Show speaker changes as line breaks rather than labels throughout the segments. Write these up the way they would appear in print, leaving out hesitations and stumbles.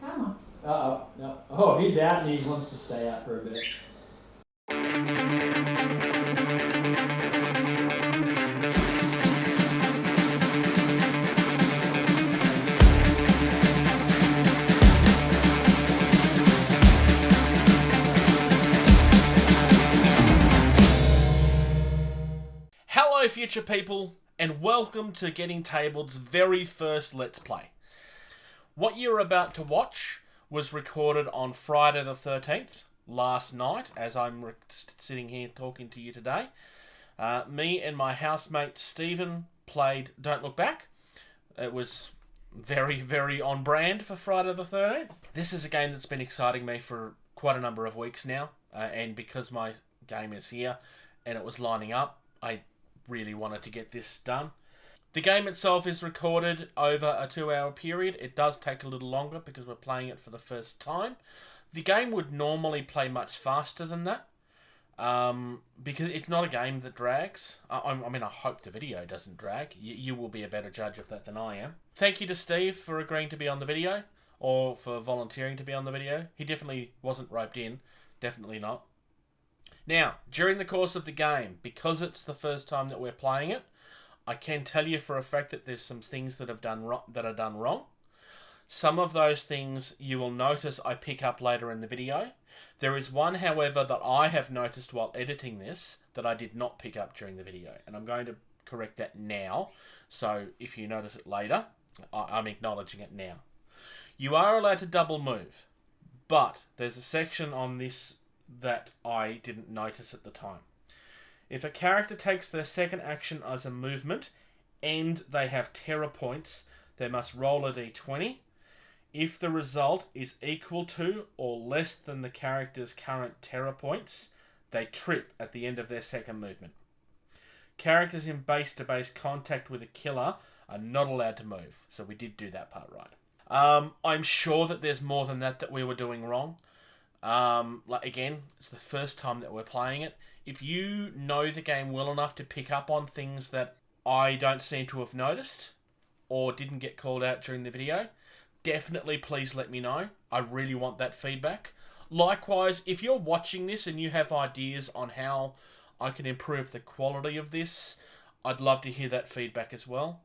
Come on. Uh-oh. No. Oh, he's out and he wants to stay out for a bit.
Hello future people, and welcome to Getting Tabled's very first Let's Play. What you're about to watch was recorded on Friday the 13th, last night, as I'm sitting here talking to you today. Me and my housemate Stephen played Don't Look Back. It was very, very on brand for Friday the 13th. This is a game that's been exciting me for quite a number of weeks now, and because my game is here and it was lining up, I really wanted to get this done. The game itself is recorded over a 2-hour period. It does take a little longer because we're playing it for the first time. The game would normally play much faster than that because it's not a game that drags. I hope the video doesn't drag. You will be a better judge of that than I am. Thank you to Steve for agreeing to be on the video, or for volunteering to be on the video. He definitely wasn't roped in. Definitely not. Now, during the course of the game, because it's the first time that we're playing it, I can tell you for a fact that there's some things that are done wrong. Some of those things you will notice I pick up later in the video. There is one, however, that I have noticed while editing this that I did not pick up during the video, and I'm going to correct that now. So if you notice it later, I'm acknowledging it now. You are allowed to double move, but there's a section on this that I didn't notice at the time. If a character takes their second action as a movement and they have terror points, they must roll a d20. If the result is equal to or less than the character's current terror points, they trip at the end of their second movement. Characters in base-to-base contact with a killer are not allowed to move, so we did do that part right. I'm sure that there's more than that we were doing wrong. Again, it's the first time that we're playing it. If you know the game well enough to pick up on things that I don't seem to have noticed or didn't get called out during the video, definitely please let me know. I really want that feedback. Likewise, if you're watching this and you have ideas on how I can improve the quality of this, I'd love to hear that feedback as well.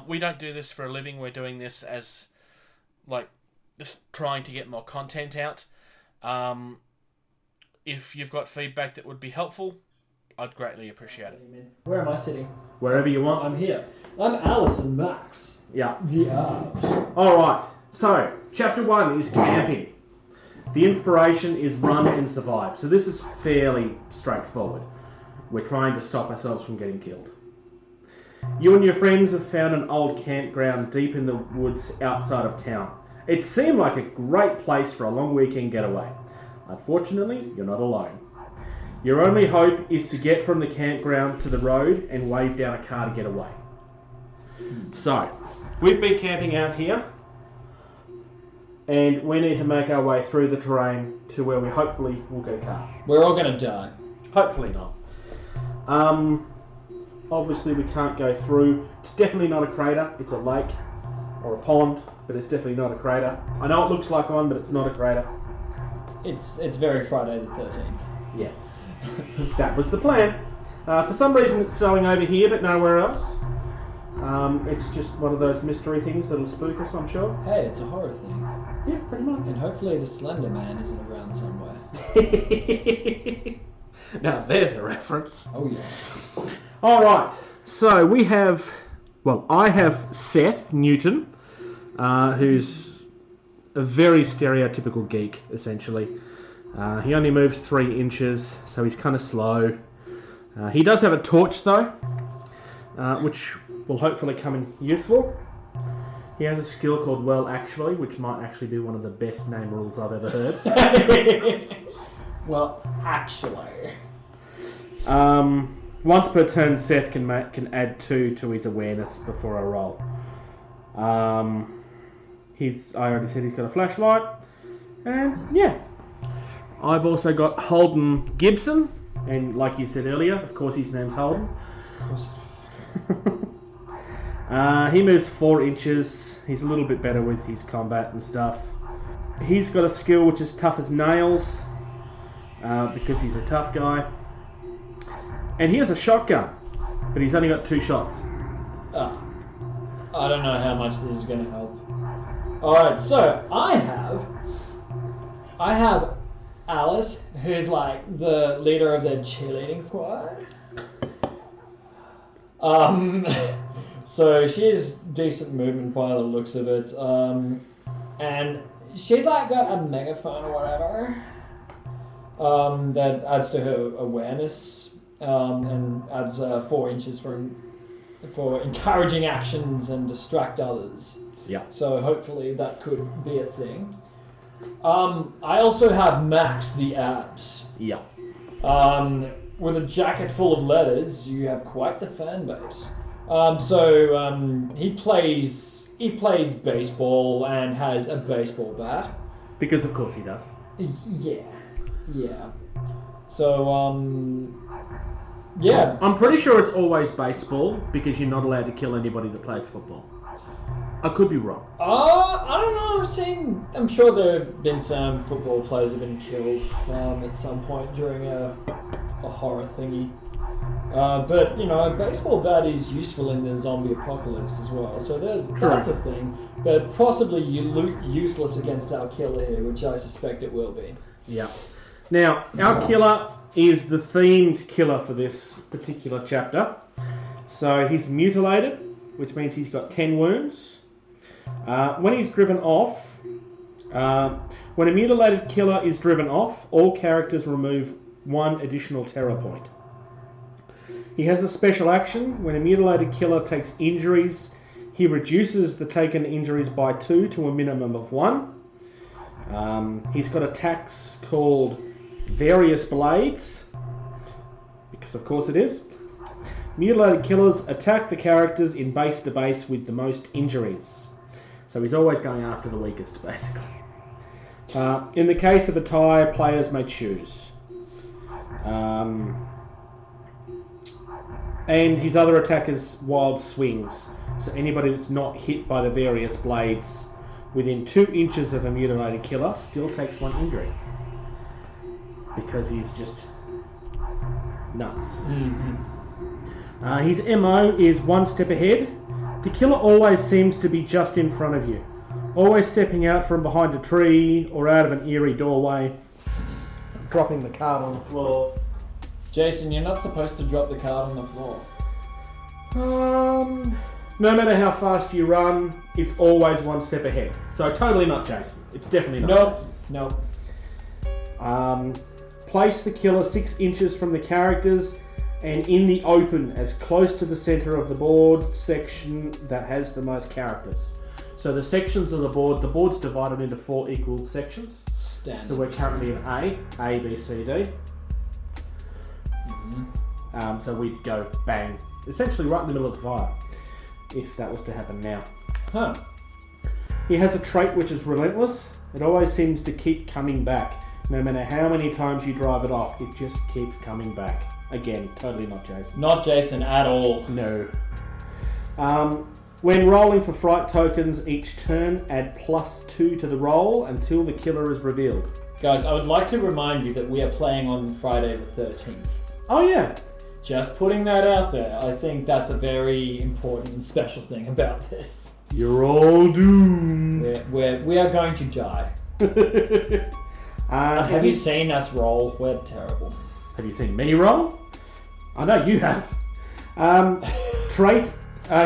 We don't do this for a living. We're doing this as just trying to get more content out. If you've got feedback that would be helpful, I'd greatly appreciate it.
Where am I sitting?
Wherever you want.
I'm here. I'm Alice and Max.
Yeah.
The Arbs.
Alright, so, Chapter 1 is camping. The inspiration is run and survive. So this is fairly straightforward. We're trying to stop ourselves from getting killed. You and your friends have found an old campground deep in the woods outside of town. It seemed like a great place for a long weekend getaway. Unfortunately, you're not alone. Your only hope is to get from the campground to the road and wave down a car to get away. So, we've been camping out here, and we need to make our way through the terrain to where we hopefully will get a car.
We're all gonna die.
Hopefully not. Obviously we can't go through. It's definitely not a crater. It's a lake or a pond, but it's definitely not a crater. I know it looks like one, but it's not a crater.
It's very Friday the 13th.
Yeah. That was the plan. For some reason it's selling over here, but nowhere else. It's just one of those mystery things that'll spook us, I'm sure.
Hey, it's a horror thing.
Yeah, pretty much.
And hopefully the Slender Man isn't around somewhere.
Now there's a reference.
Oh yeah.
Alright, so we have... Well, I have Seth Newton, who's a very stereotypical geek, essentially. He only moves 3 inches, so he's kind of slow. He does have a torch, though, which will hopefully come in useful. He has a skill called Well Actually, which might actually be one of the best name rules I've ever heard.
Well, actually.
Once per turn, Seth can add 2 to his awareness before a roll. I already said he's got a flashlight, and yeah. I've also got Holden Gibson, and like you said earlier, of course his name's Holden. He moves 4 inches. He's a little bit better with his combat and stuff. He's got a skill which is tough as nails, because he's a tough guy. And he has a shotgun, but he's only got 2 shots.
I don't know how much this is going to help. Alright, so I have Alice, who's like the leader of the cheerleading squad. So she has decent movement by the looks of it. And she's like got a megaphone or whatever. That adds to her awareness. And adds 4 inches for encouraging actions and distract others.
Yeah.
So hopefully that could be a thing. I also have Max the abs.
Yeah.
With a jacket full of letters, you have quite the fan base. He plays baseball and has a baseball bat.
Because of course he does.
Yeah. So yeah.
I'm pretty sure it's always baseball because you're not allowed to kill anybody that plays football. I could be wrong.
I don't know. I'm sure there have been some football players have been killed at some point during a horror thingy. But you know, a baseball bat is useful in the zombie apocalypse as well. So that's a thing. But possibly useless against our killer here, which I suspect it will be.
Yeah. Now, our killer is the themed killer for this particular chapter. So he's mutilated, which means he's got 10 wounds. When he's driven off, when a mutilated killer is driven off, all characters remove 1 additional terror point. He has a special action. When a mutilated killer takes injuries, he reduces the taken injuries by 2 to a minimum of 1. He's got attacks called various blades, because of course it is. Mutilated killers attack the characters in base to base with the most injuries. So he's always going after the weakest, basically. In the case of a tie, players may choose. And his other attack is wild swings. So anybody that's not hit by the various blades within 2 inches of a mutilated killer still takes 1 injury. Because he's just nuts.
Mm-hmm.
His MO is 1 step ahead. The killer always seems to be just in front of you. Always stepping out from behind a tree or out of an eerie doorway. Dropping the card on the floor.
Jason, you're not supposed to drop the card on the floor.
No matter how fast you run, it's always 1 step ahead. So totally not Jason. It's definitely not Jason.
Nope.
Place the killer 6 inches from the characters and in the open as close to the center of the board section that has the most characters. So the sections of the board's divided into 4 equal sections.
Standard.
So we're currently in A, B, C, D.
Mm-hmm.
So we'd go bang, essentially right in the middle of the fire, if that was to happen now.
Huh.
He has a trait which is relentless. It always seems to keep coming back. No matter how many times you drive it off, it just keeps coming back. Again, totally not Jason.
Not Jason at all.
No. When rolling for fright tokens each turn, add +2 to the roll until the killer is revealed.
Guys, I would like to remind you that we are playing on Friday the 13th.
Oh yeah.
Just putting that out there. I think that's a very important and special thing about this.
You're all doomed.
We are going to die. Have you seen us roll? We're terrible.
Have you seen me roll? I know you have. Trait.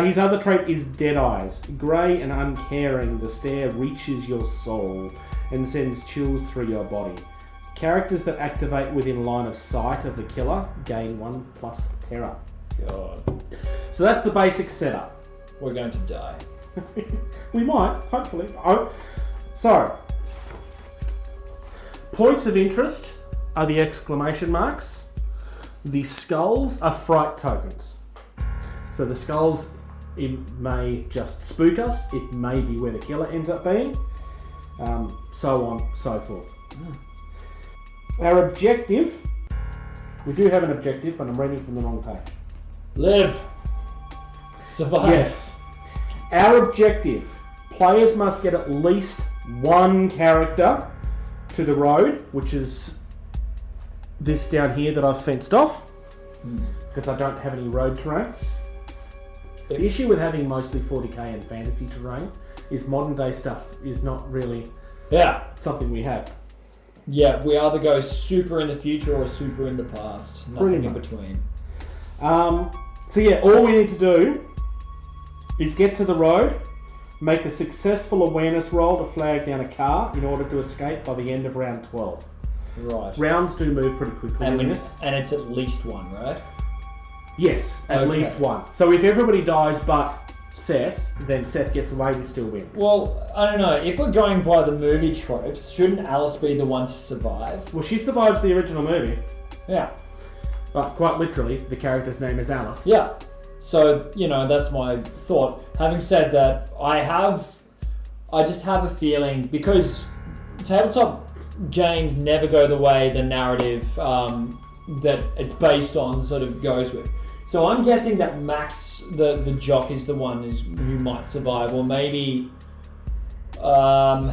His other trait is Dead Eyes. Grey and uncaring, the stare reaches your soul and sends chills through your body. Characters that activate within line of sight of the killer gain 1+ terror.
God.
So that's the basic setup.
We're going to die.
We might, hopefully. So, points of interest are the exclamation marks. The skulls are fright tokens. So the skulls, it may just spook us. It may be where the killer ends up being. So on, so forth. Our objective, we do have an objective, but I'm reading from the wrong page.
Live. Survive.
Yes. Our objective, players must get at least one character to the road, which is this down here that I've fenced off because I don't have any road terrain. The issue with having mostly 40k and fantasy terrain is modern day stuff is not really something we have.
Yeah, we either go super in the future or super in the past. Nothing in between.
So yeah, all we need to do is get to the road, make a successful awareness roll to flag down a car in order to escape by the end of round 12.
Right.
Rounds do move pretty quickly in this.
And it's at least one, right?
Yes, at least one. So if everybody dies but Seth, then Seth gets away, we still win.
Well, I don't know. If we're going by the movie tropes, shouldn't Alice be the one to survive?
Well, she survives the original movie.
Yeah.
But quite literally, the character's name is Alice.
Yeah. So, that's my thought. Having said that, I just have a feeling, because tabletop games never go the way the narrative that it's based on sort of goes with. So I'm guessing that Max, the jock, is the one who might survive, or maybe... no,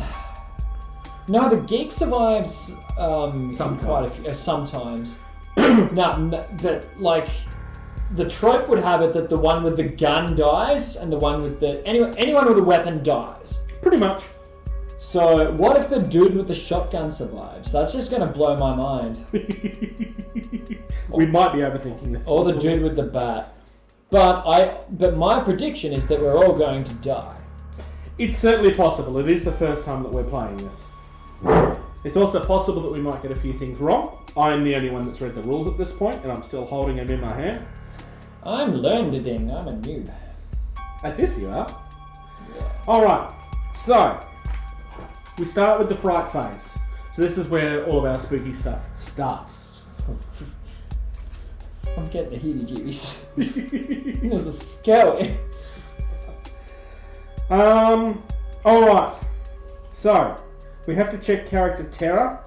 the geek survives
sometimes.
Sometimes. No, but like... The trope would have it that the one with the gun dies, and the one with the... Anyone with a weapon dies.
Pretty much.
So, what if the dude with the shotgun survives? That's just going to blow my mind.
We might be overthinking this.
Or the dude with the bat. But my prediction is that we're all going to die.
It's certainly possible. It is the first time that we're playing this. It's also possible that we might get a few things wrong. I'm the only one that's read the rules at this point, and I'm still holding them in my hand.
I'm learned-ing. I'm a noob.
At this you are.
Yeah.
Alright, so we start with the fright phase. So this is where all of our spooky stuff starts.
I'm getting the heebie-jeebies. Let's go.
Alright, so we have to check character terror.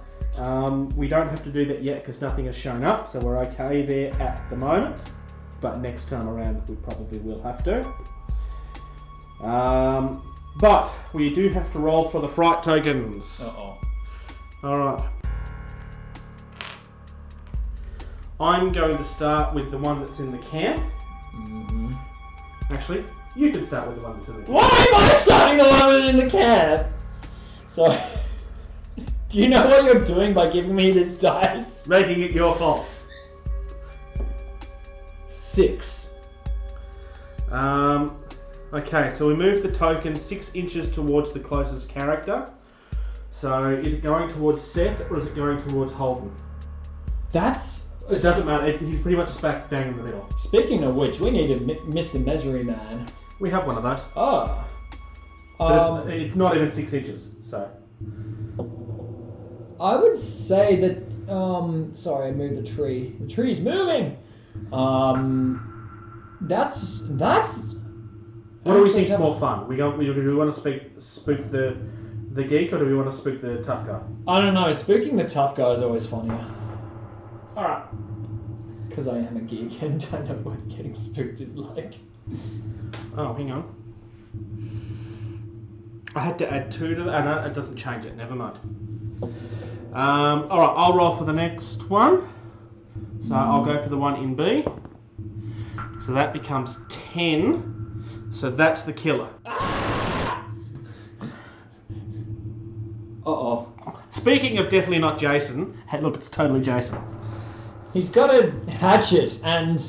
We don't have to do that yet because nothing has shown up, so we're okay there at the moment. But next time around we probably will have to. But we do have to roll for the fright tokens.
Uh-oh.
Alright. I'm going to start with the one that's in the camp.
Mm-hmm.
Actually, you can start with the one that's in the camp.
Why am I starting the one that's in the camp? So, do you know what you're doing by giving me this dice?
Making it your fault.
6.
Okay, so we move the token 6 inches towards the closest character. So is it going towards Seth or is it going towards Holden?
It
doesn't matter, he's pretty much smack bang in the middle.
Speaking of which, we need a Mr. Measuring Man.
We have one of those.
Oh.
But it's not even 6 inches, so.
I would say that, sorry, I moved the tree. The tree's moving! That's.
What do we think is more fun? Do we want to spook the geek or do we want to spook the tough guy?
I don't know. Spooking the tough guy is always funnier.
All right.
Because I am a geek and I know what getting spooked is like.
Oh, hang on. I had to add 2 to that. No, it doesn't change it. Never mind. All right, I'll roll for the next one. So I'll go for the one in B. So that becomes 10. So that's the killer.
Uh-oh.
Speaking of definitely not Jason, hey, look, it's totally Jason.
He's got a hatchet and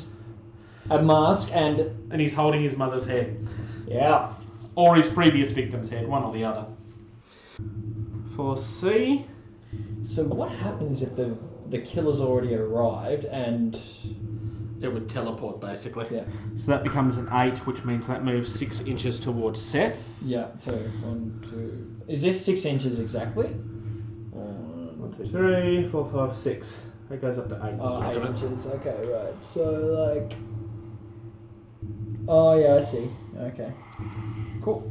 a mask and...
And he's holding his mother's head.
Yeah.
Or his previous victim's head, one or the other. For C.
So what happens if the killer's already arrived and...
It would teleport, basically.
Yeah.
So that becomes an 8, which means that moves 6 inches towards Seth.
Yeah, so 1, 2... Is this 6 inches exactly?
1, 2, 3, 4, 5, 6. That goes up to 8.
Oh, 8 inches. Okay, right. So, like... Oh, yeah, I see. Okay. Cool.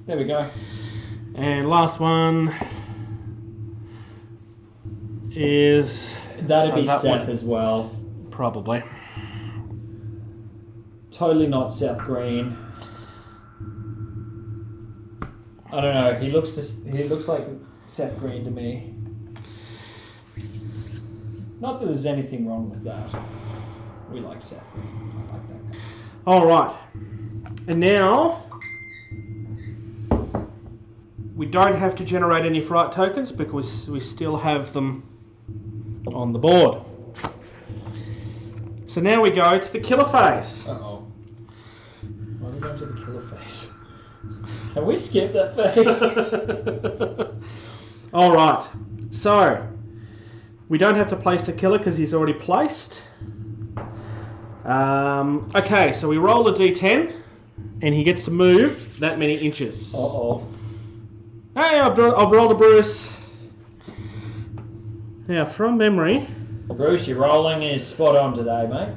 There we go.
And last one is...
That'd be
that
Seth
one.
as well.
Probably.
Totally not Seth Green. I don't know. He looks like Seth Green to me. Not that there's anything wrong with that. We like Seth Green. I like that guy.
All right. And now we don't have to generate any fright tokens because we still have them on the board. So now we go to the killer phase.
Uh-oh. Why are we going to the killer phase? Can we skip that phase?
All right. So we don't have to place the killer because he's already placed. Okay, so we roll a d10 and he gets to move that many inches.
Uh-oh.
Hey, I've rolled a Bruce. Now, from memory...
Bruce, your rolling is spot on today, mate.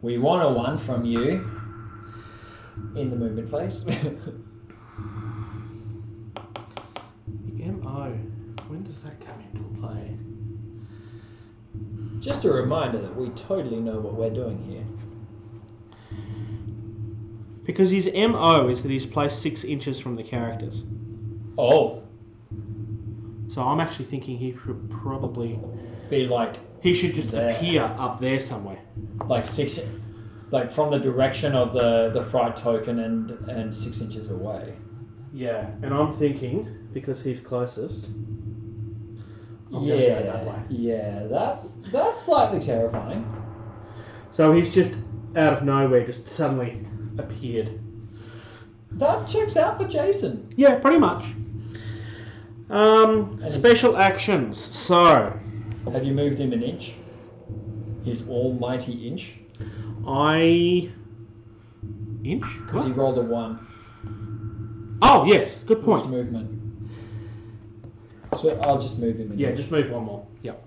We want a 1 from you in the movement phase.
The MO, when does that come into play?
Just a reminder that we totally know what we're doing here.
Because his MO is that he's placed 6 inches from the characters.
Oh.
So I'm actually thinking he should probably...
Be like...
He should just
there.
appear up there somewhere.
Like 6... Like from the direction of the fright token and 6 inches away.
Yeah, and I'm thinking, because he's closest... I'm gonna go that way.
Yeah, that's slightly terrifying.
So he's just out of nowhere, just suddenly appeared.
That checks out for Jason.
Yeah, pretty much. Special actions. So,
Have you moved him an inch? His almighty inch?
Inch?
Because he rolled a 1.
Oh, yes. Good
Force
point.
movement. So I'll just move him an
Yeah,
inch.
just move one more. Yep.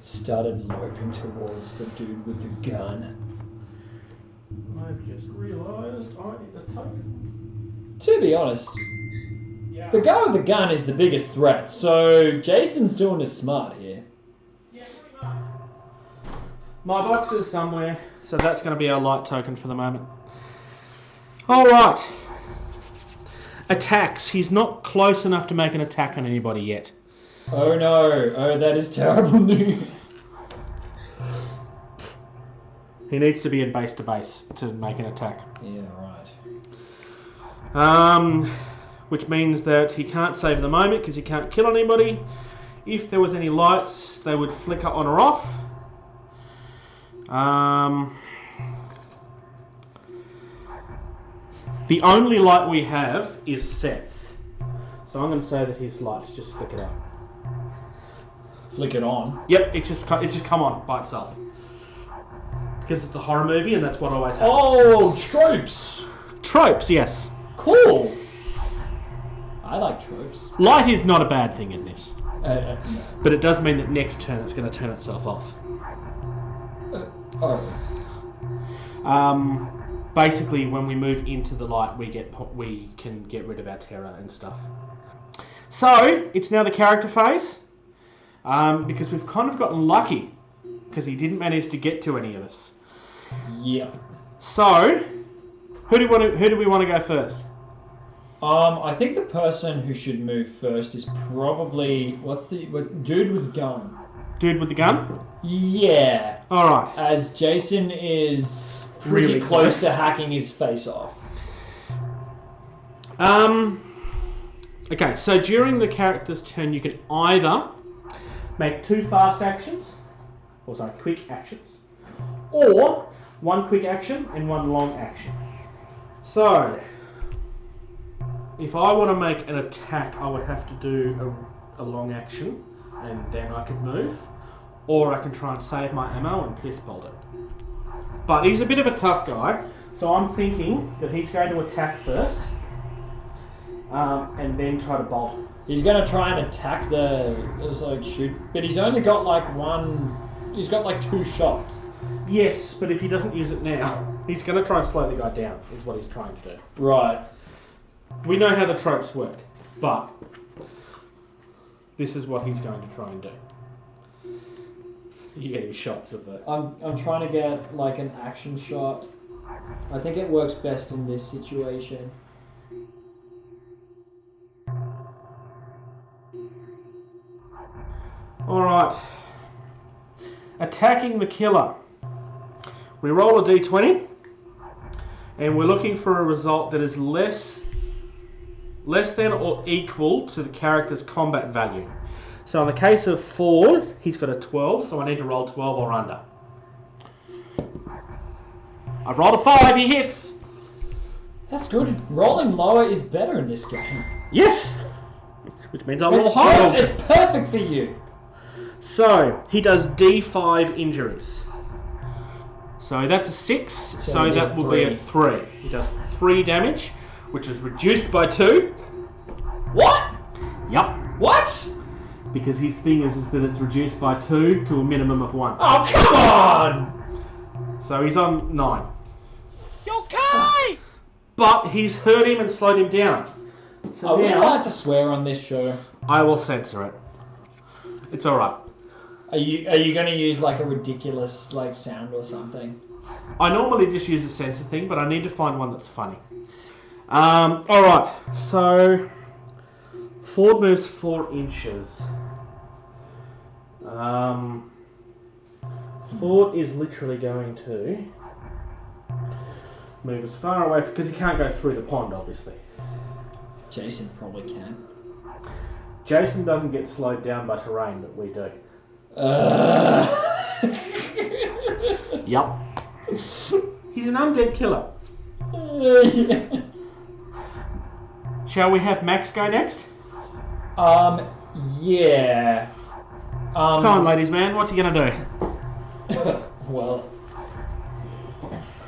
Started loping towards the dude with the gun.
I've just realised I need a token.
To be honest,
Yeah.
the guy with the gun is the biggest threat, so Jason's doing his smart here.
Yeah, pretty much. My box is somewhere, so that's going to be our light token for the moment. Alright. Attacks. He's not close enough to make an attack on anybody yet.
Oh no, oh that is terrible news.
He needs to be in base to base to make an attack.
Yeah, right.
Which means that he can't save at the moment because he can't kill anybody. If there was any lights, they would flicker on or off. The only light we have is Seth's. So I'm going to say that his lights just flicker up.
Flick it on.
Yep, it's just come on by itself. Because it's a horror movie and that's what always happens.
Oh, tropes!
Tropes, yes.
Cool! I like tropes.
Light is not a bad thing in this.
No.
But it does mean that next turn it's going to turn itself off. Basically, when we move into the light, we can get rid of our terror and stuff. So it's now the character phase, because we've kind of gotten lucky because he didn't manage to get to any of us.
Yep.
So who do we want to go first?
I think the person who should move first is probably dude with gun.
Dude with the gun?
Yeah.
All right.
As Jason is pretty
Really
close
close.
to hacking his face off.
Okay, so during the character's turn, you can either make 2 fast actions, quick actions, or 1 quick action and 1 long action. So, if I want to make an attack, I would have to do a long action, and then I could move, or I can try and save my ammo and pierce bolt it. But he's a bit of a tough guy, so I'm thinking that he's going to attack first, and then try to bolt it.
He's gonna try and attack shoot, but he's only got he's got 2 shots.
Yes, but if he doesn't use it now, he's going to try and slow the guy down, is what he's trying to do.
Right.
We know how the tropes work, but this is what he's going to try and do. You get any shots of it.
I'm trying to get an action shot I think it works best in this situation.
Alright. Attacking the killer. We roll a d20, and we're looking for a result that is less than or equal to the character's combat value. So in the case of Ford, he's got a 12, so I need to roll 12 or under. I've rolled a 5, he hits!
That's good. Rolling lower is better in this game.
Yes! Which means I roll higher.
It's perfect for you.
So, he does D5 injuries. So that's a 6, so that will be a 3. He does 3 damage, which is reduced by 2.
What?
Yup.
What?
Because his thing is that it's reduced by 2 to a minimum of 1.
Oh, come on!
So he's on 9.
You okay?
But he's hurt him and slowed him down. So
Are we
now
allowed to swear on this show?
I will censor it. It's alright.
Are you going to use like a ridiculous like sound or something?
I normally just use a censor thing, but I need to find one that's funny. Alright, so Ford moves 4 inches. Ford is literally going to move as far away, because he can't go through the pond, obviously.
Jason probably can.
Jason doesn't get slowed down by terrain, but we do. Yup. He's an undead killer.
Yeah.
Shall we have Max go next?
Yeah.
Come on, ladies man, what's he gonna do?
Well,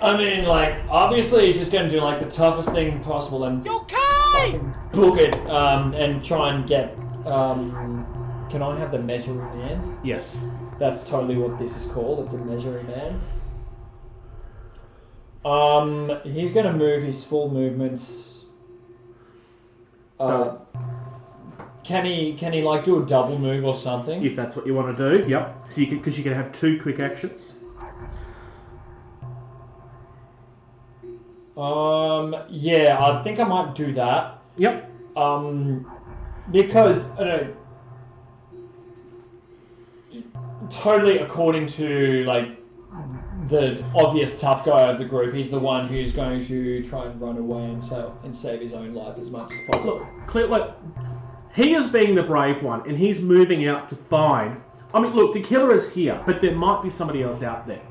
I mean, like, obviously he's just gonna do like the toughest thing possible and fucking book it, and try and get, can I have the measuring man?
Yes.
That's totally what this is called. It's a measuring man. He's gonna move his full movement.
So,
can he like do a double move or something?
if that's what you want to do, yep. So because you can have 2 quick actions.
Yeah, I think I might do that.
Yep.
Because I don't know. Totally according to like the obvious tough guy of the group, he's the one who's going to try and run away and save his own life as much as possible.
Look, he is being the brave one, and he's moving out to find. I mean, look, the killer is here, but there might be somebody else out there,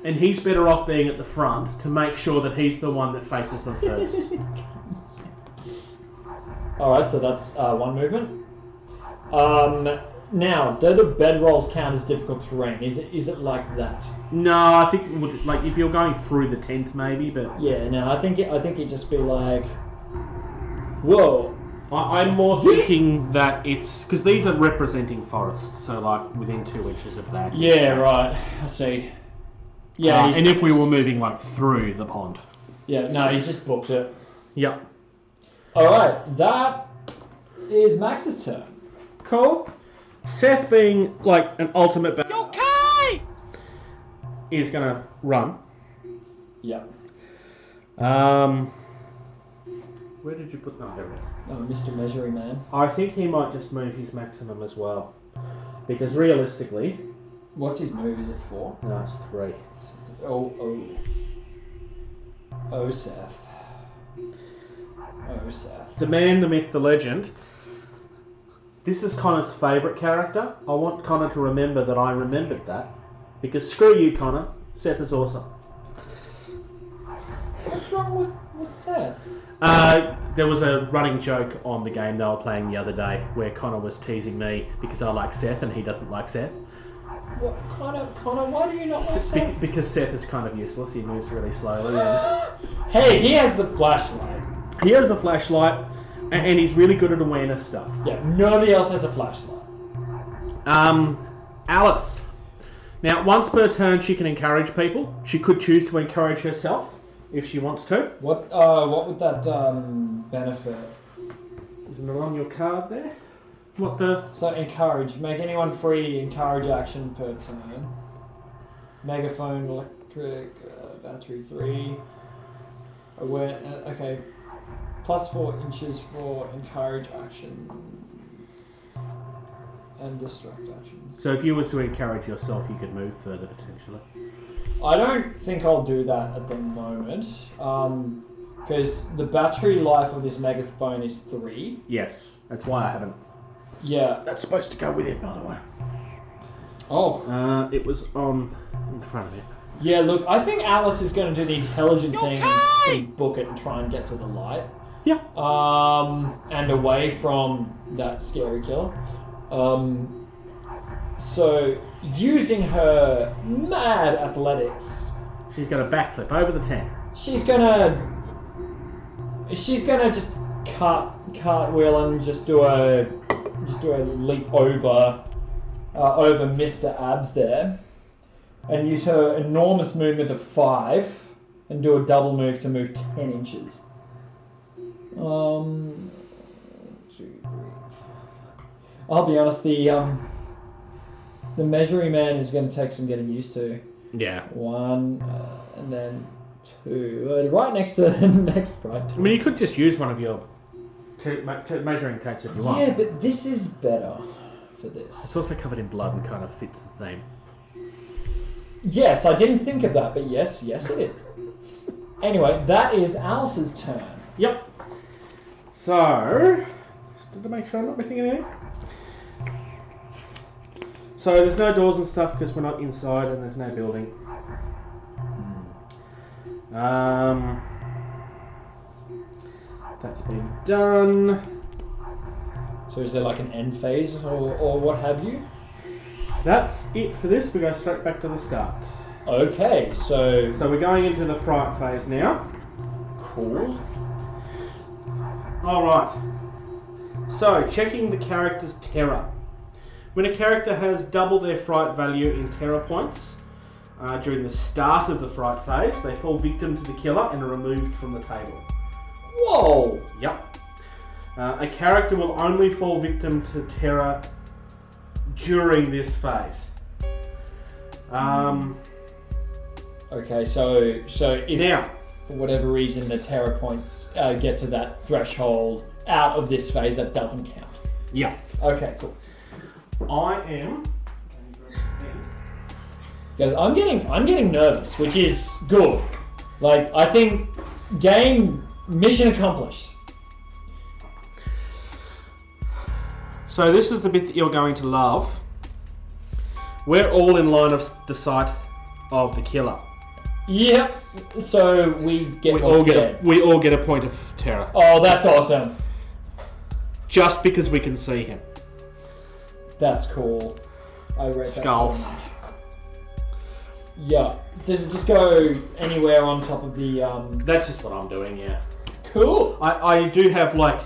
and he's better off being at the front to make sure that he's the one that faces them first.
All right, so that's 1 movement. Now, do the bedrolls count as difficult terrain? Is it like that?
No, I think it would, like if you're going through the tent, maybe, but
Yeah, no, I think it'd just be like, whoa.
I'm more thinking that it's because these are representing forests, so like within 2 inches of that.
Yeah, right. I see. Yeah,
and if we were moving like through the pond.
yeah, no, he's just booked it.
Yep.
All right, that is Max's turn.
Cool. Seth, being like an ultimate is gonna run.
Yep.
Where did you put that? There it is.
Oh, Mr. Measuring Man.
I think he might just move his maximum as well, because realistically,
What's his move? Is it 4?
no, it's 3.
Oh, Seth. Oh, Seth.
The man, the myth, the legend. This is Connor's favourite character. I want Connor to remember that I remembered that, because screw you, Connor. Seth is awesome.
What's wrong with Seth?
There was a running joke on the game they were playing the other day where Connor was teasing me because I like Seth and he doesn't like Seth.
What, Connor, why do you not like Seth?
Because Seth is kind of useless. He moves really slowly. And
Hey, he has the flashlight.
he has a flashlight, and he's really good at awareness stuff.
Yeah, nobody else has a flashlight.
Alice. Now, once per turn, she can encourage people. She could choose to encourage herself if she wants to.
What would that benefit?
Isn't it on your card there? What the?
So encourage. Make anyone free. Encourage action per turn. Megaphone, electric, battery 3. Okay. Plus 4 inches for encourage actions and distract actions.
So if you was to encourage yourself, you could move further potentially.
I don't think I'll do that at the moment. Because the battery life of this megaphone is 3.
Yes, that's why I haven't.
Yeah.
That's supposed to go with it, by the way.
Oh.
It was on in front of it.
Yeah, look, I think Alice is going to do the intelligent thing and book it and try and get to the light.
Yeah.
And away from that scary killer. So, using her mad athletics,
She's got a backflip over the tent.
she's gonna just cartwheel and just do a leap over Mr. Abs there, and use her enormous movement of 5 and do a double move to move 10 inches. 2, 3. I'll be honest, the measuring man is going to take some getting used to.
Yeah.
1 and then 2, right next to the next right.
I mean, you could just use one of your measuring tapes if you want.
Yeah, but this is better for this.
It's also covered in blood and kind of fits the theme.
Yes, I didn't think of that, but yes, it is. Anyway, that is Alice's turn.
Yep. So, just to make sure I'm not missing anything. So there's no doors and stuff because we're not inside and there's no building. That's been done.
So is there like an end phase or what have you?
That's it for this. We go straight back to the start.
Okay, so
So we're going into the fright phase now.
cool.
Alright. So, checking the character's terror. When a character has double their fright value in terror points during the start of the fright phase, they fall victim to the killer and are removed from the table.
Whoa!
Yep. A character will only fall victim to terror during this phase.
Okay, so if
Now,
for whatever reason the terror points get to that threshold out of this phase, that doesn't count.
yeah.
Okay, cool.
I am.
Guys, I'm getting nervous, which is good. Like, I think game mission accomplished.
So this is the bit that you're going to love. We're all in line of the sight of the killer.
Yep. So we get
We all get a point of terror.
Oh, that's awesome.
Just because we can see him.
That's cool. I read
Skulls.
that so much. Yeah. Does it just go anywhere on top of the
That's just what I'm doing, yeah.
Cool.
I do have like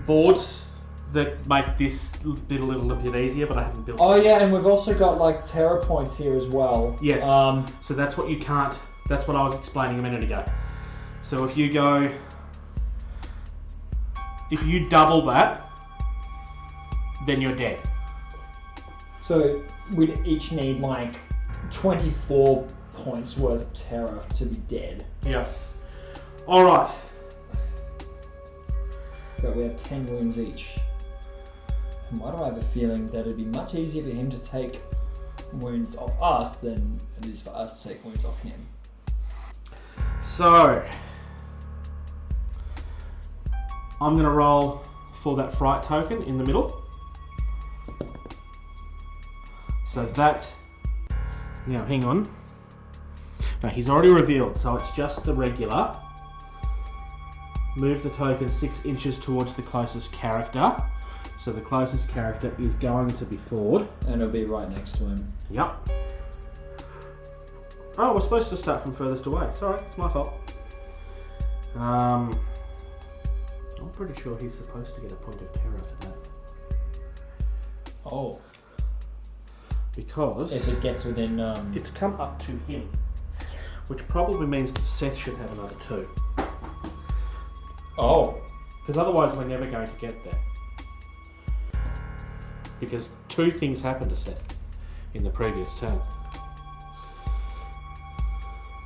boards that make this bit a little bit easier, but I haven't built.
Oh yeah, and we've also got like terror points here as well.
Yes. So that's what you can't. That's what I was explaining a minute ago. So if you double that, then you're dead.
So we'd each need like 24 points worth of terror to be dead.
Yeah. All right.
So we have 10 wounds each. And why do I have a feeling that it'd be much easier for him to take wounds off us than it is for us to take wounds off him?
So I'm gonna roll for that fright token in the middle. So that. Now hang on. No, he's already revealed, so it's just the regular. Move the token 6 inches towards the closest character. So the closest character is going to be Ford.
And it'll be right next to him.
Yep. Oh, we're supposed to start from furthest away. Sorry, it's my fault. I'm pretty sure he's supposed to get a point of terror for that.
Oh.
Because
If it gets within...
it's come up to him. Which probably means that Seth should have another 2.
Oh.
Because otherwise we're never going to get there. Because 2 things happened to Seth in the previous turn.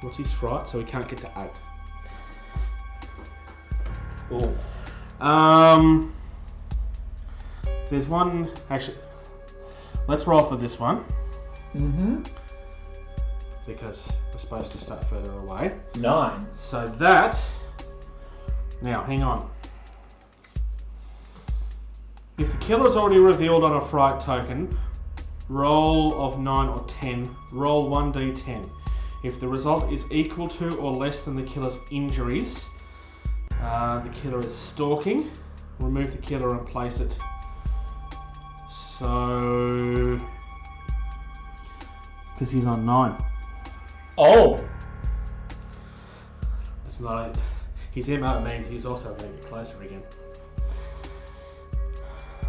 What's his fright? So he can't get to 8.
Oh.
There's one. Actually, let's roll for this one.
Mm-hmm.
Because we're supposed to start further away.
9.
So that. Now, hang on. If the killer's already revealed on a fright token, roll of 9 or 10, roll 1d10. If the result is equal to or less than the killer's injuries, the killer is stalking. Remove the killer and place it. So, because he's on 9.
Oh!
It's not. His MO means he's also going to get closer again.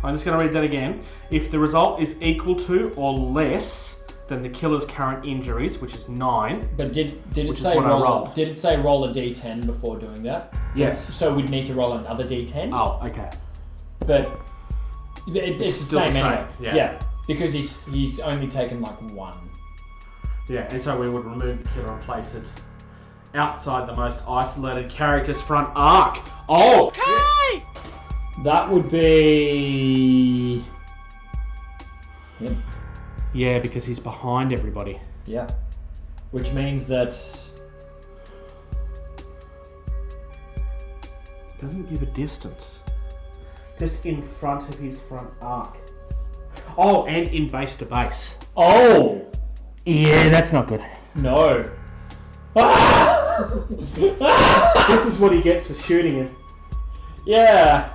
I'm just going to read that again. If the result is equal to or less than the killer's current injuries, which is 9.
But did it
Which is
say
what I
roll?
rolled.
Did it say roll a d10 before doing that?
Yes.
So we'd need to roll another d10.
Oh, okay.
But it's the
still
same
the same,
anyway.
yeah.
Because he's only taken like 1.
Yeah, and so we would remove the killer and place it outside the most isolated character's front arc. Oh!
Okay!
That would be. Yep.
Yeah, because he's behind everybody.
Yeah. Which means that.
Doesn't give a distance. Just in front of his front arc. Oh, and in base to base.
Oh!
Yeah, that's not good.
No.
This is what he gets for shooting him.
Yeah.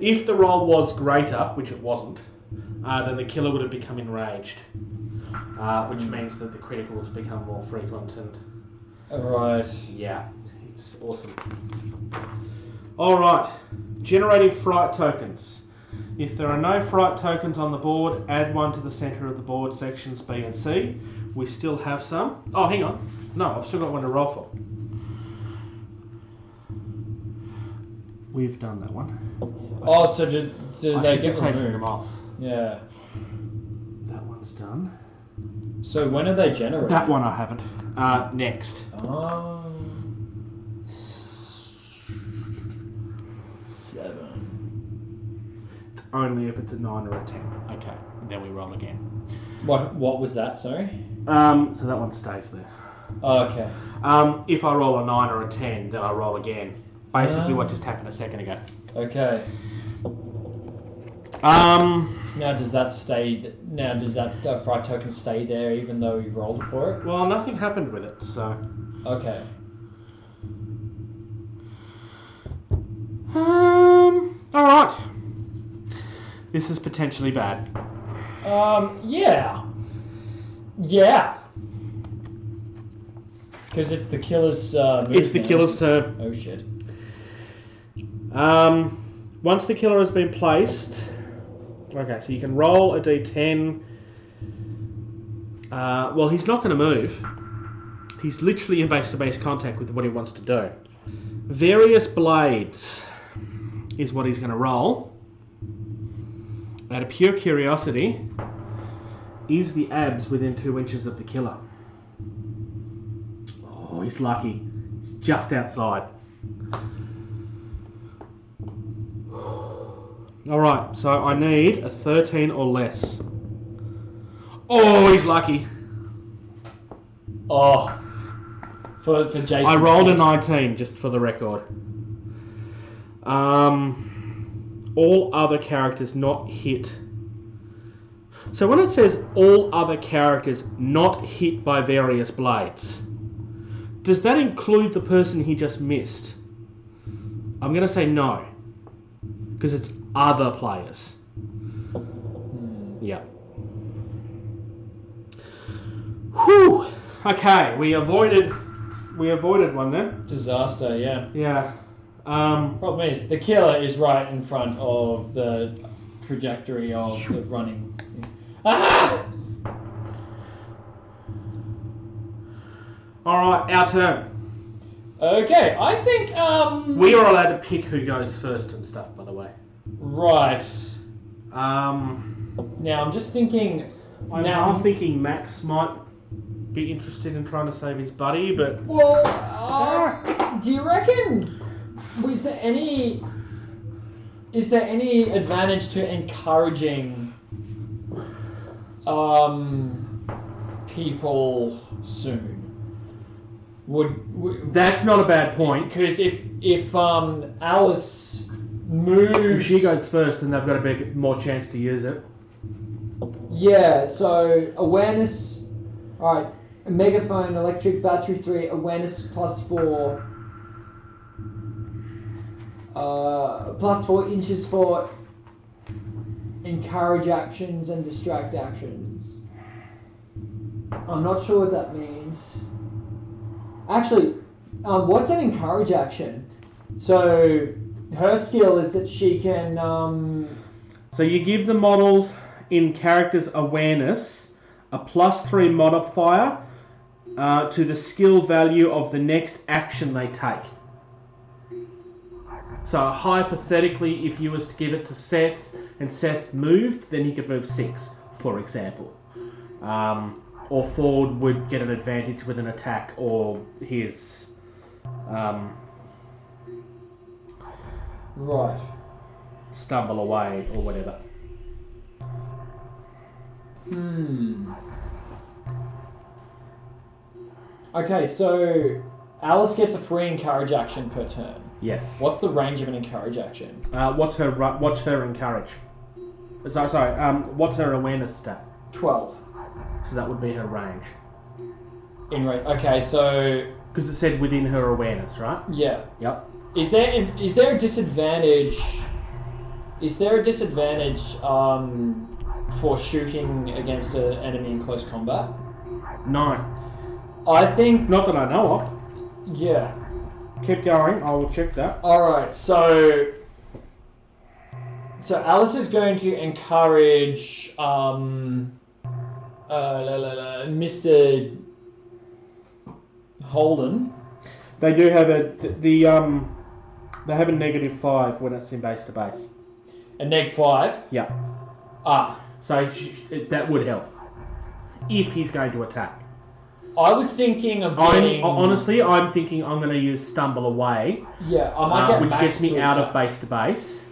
If the roll was greater, which it wasn't, then the killer would have become enraged, which means that the criticals become more frequent and
Right.
yeah, it's awesome. All right, generating fright tokens. If there are no fright tokens on the board, add one to the center of the board, sections B and C. We still have some. Oh, hang on. No, I've still got one to roll for. We've done that one.
Oh, so did
I
they
should be
get
taking
removed?
them off.
Yeah.
That one's done.
So when are they generated?
That one I haven't. Next.
Oh. 7.
Only if it's a 9 or a 10. Okay, then we roll again.
What was that? Sorry.
So that one stays there.
Oh, okay.
If I roll a 9 or a 10, then I roll again. Basically what just happened a second ago.
Okay. Now does that stay? Now does that fright token stay there even though you rolled for it?
Well, nothing happened with it, so.
Okay.
All right. This is potentially bad.
Yeah. Yeah. Because it's the killer's movement.
It's the killer's turn.
Oh shit.
Once the killer has been placed, okay, so you can roll a d10. Well, he's not going to move. He's literally in base-to-base contact with what he wants to do. Various blades is what he's going to roll. Out of pure curiosity, is the abs within 2 inches of the killer? Oh, he's lucky. It's just outside. Alright, so I need a 13 or less. Oh, he's lucky.
Oh. For Jason.
I rolled a 19, just for the record. All other characters not hit. So when it says all other characters not hit by various blades, does that include the person he just missed? I'm going to say no. Because it's other players. Yeah. Whew. Okay, we avoided one then.
Disaster, yeah.
Yeah.
Problem is, the killer is right in front of the trajectory of the running. Ah!
Alright, our turn.
Okay, I think,
We are allowed to pick who goes first and stuff, by the way.
Right. Now, I'm just thinking...
I'm thinking Max might be interested in trying to save his buddy, but...
Well, do you reckon... Is there any advantage to encouraging people soon? Would
That's not a bad point.
because if Alice moves,
If she goes first, then they've got a bit more chance to use it.
yeah. So awareness, all right. Megaphone, electric, battery 3, awareness +4. +4 inches for encourage actions and distract actions. I'm not sure what that means. Actually, what's an encourage action? So her skill is that she can.
So you give the models in character's awareness a +3 modifier to the skill value of the next action they take. So hypothetically, if you was to give it to Seth and Seth moved, then he could move 6, for example. Or Ford would get an advantage with an attack or his...
Right.
stumble away or whatever.
Okay, so Alice gets a free encourage action per turn.
Yes.
What's the range of an encourage action?
What's her encourage? Sorry. What's her awareness stat?
12.
So that would be her range.
Okay, so
Because it said within her awareness, right?
yeah.
Yep.
Is there a disadvantage? Is there a disadvantage for shooting against an enemy in close combat?
No.
I think.
Not that I know of.
Yeah.
Keep going. I will check that.
All right. So Alice is going to encourage Mr. Holden.
They do have they have a -5 when it's in base to base.
A -5.
Yeah. So that would help if he's going to attack.
I was thinking of getting...
Honestly, I'm thinking I'm going to use Stumble Away,
Yeah, I might get
which
Max
gets me
to
out
attack.
of base to base.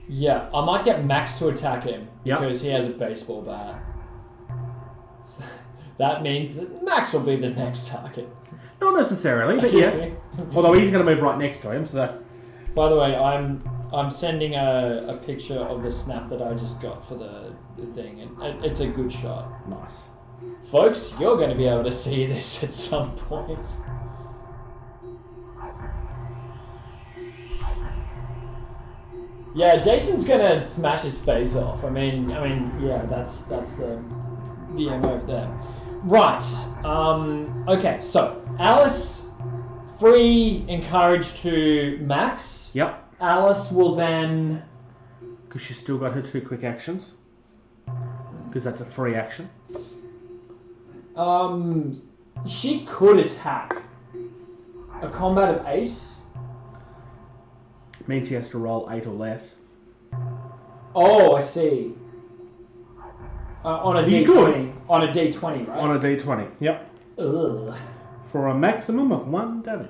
Yeah, I might get Max to attack him
Yep.
because he has a baseball bat. So that means that Max will be the next target.
Not necessarily, but yes. Although he's going to move right next to him, so...
By the way, I'm sending a picture of the snap that I just got for the thing, and it's a good shot.
Nice.
Folks, you're going to be able to see this at some point. Yeah, Jason's going to smash his face off. I mean, yeah, that's the MO there. Right. Okay, so Alice, free encourage to Max.
Yep.
Alice will then...
Because she's still got her 2 quick actions. Because that's a free action.
She could attack. A combat of 8.
Means she has to roll 8 or less.
Oh, I see. On a
You
D20.
could.
On a D20, right?
On a d20. Yep.
Ugh.
For a maximum of 1 damage.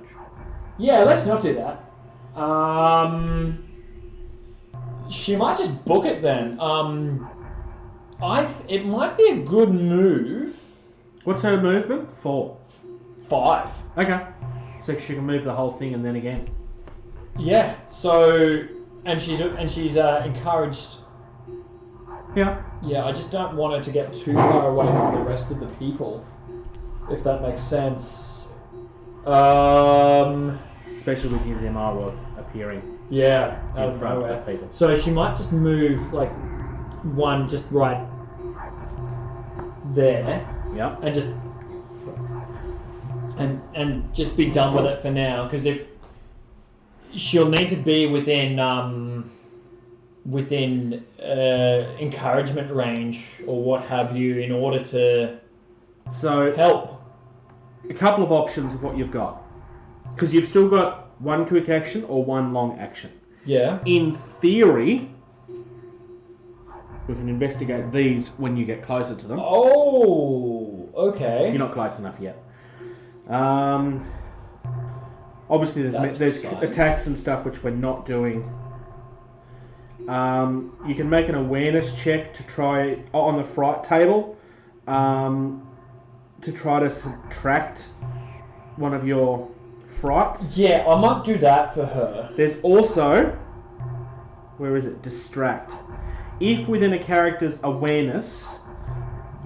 Yeah, let's not do that. She might just book it then. It might be a good move.
What's her movement? 4.
5.
Okay. So she can move the whole thing and then again.
Yeah. So, and she's encouraged.
Yeah.
Yeah, I just don't want her to get too far away from the rest of the people, if that makes sense.
Especially with his MR of appearing
Yeah, out
in
of
front
nowhere.
of people.
So she might just move like one just right there,
Yep.
and just be done with it for now. Because if she'll need to be within encouragement range or what have you in order to
So
help.
a couple of options of what you've got. Because you've still got 1 quick action or 1 long action.
Yeah.
In theory, We can investigate these when you get closer to them.
Oh, okay.
You're not close enough yet. Obviously, there's
exciting.
attacks and stuff which we're not doing. You can make an awareness check to try on the fright table to try to subtract one of your frights.
Yeah, I might do that for her.
There's also, where is it? Distract. If within a character's awareness,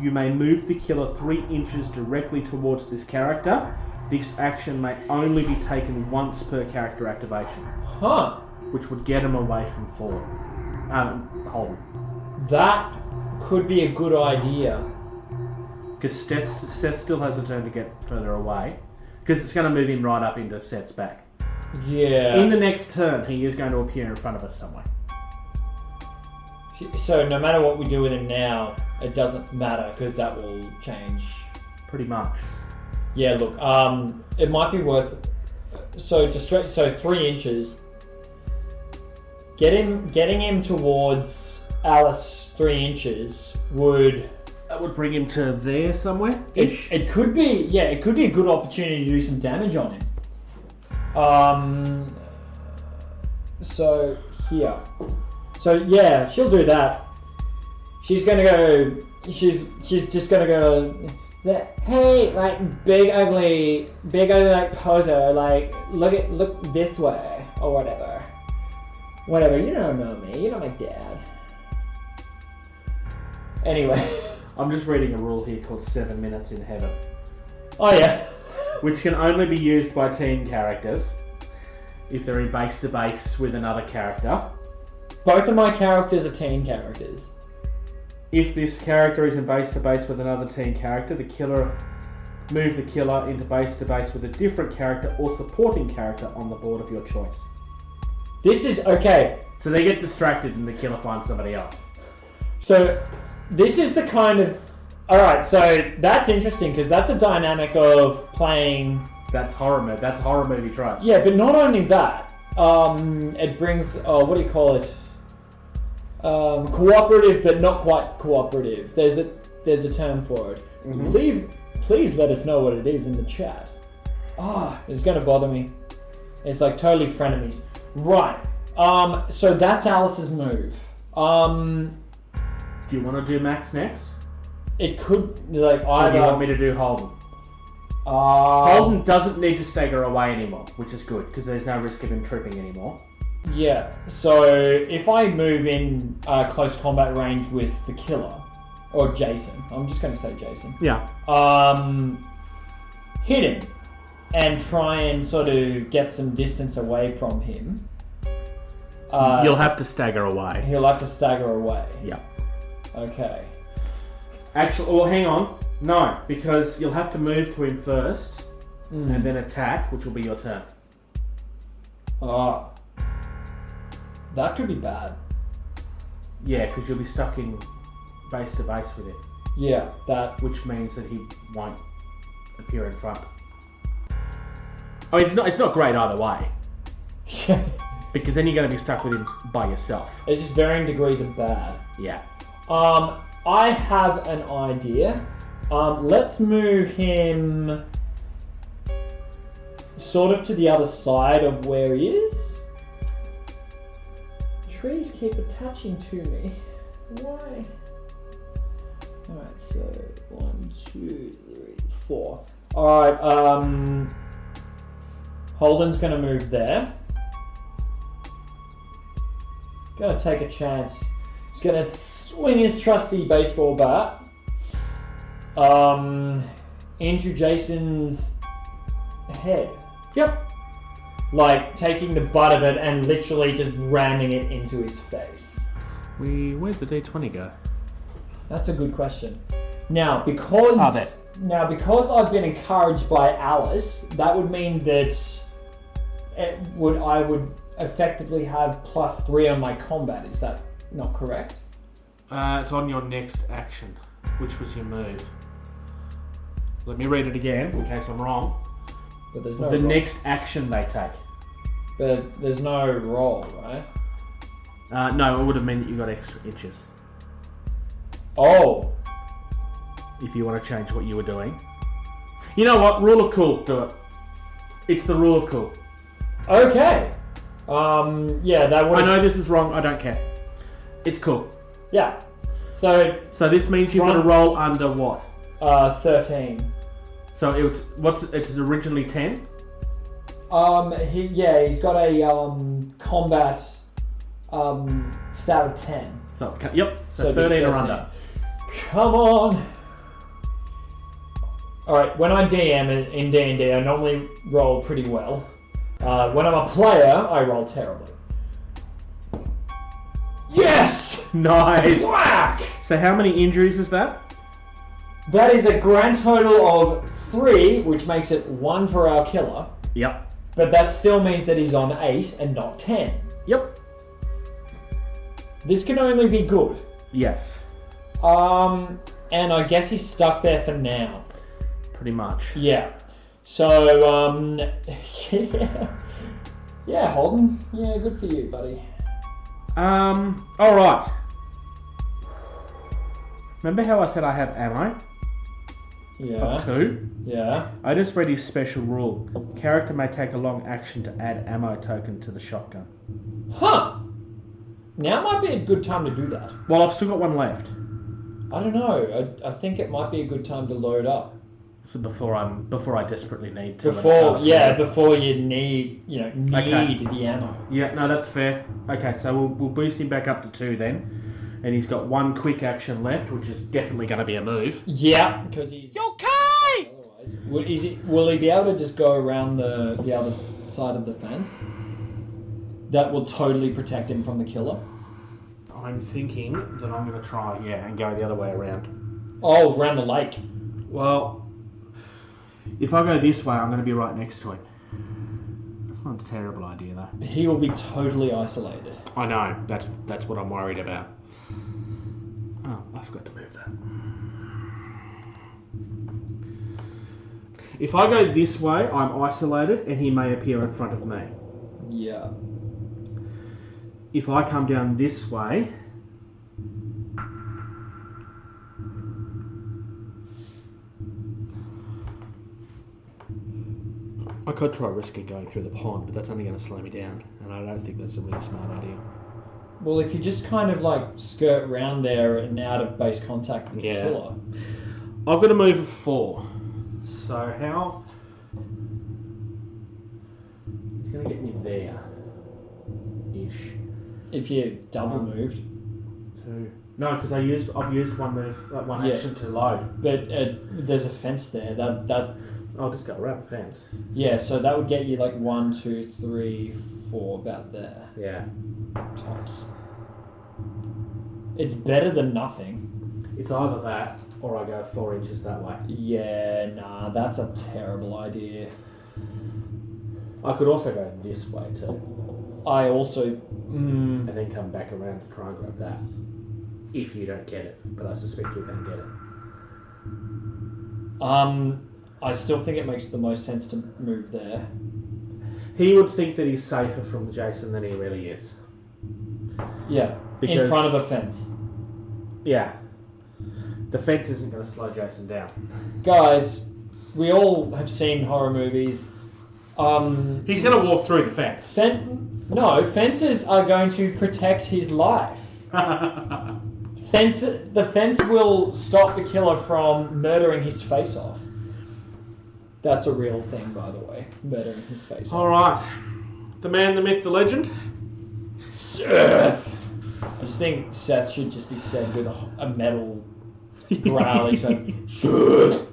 you may move the killer 3 inches directly towards this character. This action may only be taken once per character activation.
Huh.
Which would get him away from Holden.
That could be a good idea.
Because Seth still has a turn to get further away. Because it's going to move him right up into Seth's back.
Yeah.
In the next turn, he is going to appear in front of us somewhere.
So no matter what we do with him now, it doesn't matter because that will change.
Pretty much.
Yeah, look, it might be worth. So 3 inches. Getting him towards Alice 3 inches would.
That would bring him to there somewhere.
It could be. Yeah, it could be a good opportunity to do some damage on him. So here. So yeah, she'll do that. She's gonna go. She's just gonna go. Hey, like big ugly like poser. Like look this way or whatever. Whatever. You don't know me. You're not my dad. Anyway.
I'm just reading a rule here called 7 minutes in heaven.
Oh yeah.
Which can only be used by teen characters if they're in base to base with another character.
Both of my characters are teen characters.
If this character is in base to base with another teen character, move the killer into base to base with a different character or supporting character on the board of your choice.
This is okay.
So they get distracted and the killer finds somebody else.
So this is the kind of... Alright, so that's interesting because that's a dynamic of playing...
That's horror movie tropes.
Yeah, but not only that. It brings... what do you call it? Cooperative, but not quite cooperative. There's a term for it.
Mm-hmm.
Please let us know what it is in the chat. It's going to bother me. It's like totally frenemies. Right. So that's Alice's move.
Do you want to do Max next?
It could, like, either...
Or do you want me to do Holden? Holden doesn't need to stagger away anymore, which is good, because there's no risk of him tripping anymore.
Yeah, so if I move in close combat range with the killer, or Jason, I'm just going to say Jason.
Yeah.
Hit him, and try and sort of get some distance away from him.
You'll have to stagger away.
He'll have to stagger away.
Yeah.
Okay.
Actually, well, hang on. No, because you'll have to move to him first, and then attack, which will be your turn.
That could be bad.
Yeah, because you'll be stuck in base to base with him.
Yeah, that...
Which means that he won't appear in front. I mean, it's not great either way. Because then you're going to be stuck with him by yourself.
It's just varying degrees of bad.
Yeah.
I have an idea. Let's move him sort of to the other side of where he is. Trees keep attaching to me. Why? Alright, so 1, 2, 3, 4. Alright, Holden's gonna move there. Gonna take a chance. He's gonna swing his trusty baseball bat into Jason's head.
Yep.
Like taking the butt of it and literally just ramming it into his face.
Where'd the D20 go?
That's a good question. Now, because I've been encouraged by Alice, that would mean that I would effectively have +3 on my combat. Is that not correct?
It's on your next action, which was your move. Let me read it again in case I'm wrong.
But there's no
the
roll.
next action they take.
But there's no roll, right?
No, it would have meant that you got extra inches.
Oh.
If you want to change what you were doing. You know what? Rule of cool. Do it. It's the rule of cool.
Okay. Yeah, that would.
I know this is wrong. I don't care. It's cool.
Yeah. So
this means you've got to roll under what?
13.
So it's originally 10?
He's got a combat stat of 10.
So 13 or under.
Come on. Alright, when I DM in D&D, I normally roll pretty well. When I'm a player, I roll terribly. Yes!
Nice!
Whack!
So how many injuries is that?
That is a grand total of 3, which makes it 1 for our killer.
Yep.
But that still means that he's on 8 and not 10.
Yep.
This can only be good.
Yes.
And I guess he's stuck there for now.
Pretty much.
Yeah. So, yeah, Holden. Yeah, good for you, buddy.
Alright. Remember how I said I have ammo?
Yeah.
Of 2?
Yeah.
I just read his special rule. Character may take a long action to add ammo token to the shotgun.
Huh. Now might be a good time to do that.
Well, I've still got one left.
I don't know. I think it might be a good time to load up.
So before I desperately need to.
Before you need,
Okay.
the ammo.
Yeah, no, that's fair. Okay, so we'll boost him back up to 2 then. And he's got 1 quick action left, which is definitely going to be a move.
Yeah, because he's...
You okay?
Otherwise, will he be able to just go around the other side of the fence? That will totally protect him from the killer.
I'm thinking that I'm going to try, and go the other way around.
Oh, around the lake.
Well, if I go this way, I'm going to be right next to him. That's not a terrible idea, though.
He will be totally isolated.
I know. That's what I'm worried about. Oh, I forgot to move that. If I go this way, I'm isolated, and he may appear in front of me.
Yeah.
If I come down this way... I could try risking going through the pond, but that's only going to slow me down, and I don't think that's a really smart idea.
Well, if you just kind of skirt around there and out of base contact with the killer.
I've got to move of 4. So how... He's going to get me there. Ish.
If you double moved.
2. No, because I've used one move, one action to load.
But there's a fence there. That
I'll just go around the fence.
Yeah, so that would get you 1, 2, 3, 4, about there.
Yeah.
Tops. It's better than nothing.
It's either that or I go 4 inches that way.
Yeah, nah, that's a terrible idea.
I could also go this way too.
I also...
And then come back around to try and grab that. If you don't get it. But I suspect you're going to get it.
I still think it makes the most sense to move there.
He would think that he's safer from Jason than he really is.
Yeah,
Because,
in front of a fence.
Yeah. The fence isn't going to slow Jason down.
Guys, we all have seen horror movies.
He's going to walk through the fence.
No, fences are going to protect his life. The fence will stop the killer from murdering his face off. That's a real thing, by the way. Murdering his face off.
Alright. The man, the myth, the legend?
Seth! I just think Seth should just be said with a metal growl. He's like, Seth!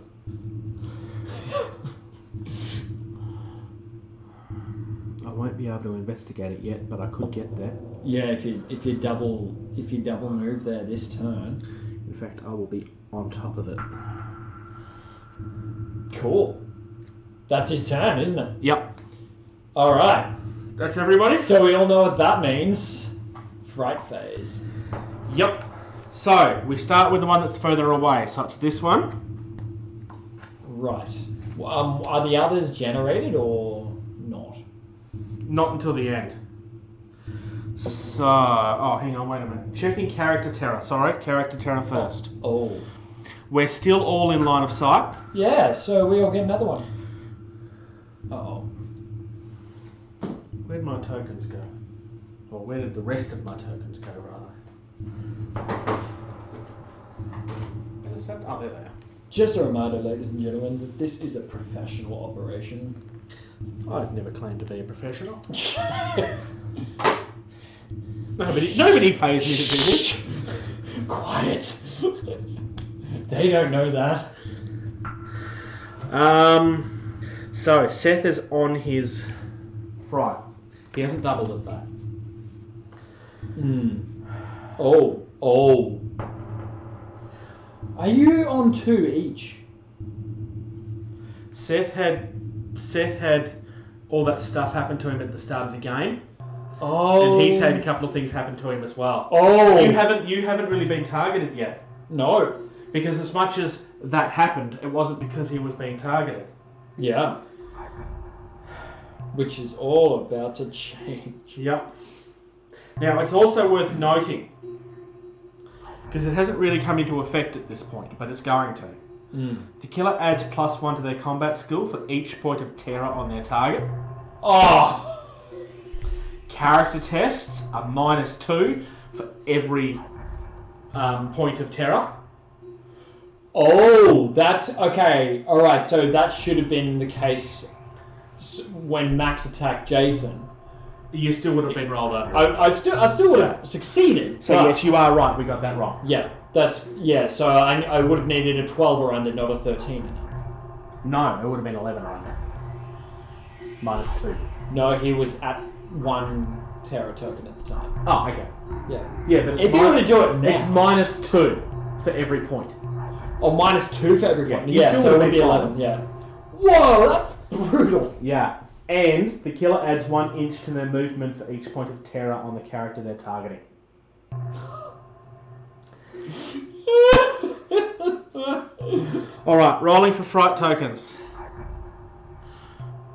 I won't be able to investigate it yet, but I could get there.
Yeah, if you double move there this turn.
In fact, I will be on top of it.
Cool. That's his turn, isn't it?
Yep.
Alright.
That's everybody?
So we all know what that means. Fright phase.
Yep. So, we start with the one that's further away. So it's this one.
Right. Are the others generated or not?
Not until the end. So, hang on, wait a minute. Checking character terror. Sorry, character terror first.
Oh.
We're still all in line of sight.
Yeah, so we all get another one. Uh-oh.
Where'd my tokens go? Or where did the rest of my tokens go, rather? Oh, there they are.
Just a reminder, ladies and gentlemen, that this is a professional operation.
I've never claimed to be a professional. Nobody pays me to do this.
Quiet. They don't know that.
So Seth is on his fright. He hasn't doubled it though.
Oh. Are you on 2 each?
Seth had all that stuff happen to him at the start of the game.
Oh.
And he's had a couple of things happen to him as well.
Oh.
You haven't really been targeted yet.
No.
Because as much as that happened, it wasn't because he was being targeted.
Yeah. Which is all about to change.
Yep. Now, it's also worth noting, because it hasn't really come into effect at this point, but it's going to. The killer adds +1 to their combat skill for each point of terror on their target.
Oh!
Character tests are -2 for every point of terror.
Oh, that's... Okay, alright, so that should have been the case when Max attacked Jason.
You still would have been rolled under.
I still would have succeeded.
So yes, you are right, we got that wrong.
Yeah, so I would have needed a 12 or under, not a 13 and under.
No, it would have been 11 or under. -2.
No, he was at 1 terror token at the time.
Oh, okay.
Yeah.
Yeah, but
if you were to do it now...
It's -2 for every point.
Oh, -2 for every point.
You
Yeah,
still
so it
would
would be
be
11, yeah. Whoa, that's brutal.
Yeah. And the killer adds 1 inch to their movement for each point of terror on the character they're targeting. Alright, rolling for fright tokens.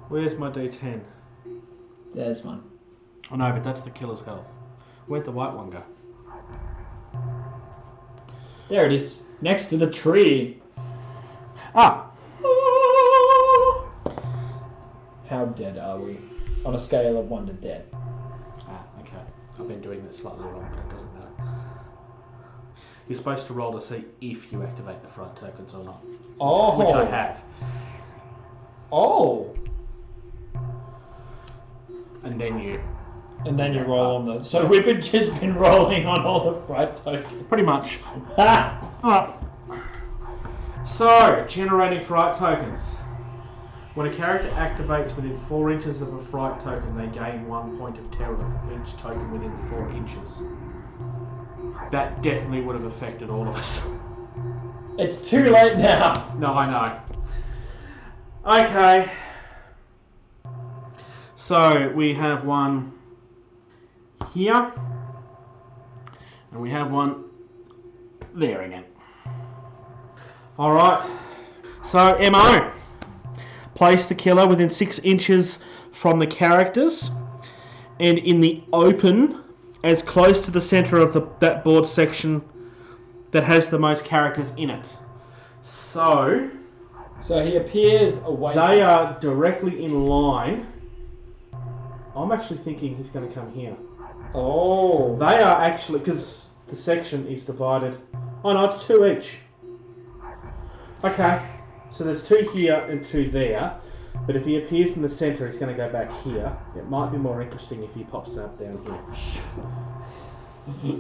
Where's my D10?
There's one.
Oh no, but that's the killer's health. Where'd the white one go?
There it is, next to the tree.
Ah!
How dead are we? On a scale of 1 to dead.
Ah, okay. I've been doing this slightly wrong, but it doesn't matter. You're supposed to roll to see if you activate the fright tokens or not.
Oh.
Which I have.
Oh.
And then you
roll on the... So we've just been rolling on all the fright tokens.
Pretty much.
Ah!
Alright. So, generating fright tokens. When a character activates within 4 inches of a fright token, they gain 1 point of terror for each token within 4 inches. That definitely would have affected all of us.
It's too late now.
No, I know. Okay. So, we have one here. And we have one there again. Alright. So, MO. Place the killer within 6 inches from the characters and in the open as close to the centre of that board section that has the most characters in it. So
he appears away.
They are directly in line. I'm actually thinking he's going to come here.
Oh.
They are actually, because the section is divided. Oh no, it's 2 each. Okay. So there's 2 here and 2 there, but if he appears in the centre, he's going to go back here. It might be more interesting if he pops up down here.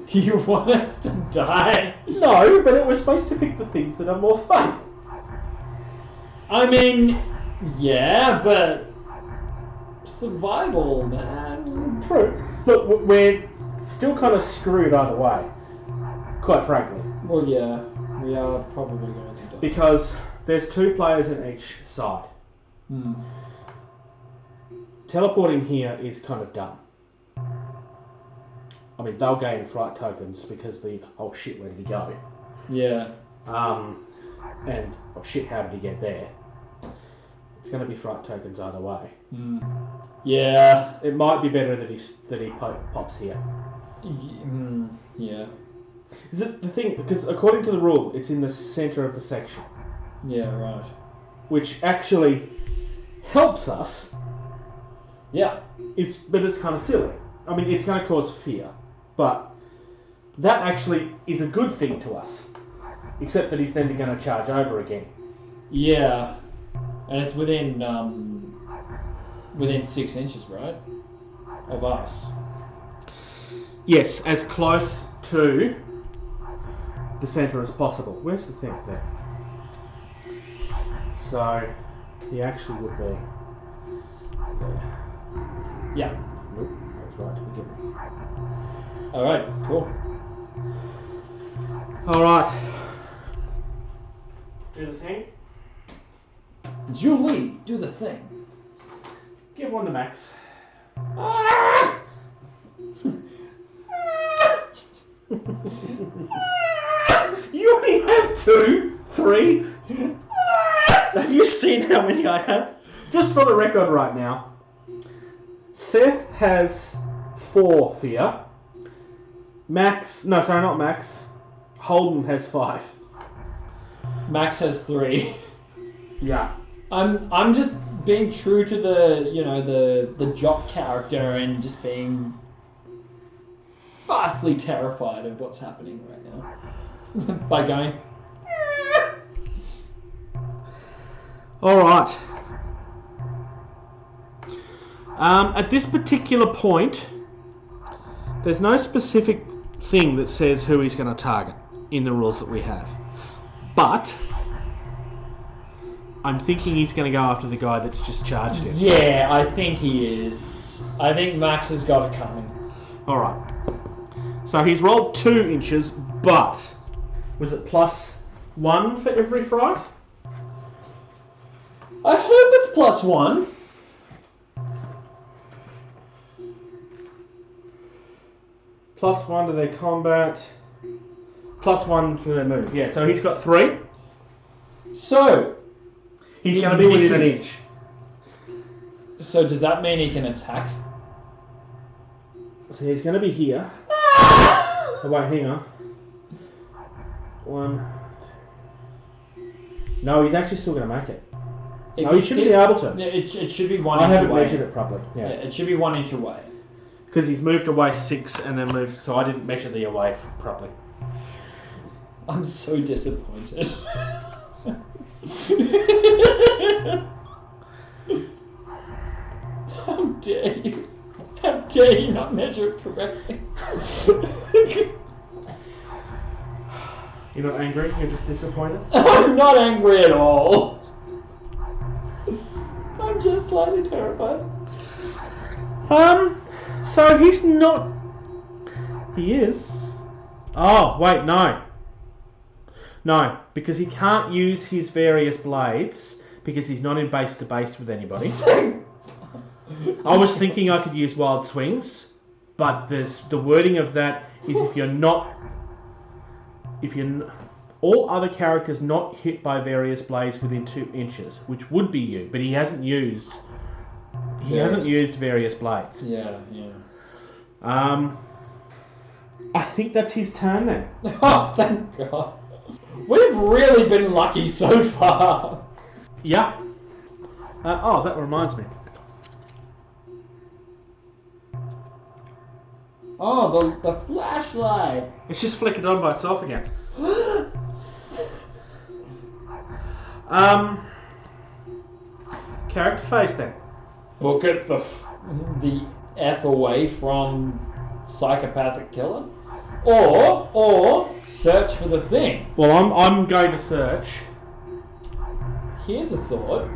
Do you want us to die?
No, but it was supposed to pick the things that are more fun.
I mean, yeah, but survival, man.
True. Look, we're still kind of screwed either way, quite frankly.
Well, yeah, we are probably going to die.
Because there's 2 players in each side. Teleporting here is kind of dumb. I mean, they'll gain fright tokens because oh shit, where did he go?
Yeah.
And oh shit, how did he get there? It's going to be fright tokens either way.
Yeah.
It might be better that he pops here.
Yeah.
Is it the thing? Because according to the rule, it's in the centre of the section.
Yeah, right.
Which actually helps us.
Yeah.
But it's kind of silly. I mean, it's going to cause fear, but that actually is a good thing to us. Except that he's then going to charge over again.
Yeah. And it's within 6 inches, right? Of us.
Yes, as close to the centre as possible. Where's the thing there? So, he actually would be there.
Yeah.
Nope, that was right to begin with.
Alright, cool.
Alright. Do the thing.
Julie, do the thing.
Give one to Max. You only have 2, 3. Have you seen how many I have? Just for the record right now, Seth has 4 fear. Not Max. Holden has 5.
Max has 3.
Yeah.
I'm just being true to the jock character and just being vastly terrified of what's happening right now. By going.
Alright. At this particular point, there's no specific thing that says who he's going to target in the rules that we have. But I'm thinking he's going to go after the guy that's just charged him.
Yeah, I think he is. I think Max has got it coming.
Alright. So he's rolled 2 inches, but was it +1 for every fright?
I hope it's +1.
+1 to their combat. +1 for their move. Yeah, so he's got 3.
So,
He's going to be within an
misses.
inch.
So does that mean he can attack?
So he's going to be here. Oh, wait, hang on. 1. No, he's actually still going to make it.
If
No, he shouldn't be able to.
It should be 1
I
inch
haven't
away.
measured it properly.
Yeah,
Yeah.
it should be 1 inch away.
Because he's moved away 6 and then moved, so I didn't measure the away properly.
I'm so disappointed. How dare you? How dare you not measure it correctly?
You're not angry? You're just disappointed?
I'm not angry at all. I'm just slightly terrified.
So he's not... He is. Oh, wait, no. No, because he can't use his various blades because he's not in base to base with anybody. I was thinking I could use wild swings, but the wording of that is all other characters not hit by various blades within 2 inches, which would be you, but he hasn't used various blades.
Yeah.
I think that's his turn then.
Oh, thank God. We've really been lucky so far.
Yeah. That reminds me.
Oh, the flashlight.
It's just flickered on by itself again. Character face then.
Book it the F away from psychopathic killer, or search for the thing.
Well, I'm going to search.
Here's a thought.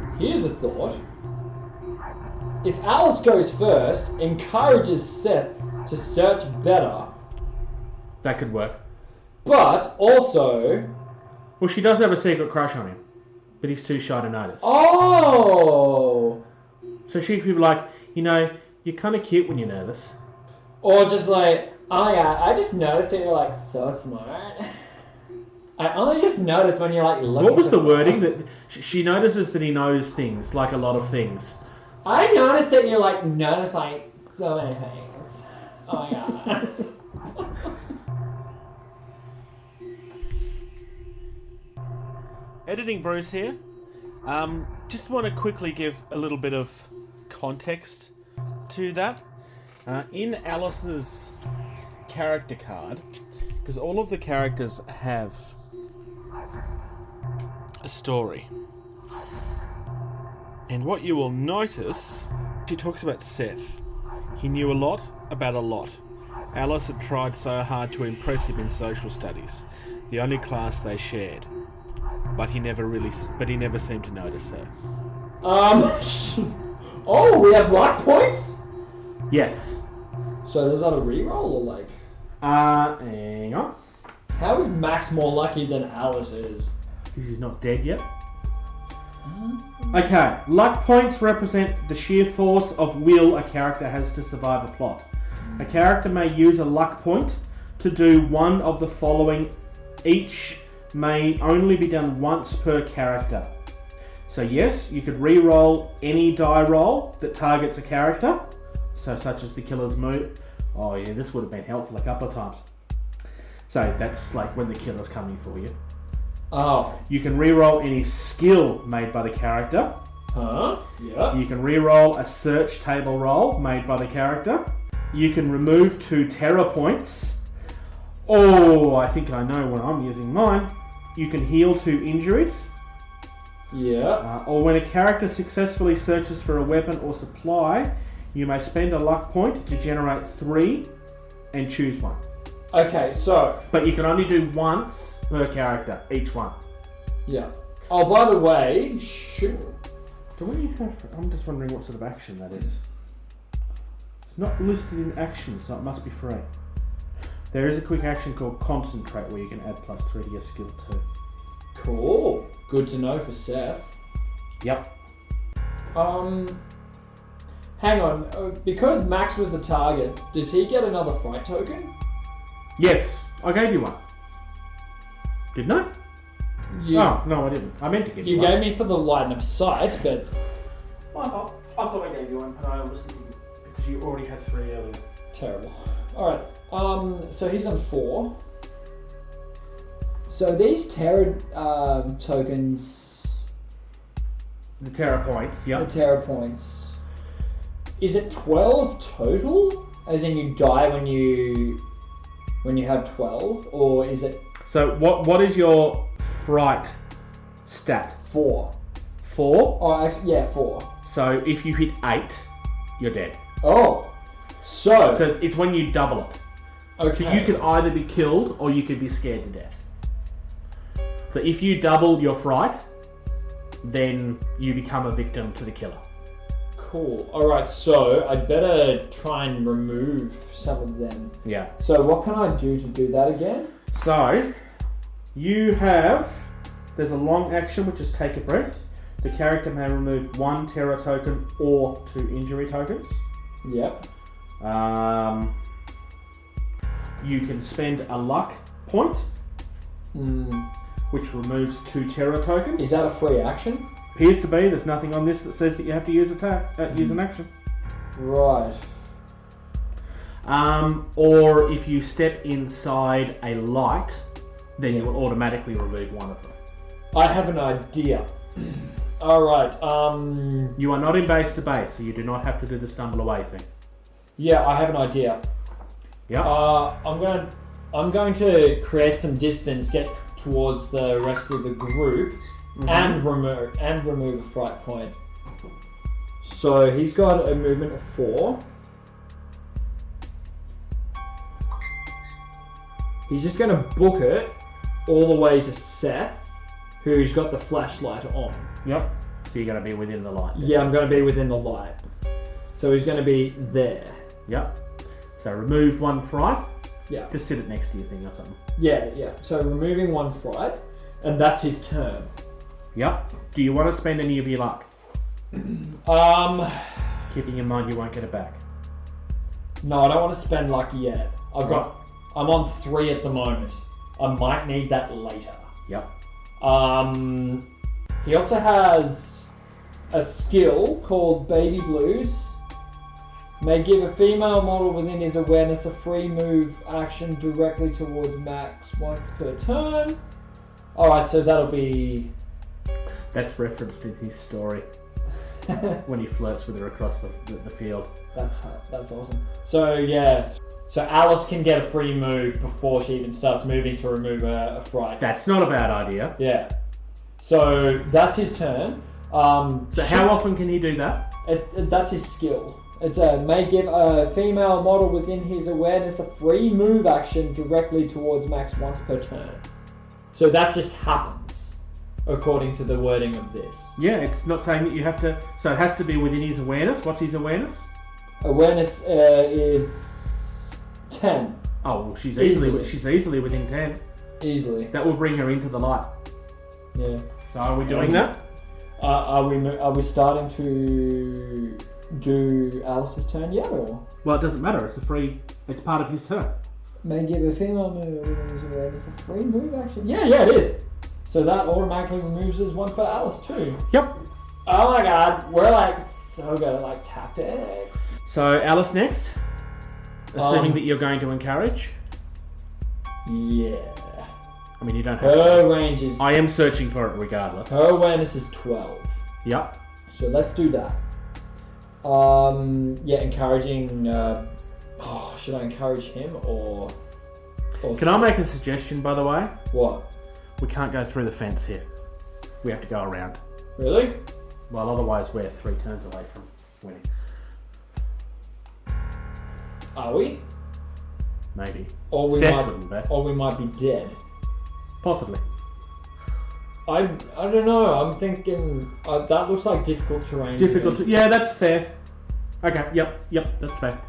If Alice goes first, encourages Seth to search better,
That could work.
but also...
Well, she does have a secret crush on him, but he's too shy to notice.
Oh!
So she could be like, you're kind of cute when you're nervous.
Or just like, oh yeah, I just noticed that you're like so smart. I only just noticed when you're like looking.
What was the wording? That she notices that he knows things, like a lot of things.
I noticed that you like notice like so many things. Oh my god.
Editing Bruce here. Just want to quickly give a little bit of context to that. In Alice's character card, because all of the characters have a story. And what you will notice, she talks about Seth. He knew a lot about a lot. Alice had tried so hard to impress him in social studies, the only class they shared. But he never seemed to notice her.
Oh, we have luck points?
Yes.
So there's not a reroll or like?
Hang on.
How is Max more lucky than Alice is?
Because he's not dead yet. Okay, luck points represent the sheer force of will a character has to survive a plot. A character may use a luck point to do one of the following. Each may only be done once per character. So yes, you could re-roll any die roll that targets a character. So such as the killer's move. Oh yeah, this would have been helpful a couple of times. So that's like when the killer's coming for you.
Oh.
You can re-roll any skill made by the character.
Huh? Yeah.
You can re-roll a search table roll made by the character. You can remove 2 terror points. Oh, I think I know when I'm using mine. You can heal 2 injuries.
Yeah.
Or when a character successfully searches for a weapon or supply, you may spend a luck point to generate 3 and choose one.
Okay, so...
But you can only do once per character, each one.
Yeah. Oh, by the way,
Do we have... I'm just wondering what sort of action that is. It's not listed in action, so it must be free. There is a quick action called Concentrate where you can add +3 to your skill too.
Cool. Good to know for Seth.
Yep.
Hang on. Because Max was the target, does he get another fright token?
Yes, I gave you one. Didn't I? Oh, no, I didn't. I meant to give you one.
You gave me for the line of sight, but...
Well, I thought I gave you one, and I was thinking because you already had 3 earlier.
Terrible. Alright. So he's on 4. So these terror tokens...
The terror points, yep.
The terror points. Is it 12 total? As in you die when you have 12? Or is it...
So what is your fright stat?
4.
4?
Oh, actually, yeah, 4.
So if you hit 8, you're dead.
Oh. So
it's when you double it.
Okay.
So you can either be killed or you can be scared to death. So if you double your fright, then you become a victim to the killer.
Cool. Alright, so I'd better try and remove some of them.
Yeah.
So what can I do to do that again?
So you have... There's a long action which is take a breath. The character may remove 1 terror token or 2 injury tokens.
Yep.
You can spend a luck point, which removes 2 terror tokens.
Is that a free action?
Appears to be. There's nothing on this that says that you have to use use an action.
Right.
Or if you step inside a light, then you will automatically remove 1 of them.
I have an idea. Alright,
You are not in base to base, so you do not have to do the stumble away thing.
yeah, I have an idea.
Yeah.
I'm going to create some distance, get towards the rest of the group, and remove a fright point. So he's got a movement of 4. He's just going to book it all the way to Seth, who's got the flashlight on.
Yep. So you're going to be within the light.
Yeah, I'm going to be within the light. So he's going to be there.
Yep. So remove 1 fright.
Yeah.
Just sit it next to your thing or something.
Yeah. So removing 1 fright, and that's his turn.
Yep. Do you want to spend any of your luck? Keeping in mind you won't get it back.
No, I don't want to spend luck yet. I'm on 3 at the moment. I might need that later.
Yep.
He also has a skill called Baby Blues. May give a female model within his awareness a free move action directly towards Max once per turn. Alright, so that'll be...
That's referenced in his story when he flirts with her across the field.
That's awesome. So yeah, so Alice can get a free move before she even starts moving to remove a fright.
That's not a bad idea.
Yeah. So that's his turn.
So how often can he do that?
That's his skill. It's may give a female model within his awareness a free move action directly towards Max once per turn. So that just happens, according to the wording of this.
Yeah, it's not saying that you have to... So it has to be within his awareness. What's his awareness?
Awareness is 10.
Oh, well, she's easily within 10.
Easily.
That will bring her into the light.
Yeah.
So are we doing that?
Are we starting to do Alice's turn yet, or?
Well, it doesn't matter. It's part of his turn.
May give a female move within his awareness a free move action. Yeah, it is. So that automatically removes his one for Alice too.
Yep.
Oh my god, we're like so good at like tactics.
So Alice next. Assuming that you're going to encourage.
Yeah.
I mean, you don't have
Her range is...
I am searching for it regardless.
Her awareness is 12.
Yep.
So let's do that. Yeah, encouraging... should I encourage him or
Can I make a suggestion, by the way?
What?
We can't go through the fence here. We have to go around.
Really?
Well, otherwise we're 3 turns away from winning.
Are we?
Maybe.
Or we
Seth wouldn't bet.
Or we might be dead.
Possibly.
I don't know. I'm thinking that looks like difficult terrain.
Yeah, that's fair. Okay. Yep. That's fair.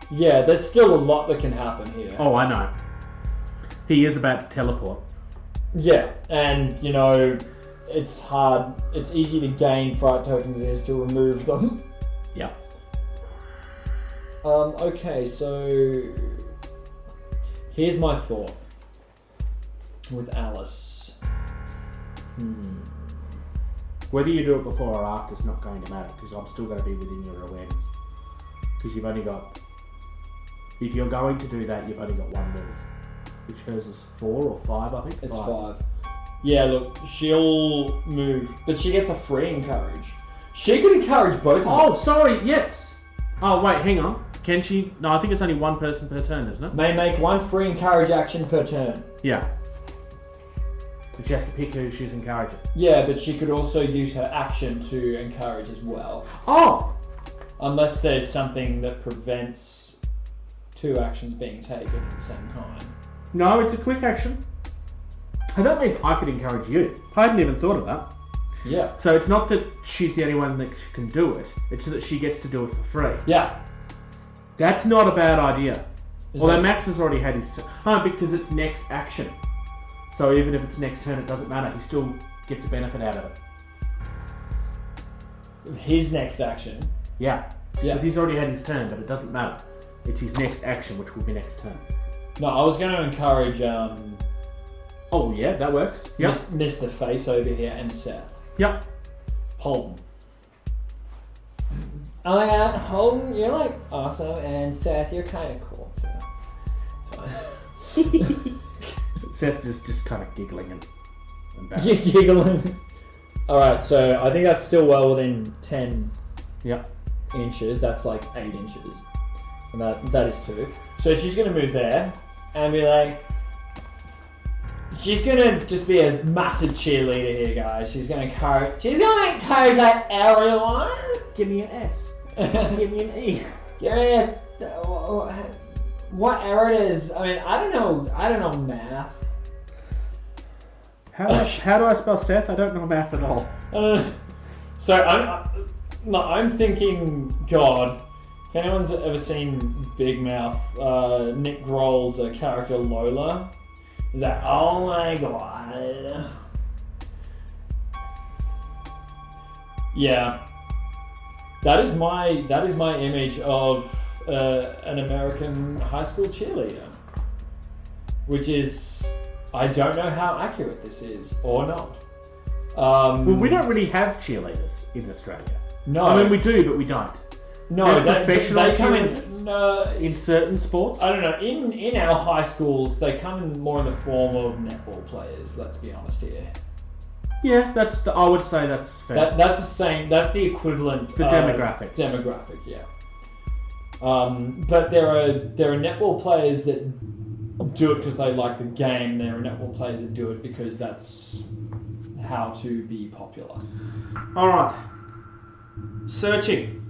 Yeah, there's still a lot that can happen here.
Oh, I know. He is about to teleport.
Yeah, and you know, it's hard. It's easy to gain fright tokens as to remove them.
Yeah.
Okay, so here's my thought with Alice.
Whether you do it before or after is not going to matter, because I'm still going to be within your awareness. Because you've only got... If you're going to do that, you've only got 1 move. Which hers is 4 or 5, I think?
It's 5. Yeah, look, she'll move, but she gets a free encourage. She could encourage both of them.
Oh, sorry, yes! Oh, wait, hang on. Can she... No, I think it's only 1 person per turn, isn't it?
May make 1 free encourage action per turn.
Yeah. But she has to pick who she's encouraging.
Yeah, but she could also use her action to encourage as well.
Oh!
Unless there's something that prevents 2 actions being taken at the same time.
No, it's a quick action. And that means I could encourage you. I hadn't even thought of that.
Yeah.
So it's not that she's the only one that can do it. It's that she gets to do it for free.
Yeah.
That's not a bad idea. Although
that...
Max has already had his turn. Oh, because it's next action. So even if it's next turn, it doesn't matter. He still gets a benefit out of it.
His next action.
Yeah. Because he's already had his turn, but it doesn't matter. It's his next action, which will be next turn.
No, I was going to encourage
Oh yeah, that works. Yep.
Mr. Face over here and Seth.
Yep.
Holden. Oh my god, Holden, you're like awesome, and Seth, you're kind of cool too. It's fine.
Seth is just kind of giggling and
You're giggling. Alright, so I think that's still well within 10 inches. That's like 8 inches. And that is 2. So she's going to move there and be like... She's going to just be a massive cheerleader here, guys. She's going to encourage like everyone.
Give me an S. Give me an E.
Give me a... Whatever it is. I mean, I don't know math.
How do I spell Seth? I don't know math at all.
So I'm thinking, God, if anyone's ever seen Big Mouth, Nick Grohl's character Lola, is that, oh my God. Yeah. That is my image of an American high school cheerleader. which is, I don't know how accurate this is or not.
Well, we don't really have cheerleaders in Australia.
No.
I mean, we do, but we don't.
No,
There's professional
they come in.
cheerleaders
No,
in certain sports.
I don't know. In our high schools, they come in more in the form of netball players. Let's be honest here.
Yeah, I would say that's fair.
That's the same. That's the equivalent.
The demographic.
Demographic, yeah. But there are netball players that do it because they like the game. There are netball players that do it because that's how to be popular.
All right. Searching.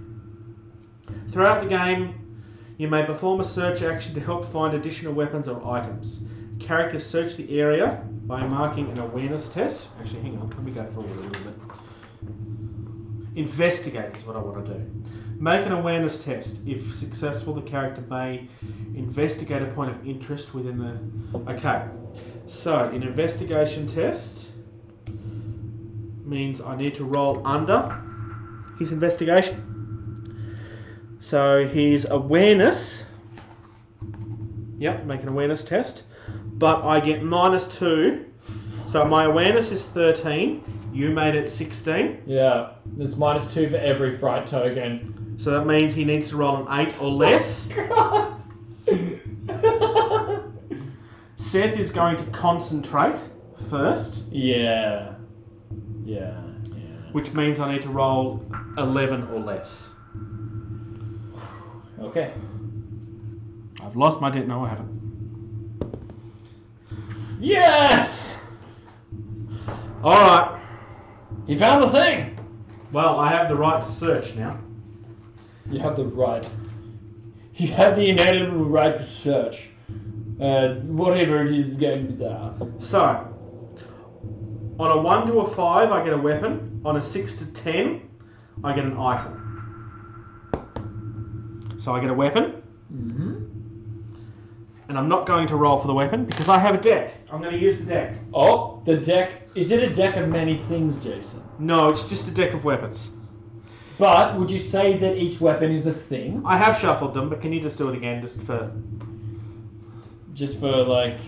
Throughout the game, you may perform a search action to help find additional weapons or items. Characters search the area by marking an awareness test. Actually, hang on. Let me go forward a little bit. Investigate is what I want to do. Make an awareness test. If successful, the character may investigate a point of interest within the... Okay. So, an investigation test means I need to roll under his investigation. So his awareness, yep, make an awareness test, but I get -2. So my awareness is 13, you made it 16.
Yeah, it's -2 for every fright token.
So that means he needs to roll an 8 or less. Seth is going to concentrate first.
Yeah.
Which means I need to roll 11 or less.
Okay.
I've lost my... No, I haven't.
Yes!
Alright.
He found the thing!
Well, I have the right to search now.
You have the right. You have the inalienable right to search. Whatever it is going to be there.
So, on a 1 to a 5, I get a weapon. On a 6 to 10, I get an item. So I get a weapon.
Mm-hmm.
And I'm not going to roll for the weapon because I have a deck. I'm going to use the deck.
Oh, the deck. Is it a deck of many things, Jason?
No, it's just a deck of weapons.
But would you say that each weapon is a thing?
I have shuffled them, but can you just do it again just for
like...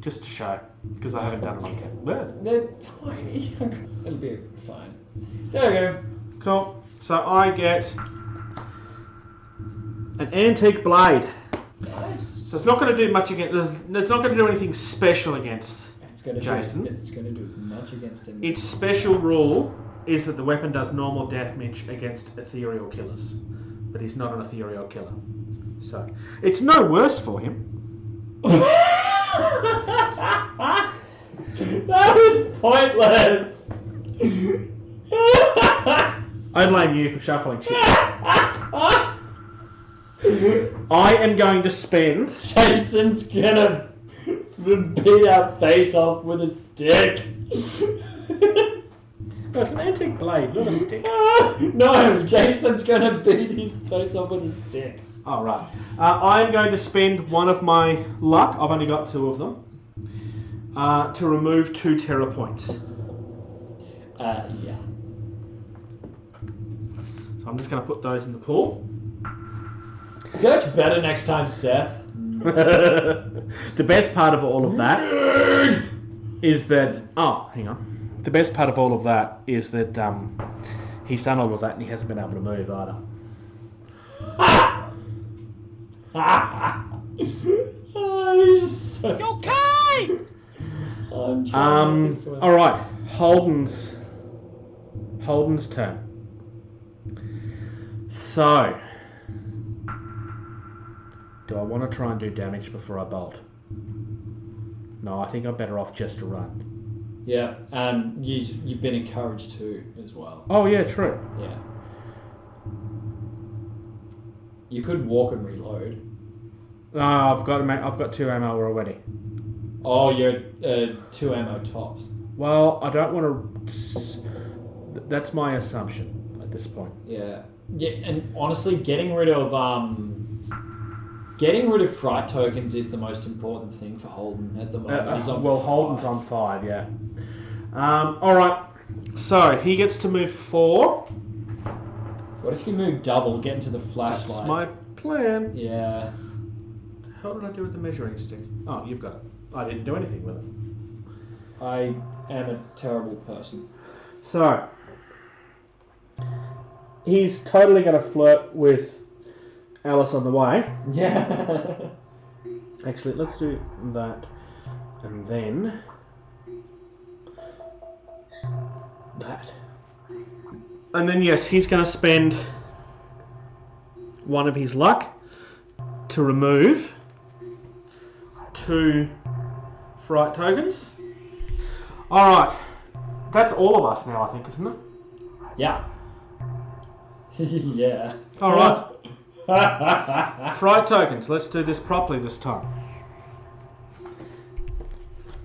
Just to show. Because I haven't done it on camera.
They're tiny. It'll be fine. There we go.
Cool. So I get an antique blade.
Nice.
So it's not going to do much against... It's not going to do anything special against Jason.
It's going to do as much against him.
Its special rule is that the weapon does normal damage against ethereal killers. But he's not an ethereal killer. So, it's no worse for him.
That was pointless.
I blame you for shuffling shit. I am going to spend...
Jason's gonna beat our face off with a stick.
No, it's an antique blade, not a stick.
No, Jason's gonna beat his face off with a stick.
Oh, right. I am going to spend one of my luck, I've only got 2 of them, to remove 2 terror points.
Yeah.
So I'm just going to put those in the pool.
Search better next time, Seth.
The best part of all of that is that... Oh, hang on. The best part of all of that is that he's done all of that and he hasn't been able to move either.
You
okay?
All right, Holden's turn. So, do I want to try and do damage before I bolt? No, I think I'm better off just to run.
Yeah, you've been encouraged to as well.
Oh yeah, true.
Yeah. You could walk and reload.
I've got 2 ammo already.
Oh, you're 2 ammo tops.
Well, I don't want to... That's my assumption at this point.
Yeah. Yeah, and honestly, getting rid of fright tokens is the most important thing for Holden at the moment. He's on
Holden's on 5, yeah. Alright, so he gets to move 4.
What if you move double, get into the flashlight?
That's my plan.
Yeah.
How did I do with the measuring stick? Oh, you've got it. I didn't do anything with it.
I am a terrible person.
So, he's totally going to flirt with Alice on the way.
Yeah.
Actually, let's do that. And then... that. And then, yes, he's going to spend one of his luck to remove 2 fright tokens. Alright. That's all of us now, I think, isn't it?
Yeah. Yeah.
Alright. Fright tokens. Let's do this properly this time.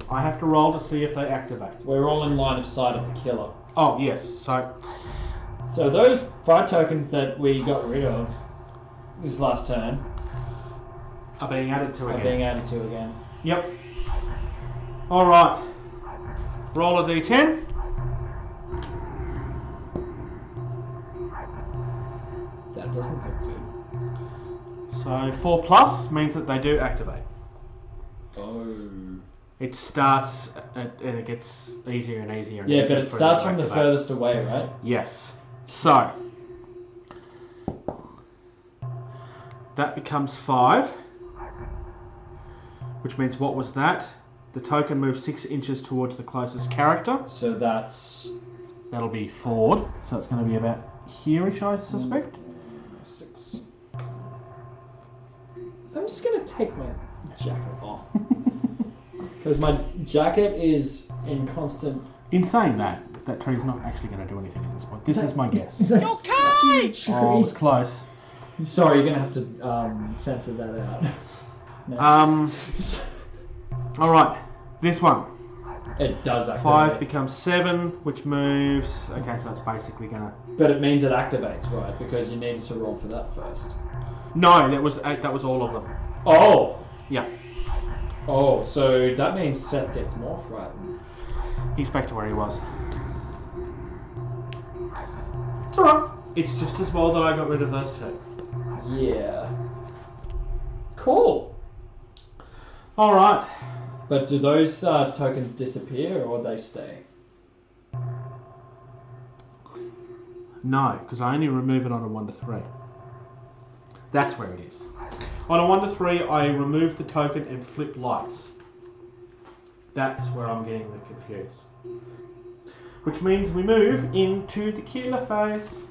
I have to roll to see if they activate.
We're all in line of sight of the killer.
Oh, yes.
So those fright tokens that we got rid of this last turn
are being added to
are
again.
being added to again.
Yep. Alright. Roll a d10.
That doesn't look good.
So 4 plus means that they do activate.
Oh.
It starts and it gets easier and easier. And
Yeah,
easier
but it
for
starts
to
from the
activate.
furthest away, right?
Yes. So that becomes 5, which means what was that? The token moves 6 inches towards the closest character.
So
That'll be forward. So it's going to be about here-ish, I suspect.
6. I'm just gonna take my jacket off because my jacket is in constant.
In saying that, that tree's not actually going to do anything at this point. This is my guess.
Is that
Your cage!
Oh, it was close.
Sorry, you're gonna have to censor that out. No.
Alright, this one.
It does activate.
5 becomes 7, which moves... Okay, so it's basically going to...
But it means it activates, right? Because you needed to roll for that first.
No, that was all of them.
Oh!
Yeah.
Oh, so that means Seth gets more frightened.
He's back to where he was. It's alright. It's just as well that I got rid of those 2.
Yeah. Cool.
Alright.
But do those tokens disappear or they stay?
No, because I only remove it on a 1 to 3. That's where it is. On a 1 to 3, I remove the token and flip lights. That's where I'm getting confused. Which means we move into the killer phase.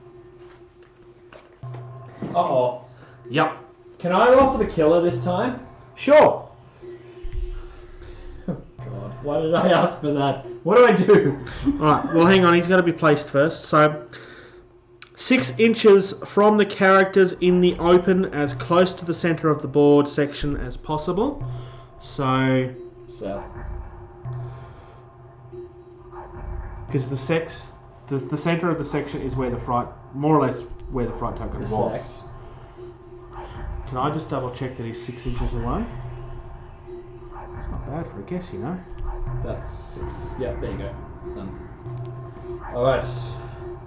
Uh-oh.
Yep.
Can I roll for the killer this time?
Sure.
Oh god, why did I ask for that? What do I do?
Alright, well hang on, he's got to be placed first. So, 6 inches from the characters in the open, as close to the centre of the board section as possible. So,
Seth.
because the centre of the section is where the fright, more or less where the fright token
The
was.
sex.
Can I just double check that he's 6 inches away? It's not bad for a guess, you know.
That's 6. Yeah, there you go. Done. Alright.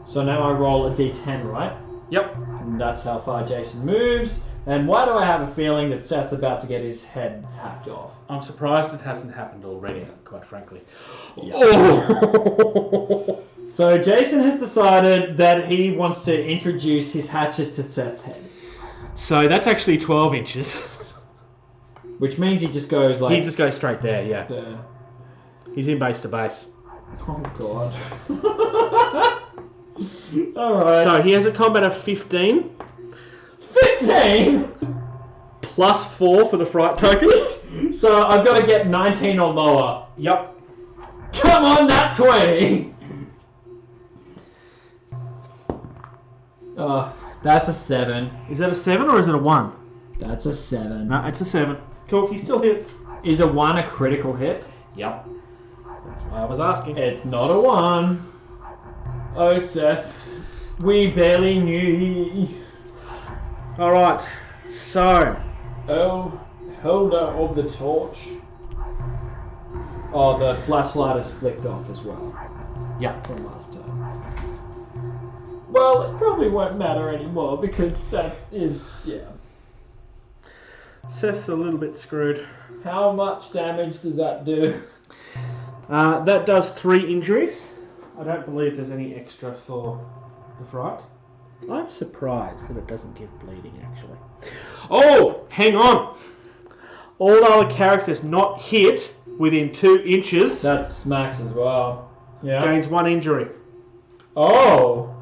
So now I roll a d10, right?
Yep.
And that's how far Jason moves. And why do I have a feeling that Seth's about to get his head hacked off?
I'm surprised it hasn't happened already, quite frankly.
Yeah. Oh. So Jason has decided that he wants to introduce his hatchet to Seth's head.
So that's actually 12 inches.
Which means he just goes like...
He just goes straight there, yeah.
There.
He's in base to base.
Oh god. Alright.
So he has a combat of 15.
15?
Plus 4 for the fright tokens.
So I've got to get 19 or lower.
Yep.
Come on, that 20! That's a 7.
Is that a 7 or is it a 1?
That's a 7.
No, it's a 7. Cool, he still hits.
Is a 1 a critical hit?
Yep. That's why I was asking.
It's not a 1. Oh, Seth. We barely knew you.
Alright, so...
Oh, holder of the torch. Oh, the flashlight is flicked off as well.
Yeah.
From last time. Well, it probably won't matter anymore because Seth is, yeah.
Seth's a little bit screwed.
How much damage does that do?
That does 3 injuries. I don't believe there's any extra for the fright. I'm surprised that it doesn't give bleeding, actually. Oh, hang on. All other characters not hit within 2 inches
That's max as well. Yeah.
gains 1 injury.
Oh.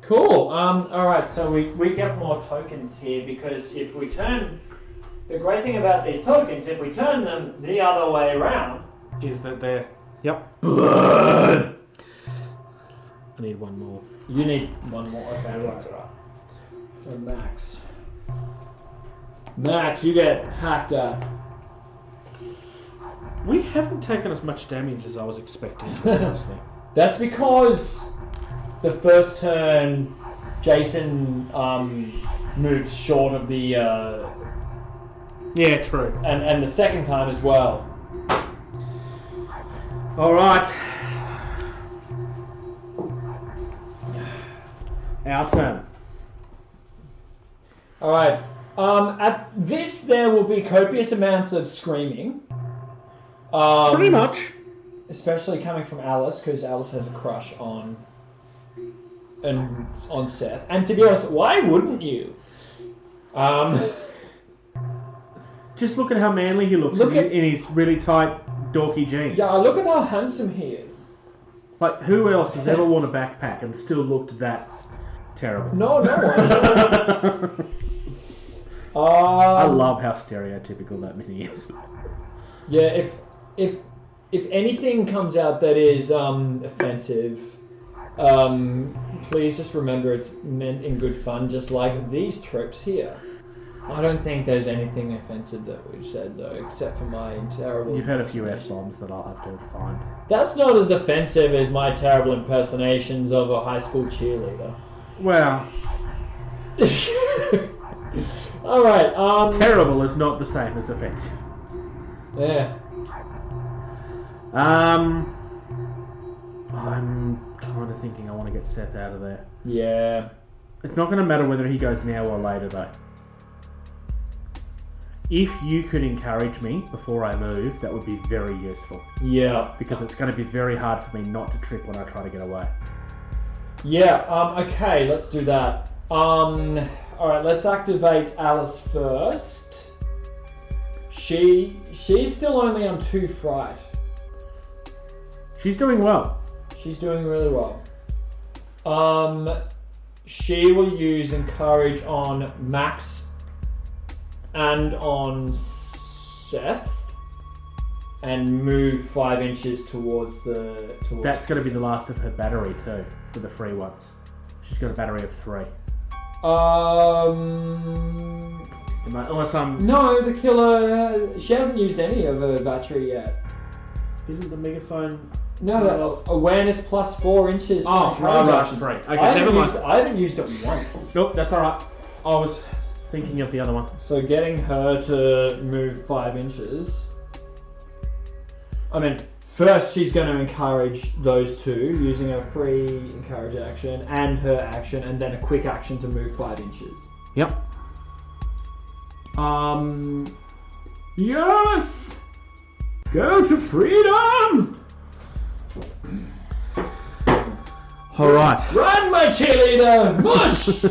Cool. Alright, so we get more tokens here because if we turn... The great thing about these tokens, if we turn them the other way around...
Is that they're... Yep. Blood! I need 1 more.
You need 1 more. Okay, right. So Max. Max, you get hacked at.
We haven't taken as much damage as I was expecting, honestly.
That's because the first turn, Jason moved short of the...
Yeah, true.
And the second time as well.
Alright. Our turn.
Alright. At this, there will be copious amounts of screaming.
Pretty much.
Especially coming from Alice, because Alice has a crush on Seth. And to be honest, why wouldn't you?
Just look at how manly he looks in his really tight, dorky jeans.
Yeah, look at how handsome he is.
Like, who else has ever worn a backpack and still looked that terrible?
No one.
I love how stereotypical that mini is.
Yeah, if anything comes out that is offensive, please just remember it's meant in good fun, just like these tropes here. I don't think there's anything offensive that we've said though, except for my terrible...
You've had a few F-bombs that I'll have to find.
That's not as offensive as my terrible impersonations of a high school cheerleader.
Well...
Alright,
terrible is not the same as offensive.
Yeah.
I'm kind of thinking I want to get Seth out of there.
Yeah.
It's not going to matter whether he goes now or later though. If you could encourage me before I move, that would be very useful.
Yeah.
Because it's going to be very hard for me not to trip when I try to get away.
Yeah, okay, let's do that. Alright, let's activate Alice first. She's still only on 2 fright.
She's doing well.
She's doing really well. She will use Encourage on Max and on Seth and move 5 inches towards
That's going to be the last of her battery too, for the free ones. She's got a battery of 3. Unless I'm...
No, the killer... she hasn't used any of her battery yet.
Isn't the megaphone...
No, awareness plus 4 inches.
Oh, right, 3. Okay, never mind.
I haven't used it once.
Nope, that's alright. I was thinking of the other one.
So getting her to move 5 inches... I mean, first she's going to encourage those 2 using her free encourage action and her action, and then a quick action to move 5 inches.
Yep.
Yes! Go to freedom!
Alright.
Run, my cheerleader! Mush!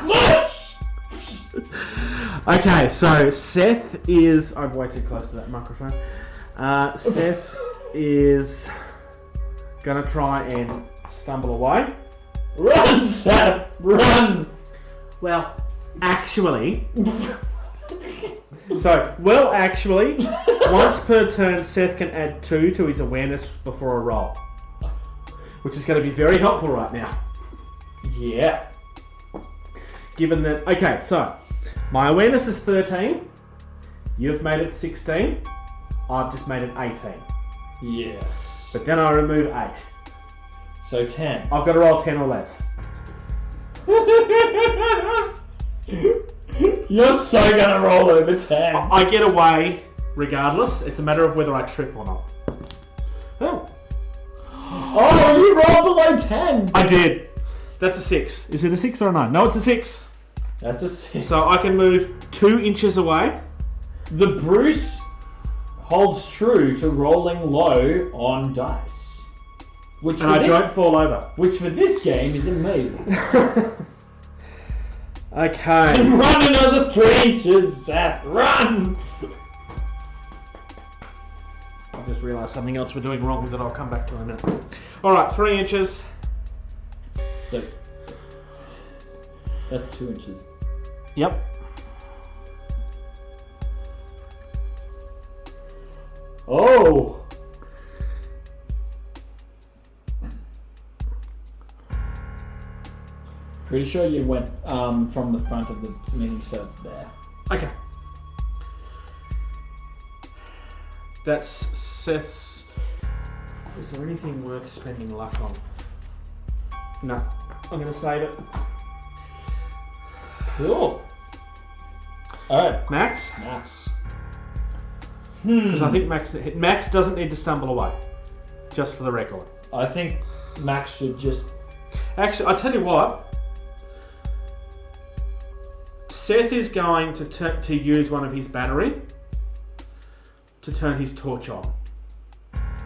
Mush!
Okay, so Seth is... I'm way too close to that microphone. Seth is gonna try and stumble away.
Run, Seth! Run!
Well, actually... once per turn, Seth can add 2 to his awareness before a roll. Which is going to be very helpful right now.
Yeah.
Given that... Okay, so... my awareness is 13. You've made it 16. I've just made it 18.
Yes.
But then I remove 8.
So 10.
I've got to roll 10 or less.
You're so gonna roll over 10.
I get away regardless. It's a matter of whether I trip or not. Oh.
Oh, you rolled below 10.
I did. That's a 6. Is it a 6 or a 9? No, it's a 6.
That's a 6.
So I can move 2 inches away.
The Bruce holds true to rolling low on dice. Which
And I don't fall over.
Which for this game is amazing.
Okay.
And run another 3 inches, Seth. Run!
I've just realised something else we're doing wrong that I'll come back to in a minute. Alright, 3 inches.
So, that's 2 inches.
Yep.
Oh! Pretty sure you went from the front of the mini sets there.
Okay. That's Seth's. Is there anything worth spending luck on? No. I'm going to save it.
Cool. Alright.
Max?
Max.
Because I think Max doesn't need to stumble away. Just for the record.
I think Max should just...
Actually, I tell you what. Seth is going to use one of his battery to turn his torch on.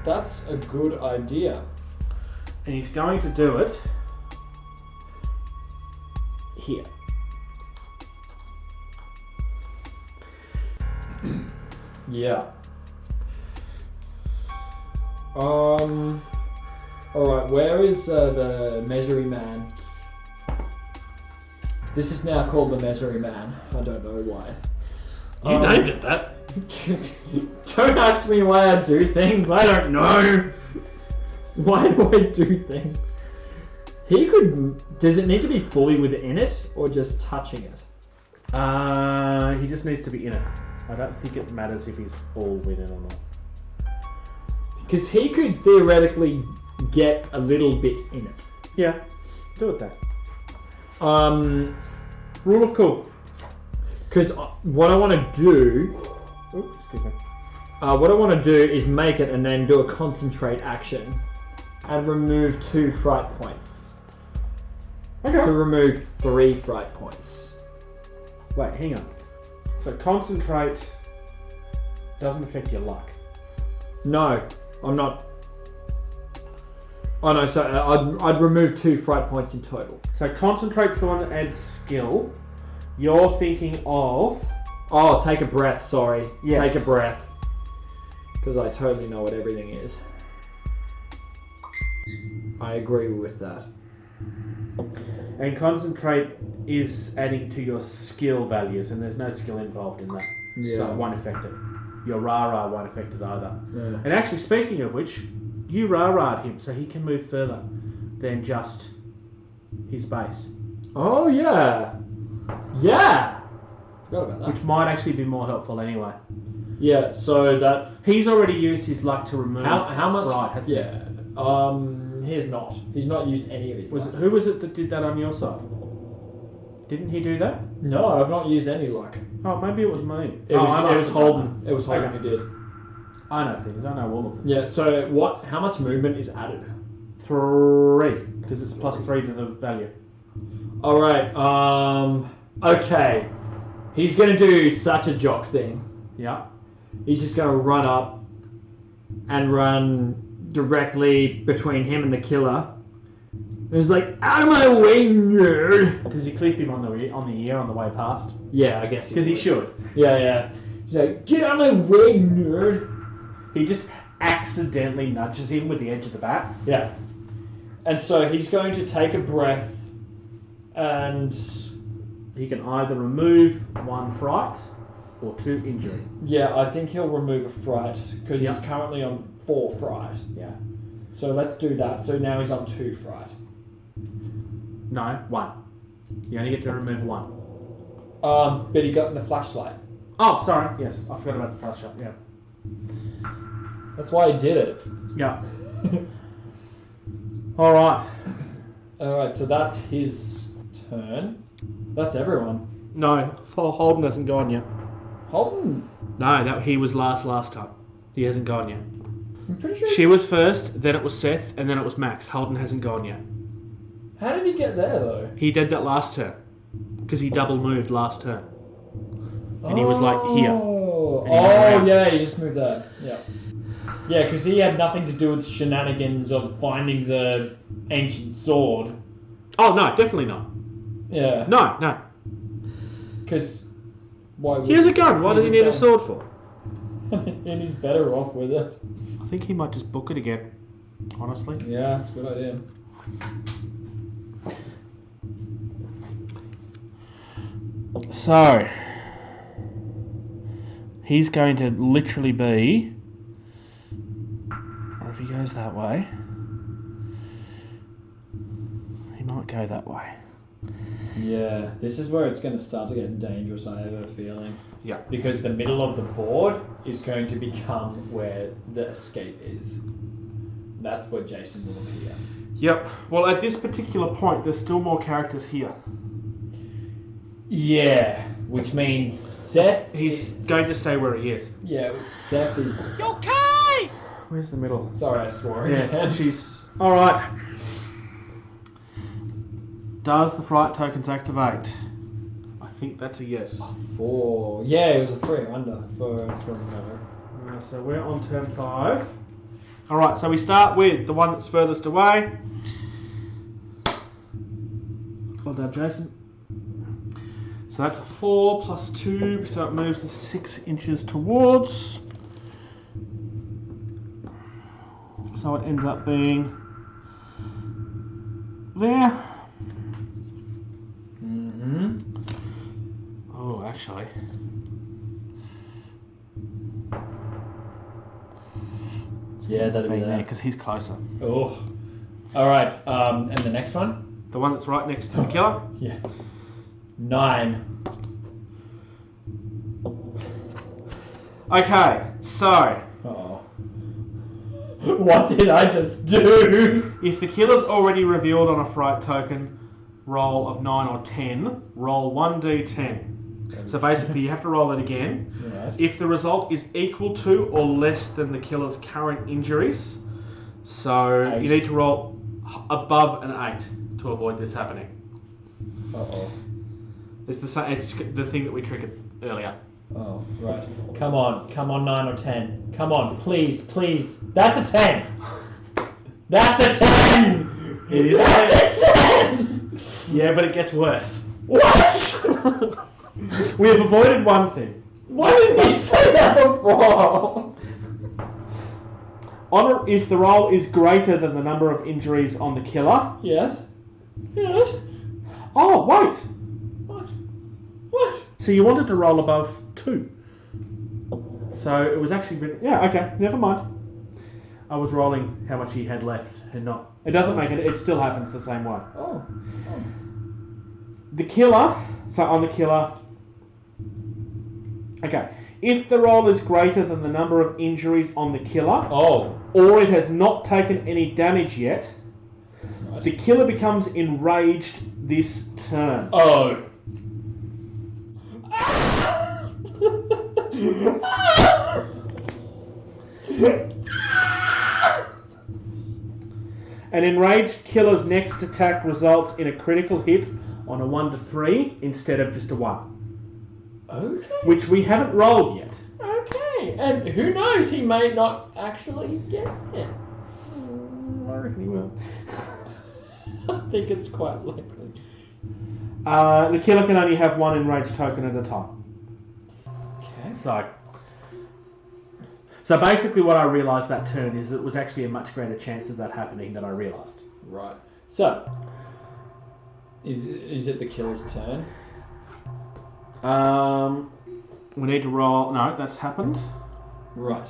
That's a good idea.
And he's going to do it here.
Yeah. Alright, where is the measuring man? This is now called the measuring man. I don't know why.
You named it that.
Don't ask me why I do things. I don't know. Why do I do things? He could... Does it need to be fully within it or just touching it?
He just needs to be in it. I don't think it matters if he's all within or not.
Because he could theoretically get a little bit in it.
Yeah, do it then. Rule of cool.
Because what I want to do...
Oops, excuse me.
What I want to do is make it and then do a concentrate action and remove 2 fright points.
Okay.
So remove 3 fright points.
Wait, hang on. So concentrate doesn't affect your luck.
No, I'm not. Oh no, so I'd remove 2 fright points in total.
So concentrate's the one that adds skill. You're thinking of...
Oh, take a breath, sorry.
Yes.
Take a breath. Because I totally know what everything is. I agree with that.
And concentrate is adding to your skill values, and there's no skill involved in that.
Yeah.
So it won't affect it. Your rah-rah won't affect it either.
Yeah.
And actually, speaking of which, you rah-rah'd him, so he can move further than just his base.
Oh yeah. Yeah. Forgot about that.
Which might actually be more helpful anyway.
Yeah, so that...
He's already used his luck to remove
How much...
fright, hasn't he?
Yeah. He has not. He's not used any of his luck.
Who was it that did that on your side? Didn't he do that?
No, I've not used any luck.
Oh, maybe it was me.
It was Holden. It was Holden
Okay.
who did.
I know things. I know all of them.
Yeah, so what? How much movement is added?
3, because it's +3 to the value.
Alright, okay. He's gonna do such a jock thing.
Yeah.
He's just gonna run up and run directly between him and the killer. And he's like, out of my way, nerd!
Does he clip him on the ear on the way past?
Yeah, I guess
Because he
would.
should.
Yeah. He's like, get out of my way, nerd!
He just accidentally nudges him with the edge of the bat.
Yeah. And so he's going to take a breath and...
He can either remove 1 fright or 2 injury.
Yeah, I think he'll remove a fright because
Yep.
he's currently on 4 fright.
Yeah.
So let's do that. So now he's on 2 fright.
No, 1. You only get to remove 1.
But he got in the flashlight.
Oh, sorry. Yes, I forgot about the flashlight. Yeah.
That's why he did it.
Yeah. All right.
Alright, so that's his turn. That's everyone.
No, Holden hasn't gone yet.
Holden,
No, he was last time. He hasn't gone yet.
I'm pretty sure...
She was first, then it was Seth, and then it was Max. Holden hasn't gone yet.
How did he get there, though?
He did that last turn. Because he double moved last turn. And he was like here.
Oh,
And he went around.
yeah, he just moved that. Yeah. Yeah, because he had nothing to do with shenanigans of finding the ancient sword.
Oh, no, definitely not.
Yeah.
No.
Because why would
He has a gun. Why does he need a sword for?
And he's better off with it.
I think he might just book it again, honestly.
Yeah, that's a good idea.
So, he's going to literally be, or if he goes that way, he might go that way.
Yeah, this is where it's going to start to get dangerous, I have a feeling.
Yeah.
Because the middle of the board is going to become where the escape is. That's where Jason will appear.
Yep. Well, at this particular point, there's still more characters here.
Yeah, which means Seth...
He's going to stay where he is.
Yeah, Seth is...
You okay?
Where's the middle?
Sorry, I swore
Yeah,
again.
she's... Alright. Does the fright tokens activate? I think that's a yes.
4. Yeah, it was a 3 under for no.
So we're on turn 5. Alright, so we start with the one that's furthest away. Well done, Jason. So that's a 4 plus 2, so it moves us 6 inches towards. So it ends up being there.
Mm-hmm.
Oh, actually.
Yeah, that'd be
there
there.
because he's closer.
Oh. Alright, and the next one?
The one that's right next to the killer.
Yeah. 9.
Okay, so
Oh. What did I just do?
if the killer's already revealed on a fright token roll of 9 or 10, roll 1d10. So basically you have to roll it again.
Right.
If the result is equal to or less than the killer's current injuries, so
8.
you need to roll above an 8 to avoid this happening.
Uh-oh.
It's the thing that we triggered earlier.
Oh, right. Come on, 9 or 10. Come on, please. That's a 10! That's a 10!
It is.
That's a 10!
Yeah, but it gets worse.
What?
We have avoided one thing.
Why didn't we say that before?
If the roll is greater than the number of injuries on the killer.
Yes.
Oh, wait.
What?
So you wanted to roll above 2. So it was actually... Yeah, okay, never mind. I was rolling how much he had left and not... It doesn't make it... It still happens the same way.
Oh.
The killer... So on the killer... Okay. If the roll is greater than the number of injuries on the killer...
Oh.
Or it has not taken any damage yet...
Right.
The killer becomes enraged this turn.
Oh.
An enraged killer's next attack results in a critical hit on a 1 to 3 instead of just a 1.
Okay.
Which we haven't rolled yet.
Okay. And who knows, he may not actually get it.
I reckon he will.
I think it's quite likely.
The killer can only have 1 enraged token at a time.
Okay.
So basically what I realised that turn is it was actually a much greater chance of that happening than I realised.
Right. So, is it the killer's turn?
We need to roll... No, that's happened.
Right.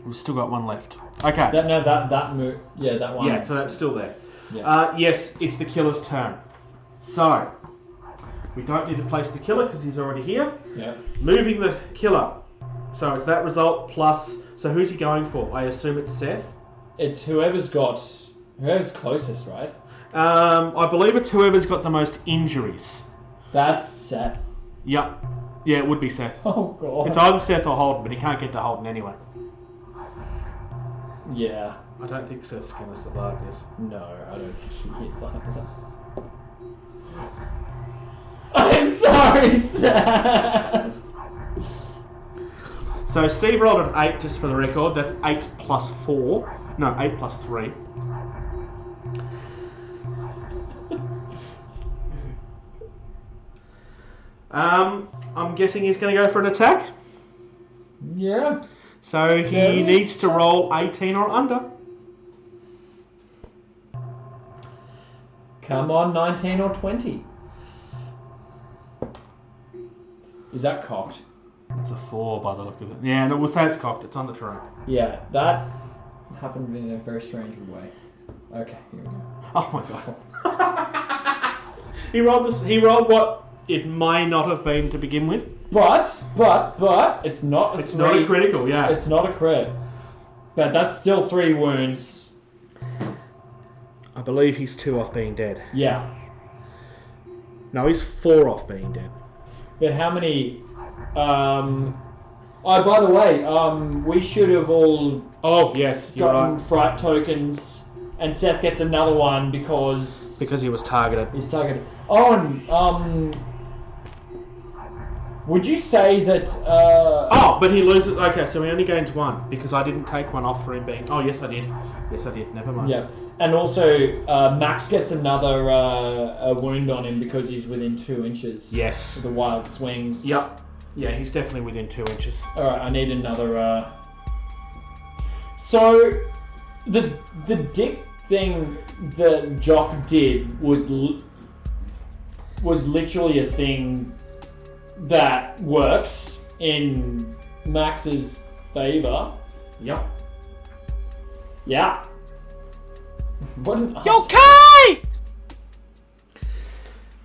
We've still got 1 left. Okay.
That move. Yeah, that one.
Yeah, so that's still there.
Yeah.
Yes, it's the killer's turn. So, we don't need to place the killer because he's already here.
Yeah.
Moving the killer. So it's that result plus... So who's he going for? I assume it's Seth?
It's whoever's closest, right?
I believe it's whoever's got the most injuries.
That's Seth.
Yep. Yeah, it would be Seth.
Oh god.
It's either Seth or Holden, but he can't get to Holden anyway.
Yeah.
I don't think Seth's going to survive this.
No, I don't think he is like that. I'm sorry, Seth.
So Steve rolled an 8 just for the record. That's 8 plus 4. No, 8 plus 3. I'm guessing he's going to go for an attack.
Yeah.
So he needs to roll 18 or under.
Come on, 19 or 20. Is that cocked?
It's a 4 by the look of it. Yeah, no, we'll say it's cocked. It's on the tray.
Yeah, that happened in a very strange way. Okay, here we go.
Oh my god. He rolled this. He rolled what it may not have been to begin with.
But it's not.
It's not a critical. Yeah.
It's not a crit. But that's still 3 wounds.
I believe he's 2 off being dead.
Yeah.
No, he's 4 off being dead.
But how many? Oh, by the way, we should have all
Oh yes, you're
gotten
right.
fright tokens, and Seth gets another one because
Because he was targeted.
he's targeted. Oh, and would you say that?
Oh, but he loses. Okay, so he only gains 1 because I didn't take 1 off for him being. Oh yes, I did. Yes, I did. Never mind.
Yeah, and also Max gets another a wound on him because he's within 2 inches.
Yes.
Of the wild swings.
Yep. Yeah, he's definitely within 2 inches.
All right, I need another. So, the dick thing that Jock did was literally a thing that works in Max's favor.
Yep.
Yeah. What an
You okay?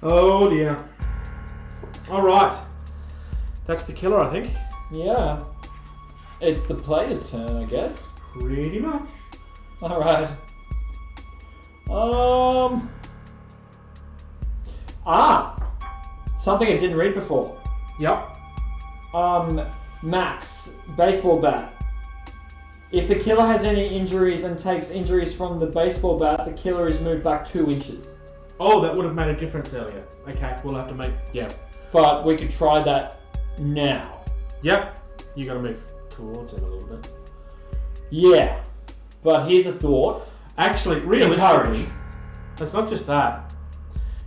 Oh dear. All right. That's the killer, I think.
Yeah. It's the player's turn, I guess.
Pretty much.
Alright. Something I didn't read before.
Yep.
Max, baseball bat. If the killer has any injuries and takes injuries from the baseball bat, the killer is moved back 2 inches.
Oh, that would have made a difference earlier. Okay, we'll have to make. Yeah.
But we could try that now.
Yep. You got to move towards it a little bit.
Yeah. But here's a thought.
Actually, realistically,
Encourage.
it's not just that.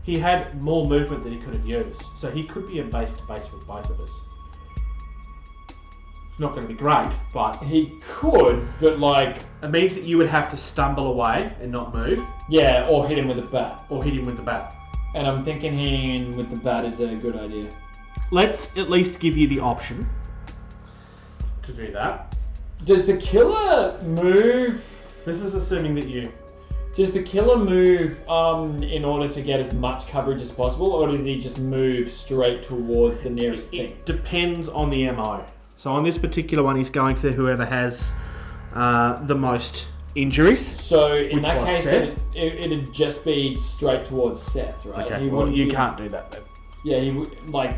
He had more movement that he could have used, so he could be in base to base with both of us. It's not going to be great, but
He could, but like,
it means that you would have to stumble away and not move,
yeah, or hit him with a bat.
or hit him with the bat.
And I'm thinking hitting with the bat is a good idea.
Let's at least give you the option to do that.
Does the killer move?
This is assuming that you...
Does the killer move in order to get as much coverage as possible, or does he just move straight towards the nearest thing?
It depends on the MO. So on this particular one, he's going for whoever has the most injuries.
So in
Which
that
was
case,
Seth?
it'd just be straight towards Seth, right?
Okay,
He
well,
wouldn't
you
be-
can't do that then.
Yeah, he would, like,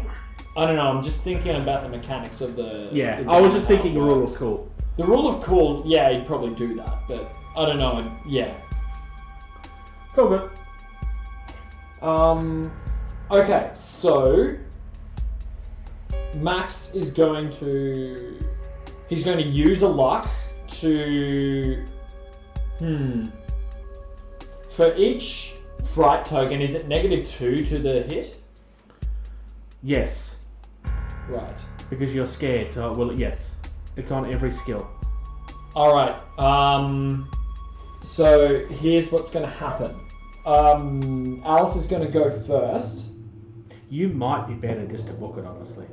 I don't know, I'm just thinking about the mechanics of the...
Yeah,
the
I was just
game,
thinking
how it
rule
works.
of cool.
The rule of cool, yeah, he'd probably do that, but I don't know, yeah.
It's all good.
Okay, so Max is going to... He's going to use a luck to... For each fright token, is it -2 to the hit?
Yes,
Right.
because you're scared, so it will... Yes, it's on every skill.
Alright, so here's what's going to happen. Alice is going to go first.
You might be better just to book it, honestly.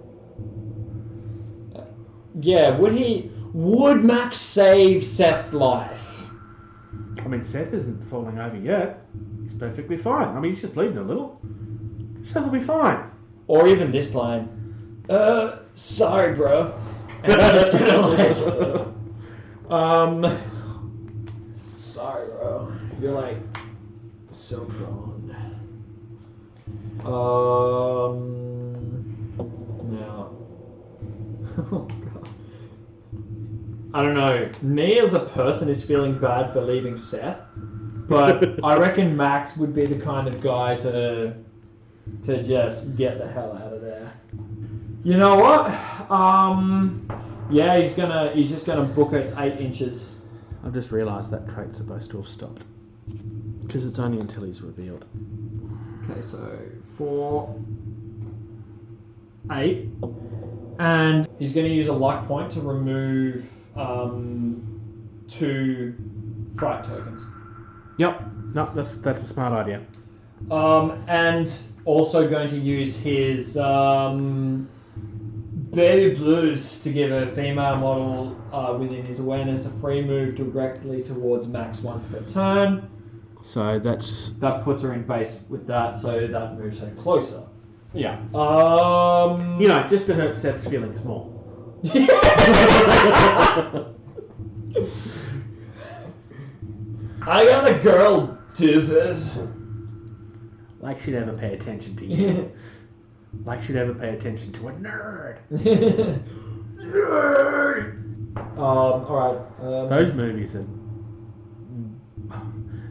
Yeah, would Max save Seth's life?
I mean, Seth isn't falling over yet. He's perfectly fine. I mean, he's just bleeding a little. Seth will be fine.
Or even this line. Sorry, bro. And he's just gonna like, sorry, bro. You're like so prone. Now. Oh god. I don't know. Me as a person is feeling bad for leaving Seth, but I reckon Max would be the kind of guy to to just get the hell out of there. You know what? Yeah, he's just gonna book it 8 inches.
I've just realised that trait's supposed to have stopped. Because it's only until he's revealed.
Okay, so 4, 8, and he's going to use a luck point to remove 2 fright tokens.
Yep. No, that's a smart idea.
And also going to use his Baby Blues to give a female model within his awareness a free move directly towards max once per turn.
So that
puts her in base with that, so that moves her closer.
Yeah. Just to hurt Seth's feelings more.
I got a girl, doofus.
Like she'd ever pay attention to you. Like she'd ever pay attention to a nerd. Nerd!
Alright.
Those movies are...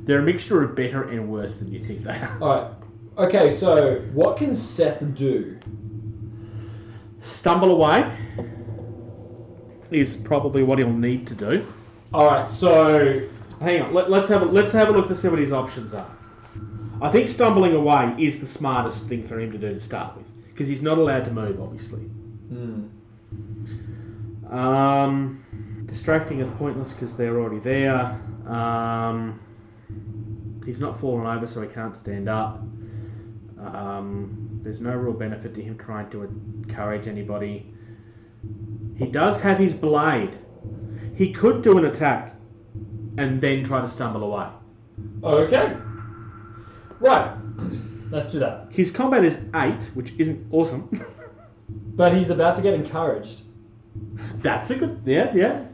They're a mixture of better and worse than you think they are.
Alright. Okay, so what can Seth do?
Stumble away is probably what he'll need to do.
Alright, so...
Hang on, let's have a look to see what his options are. I think stumbling away is the smartest thing for him to do to start with. Because he's not allowed to move, obviously. Distracting is pointless because they're already there. He's not fallen over, so he can't stand up. There's no real benefit to him trying to encourage anybody. He does have his blade. He could do an attack and then try to stumble away.
Okay. Right. Let's do that.
His combat is 8, which isn't awesome.
But he's about to get encouraged.
That's a good... Yeah.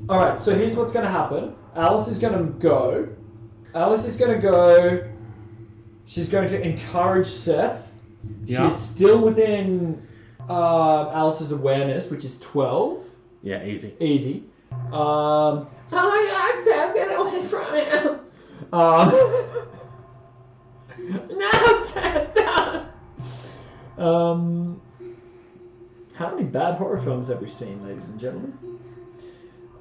Alright, so here's what's going to happen. Alice is going to go. She's going to encourage Seth.
Yeah.
She's still within Alice's awareness, which is 12.
Yeah, easy.
Easy. Oh my god, Seth, get away from him! No, Seth, don't! How many bad horror films have we seen, ladies and gentlemen?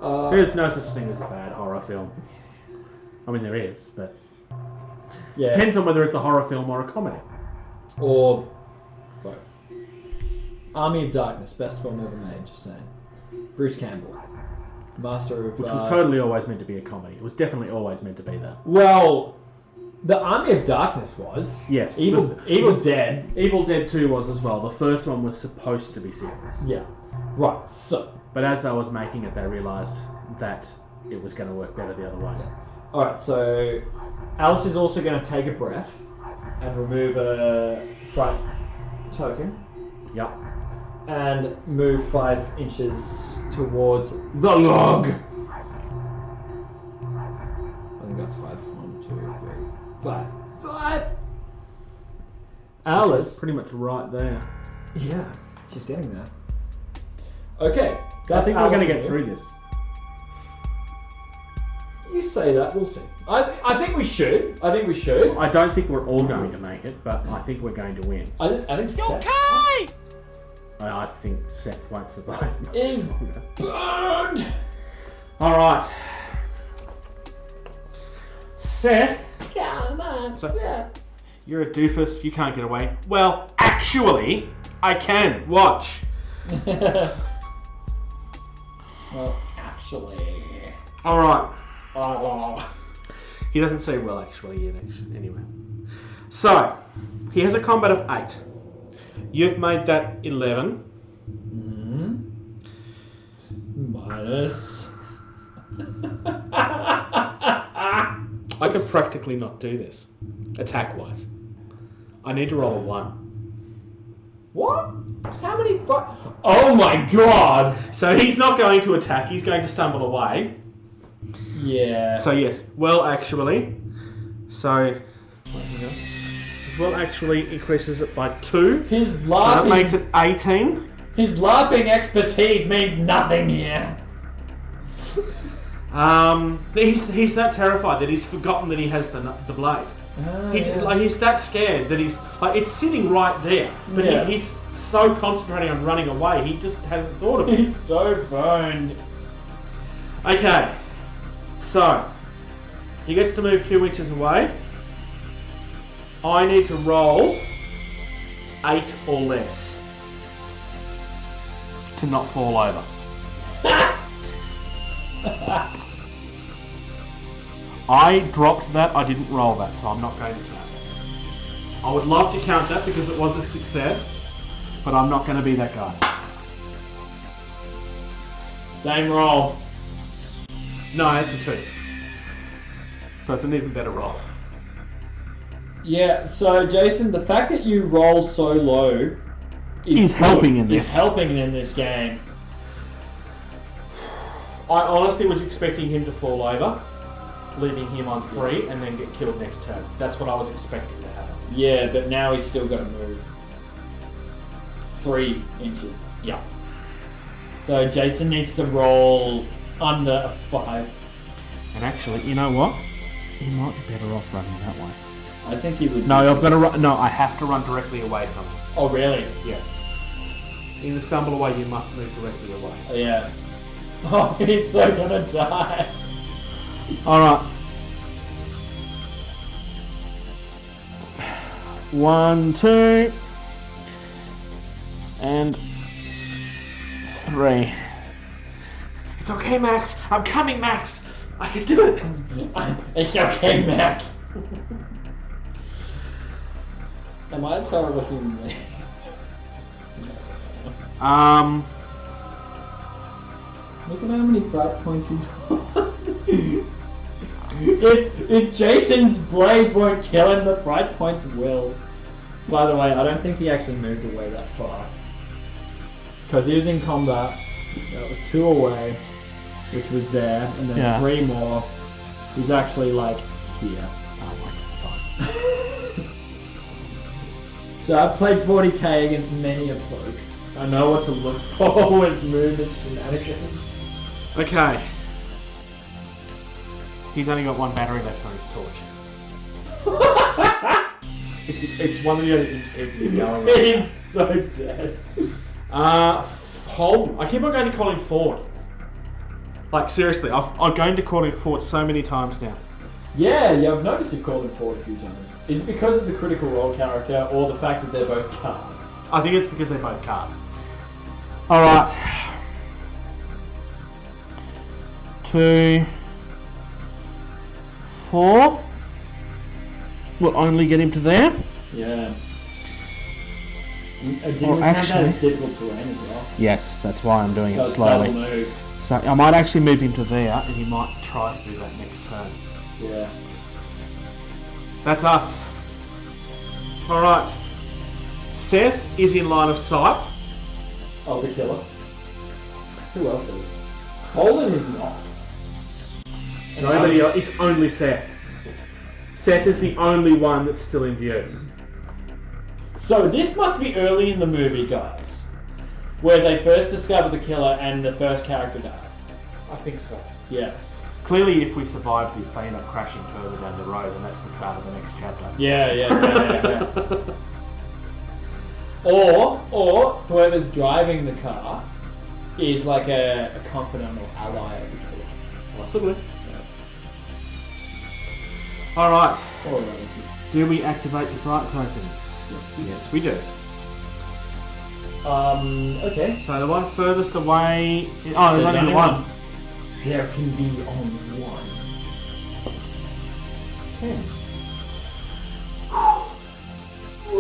There's no such thing as a bad horror film. I mean, there is, but...
Yeah.
Depends on whether it's a horror film or a comedy.
Or both. Army of Darkness, best film ever made, just saying. Bruce Campbell, master of...
Which was totally always meant to be a comedy. It was definitely always meant to be that.
Well, the Army of Darkness was.
Yes.
Evil Dead.
Evil Dead 2 was as well. The first one was supposed to be serious.
Yeah. Right, so...
But as they was making it, they realised that it was going to work better the other way.
Yeah. Alright, so... Alice is also going to take a breath and remove a fright token.
Yep.
And move 5 inches towards the log. I think that's 5. 1, 2, 3, 5. 5! Alice.
She's pretty much right there.
Yeah, she's getting there. Okay.
I think we're going to get through this.
You say that, we'll see. I think we should.
I don't think we're all going to make it, but I think we're going to win.
I think Seth
Okay!
I think Seth won't survive much
is
longer.
burned.
Alright. Seth,
Come on, Seth.
you're a doofus, you can't get away. Well, actually, I can. Watch.
Well, actually.
Alright. He doesn't say well actually yet, anyway. So, he has a combat of 8. You've made that 11.
Minus.
I could practically not do this, attack-wise. I need to roll a 1.
What? How many Oh my god!
So he's not going to attack, he's going to stumble away.
Yeah.
So yes, well actually. So, well actually increases it by 2.
His
So
LARPing,
that makes it 18.
his LARPing expertise means nothing here.
He's that terrified that he's forgotten that he has the blade. He's that scared that he's like it's sitting right there, but
Yeah.
he's so concentrating on running away, he just hasn't thought of it.
He's so boned.
Okay, so he gets to move 2 inches away. I need to roll 8 or less to not fall over. I dropped that, I didn't roll that, so I'm not going to count it. I would love to count that because it was a success, but I'm not going to be that guy.
Same roll.
No, it's a 2. So it's an even better roll.
Yeah, so Jason, the fact that you roll so low
Is helping in this.
Is helping in this game.
I honestly was expecting him to fall over, leaving him on 3 and then get killed next turn. That's what I was expecting to happen.
Yeah, but now he's still got to move 3 inches.
Yeah.
So Jason needs to roll under a 5.
And actually, you know what? He might be better off running that way.
I think he would.
No, I've got to run. No, I have to run directly away from him.
Oh, really?
Yes. In the stumble away, you must move directly away.
Oh, yeah. Oh, he's so gonna die.
Alright. 1, 2, and 3. It's okay, Max. I'm coming, Max. I can do it.
It's okay, Mac. Am I a terrible human being? Look at how many fright points he's on. if Jason's blades won't kill him, the fright points will. By the way, I don't think he actually moved away that far. Because he was in combat. That was 2 away, which was there, and then 3 more. He's actually like here. Oh my god. So I've played 40k against many a folk. I know what to look for with movement shenanigans.
Okay. He's only got 1 battery left on his torch. it's one of the only things keeping me going.
He's so dead.
Holden. I keep on going to call him Ford. Like, seriously, I'm going to call him Ford so many times now.
Yeah, I've noticed you've called him Ford a few times. Is it because of the Critical Role character or the fact that they're both cars?
I think it's because they're both cars. Alright. 2, 4. We'll only get him to there.
Yeah. Didn't
Or
we count that
actually-
as difficult terrain as well?
Yes, that's why I'm doing
So
it
it's
slowly.
double move.
So I might actually move him to there, and he might try to do that next turn.
Yeah.
That's us. Alright. Seth is in line of sight.
Oh, the killer. Who else is? Holden is not. And
Nobody else. It's only Seth. Seth is the only one that's still in view.
So this must be early in the movie, guys, where they first discover the killer and the first character dies.
I think so.
Yeah.
Clearly, if we survive this, they end up crashing further down the road, and that's the start of the next chapter.
Yeah. Or whoever's driving the car is like a confidant or ally of the killer.
Possibly. Alright.
Or a relative.
Do we activate the fright tokens? Yes, we do.
Okay.
So the one furthest away... Oh, there's only one.
There can be only one.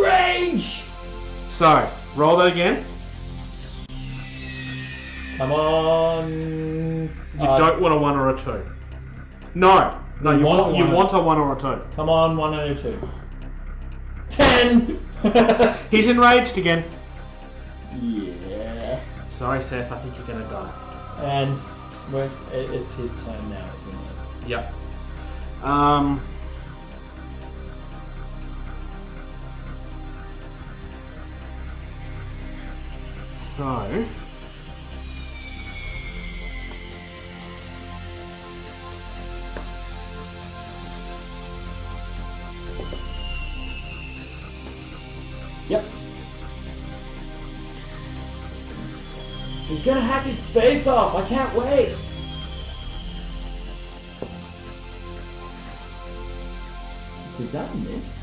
Rage!
So, roll that again.
Come on.
You don't want a 1 or a 2. No, you want a 1 or a 2.
Come on, 1 and a 2. 10!
He's enraged again.
Yeah.
Sorry, Seth, I think you're gonna die.
And it's his turn now, isn't it?
Yep. So...
He's gonna hack his face off. I can't wait. Does that miss?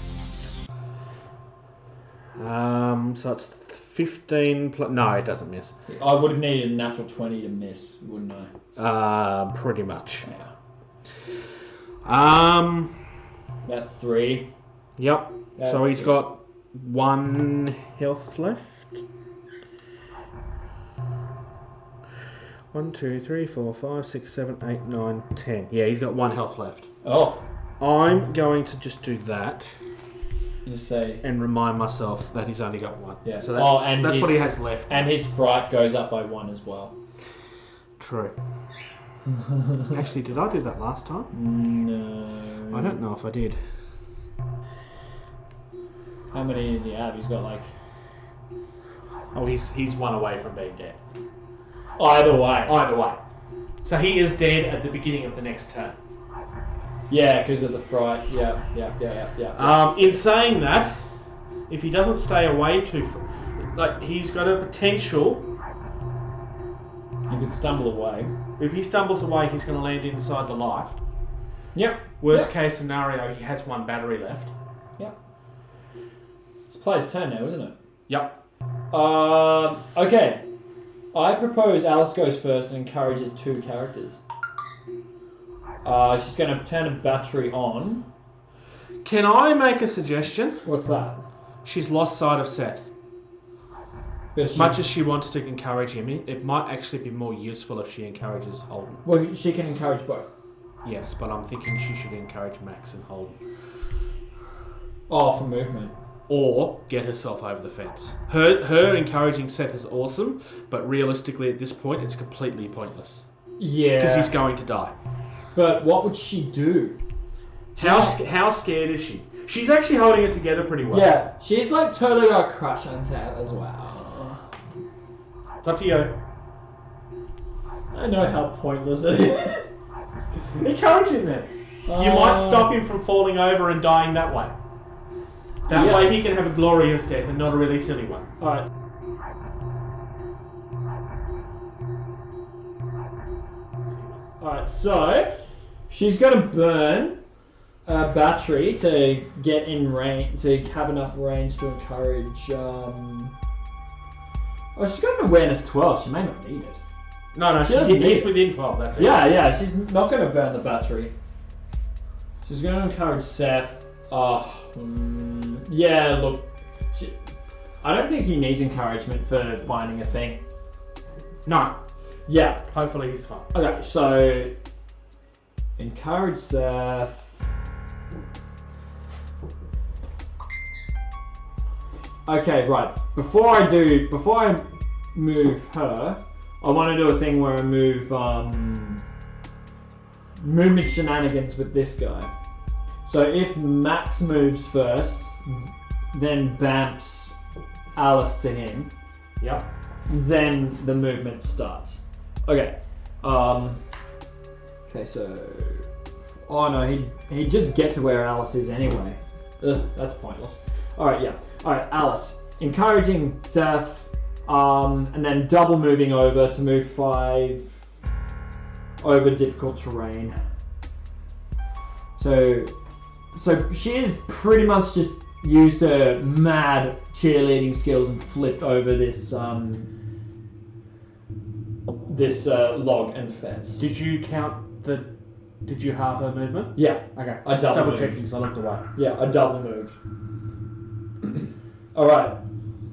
So it's 15 plus... No, it doesn't miss.
I would have needed a natural 20 to miss, wouldn't I?
Pretty much.
Yeah. That's 3.
Yep. So he's got 1 health left. 1, 2, 3, 4, 5, 6, 7, 8, 9, 10. Yeah, he's got 1 health left.
Oh.
I'm going to just do that.
You say.
And remind myself that he's only got 1.
Yeah.
So that's what he has left.
And his fright goes up by 1 as well.
True. Actually, did I do that last time?
No.
I don't know if I did.
How many does he have? He's got like...
Oh, he's 1 away from being dead.
Either way.
Either way. So he is dead at the beginning of the next turn.
Yeah, because of the fright. Yeah.
In saying that, if he doesn't stay away too far, like he's got a potential.
He could stumble away.
If he stumbles away, he's going to land inside the light.
Yep.
Worst case scenario, he has 1 battery left.
Yep. It's player's turn now, isn't it?
Yep.
Okay. I propose Alice goes first and encourages 2 characters. She's going to turn a battery on.
Can I make a suggestion?
What's that?
She's lost sight of Seth. As much as she wants to encourage him, it might actually be more useful if she encourages Holden.
Well, she can encourage both.
Yes, but I'm thinking she should encourage Max and Holden.
Oh, for movement.
Or get herself over the fence. Her encouraging Seth is awesome, but realistically at this point it's completely pointless.
Yeah.
Because he's going to die.
But what would she do?
How scared is she? She's actually holding it together pretty well.
Yeah, she's like totally got a crush on Seth as well.
It's up to you.
I know how pointless it is.
Encourage him then. You might stop him from falling over and dying that way. That way he can have a glorious death and not a really silly one.
Alright. Alright, so she's got to burn a battery to get in range, to have enough range to encourage. Oh, she's got an awareness 12. She may not need it.
No, he's within 12. That's it.
Yeah, she's not going to burn the battery. She's going to encourage Seth. Yeah, look. I don't think he needs encouragement for finding a thing.
No.
Yeah.
Hopefully he's fine.
Okay, so encourage Seth. Okay, right. Before I move her, I want to do a thing where I move movement shenanigans with this guy. So if Max moves first, then bamps Alice to him.
Yep.
Then the movement starts. Okay. Okay, so... Oh no, he'd just get to where Alice is anyway. Ugh, that's pointless. Alright, yeah. Alright, Alice. Encouraging Seth, and then double moving over to move 5 over difficult terrain. So she is pretty much just used her mad cheerleading skills and flipped over this log and fence.
Did you halve her movement?
Yeah.
Okay.
I double moved.
checking because I looked away.
Yeah, I double moved. Alright.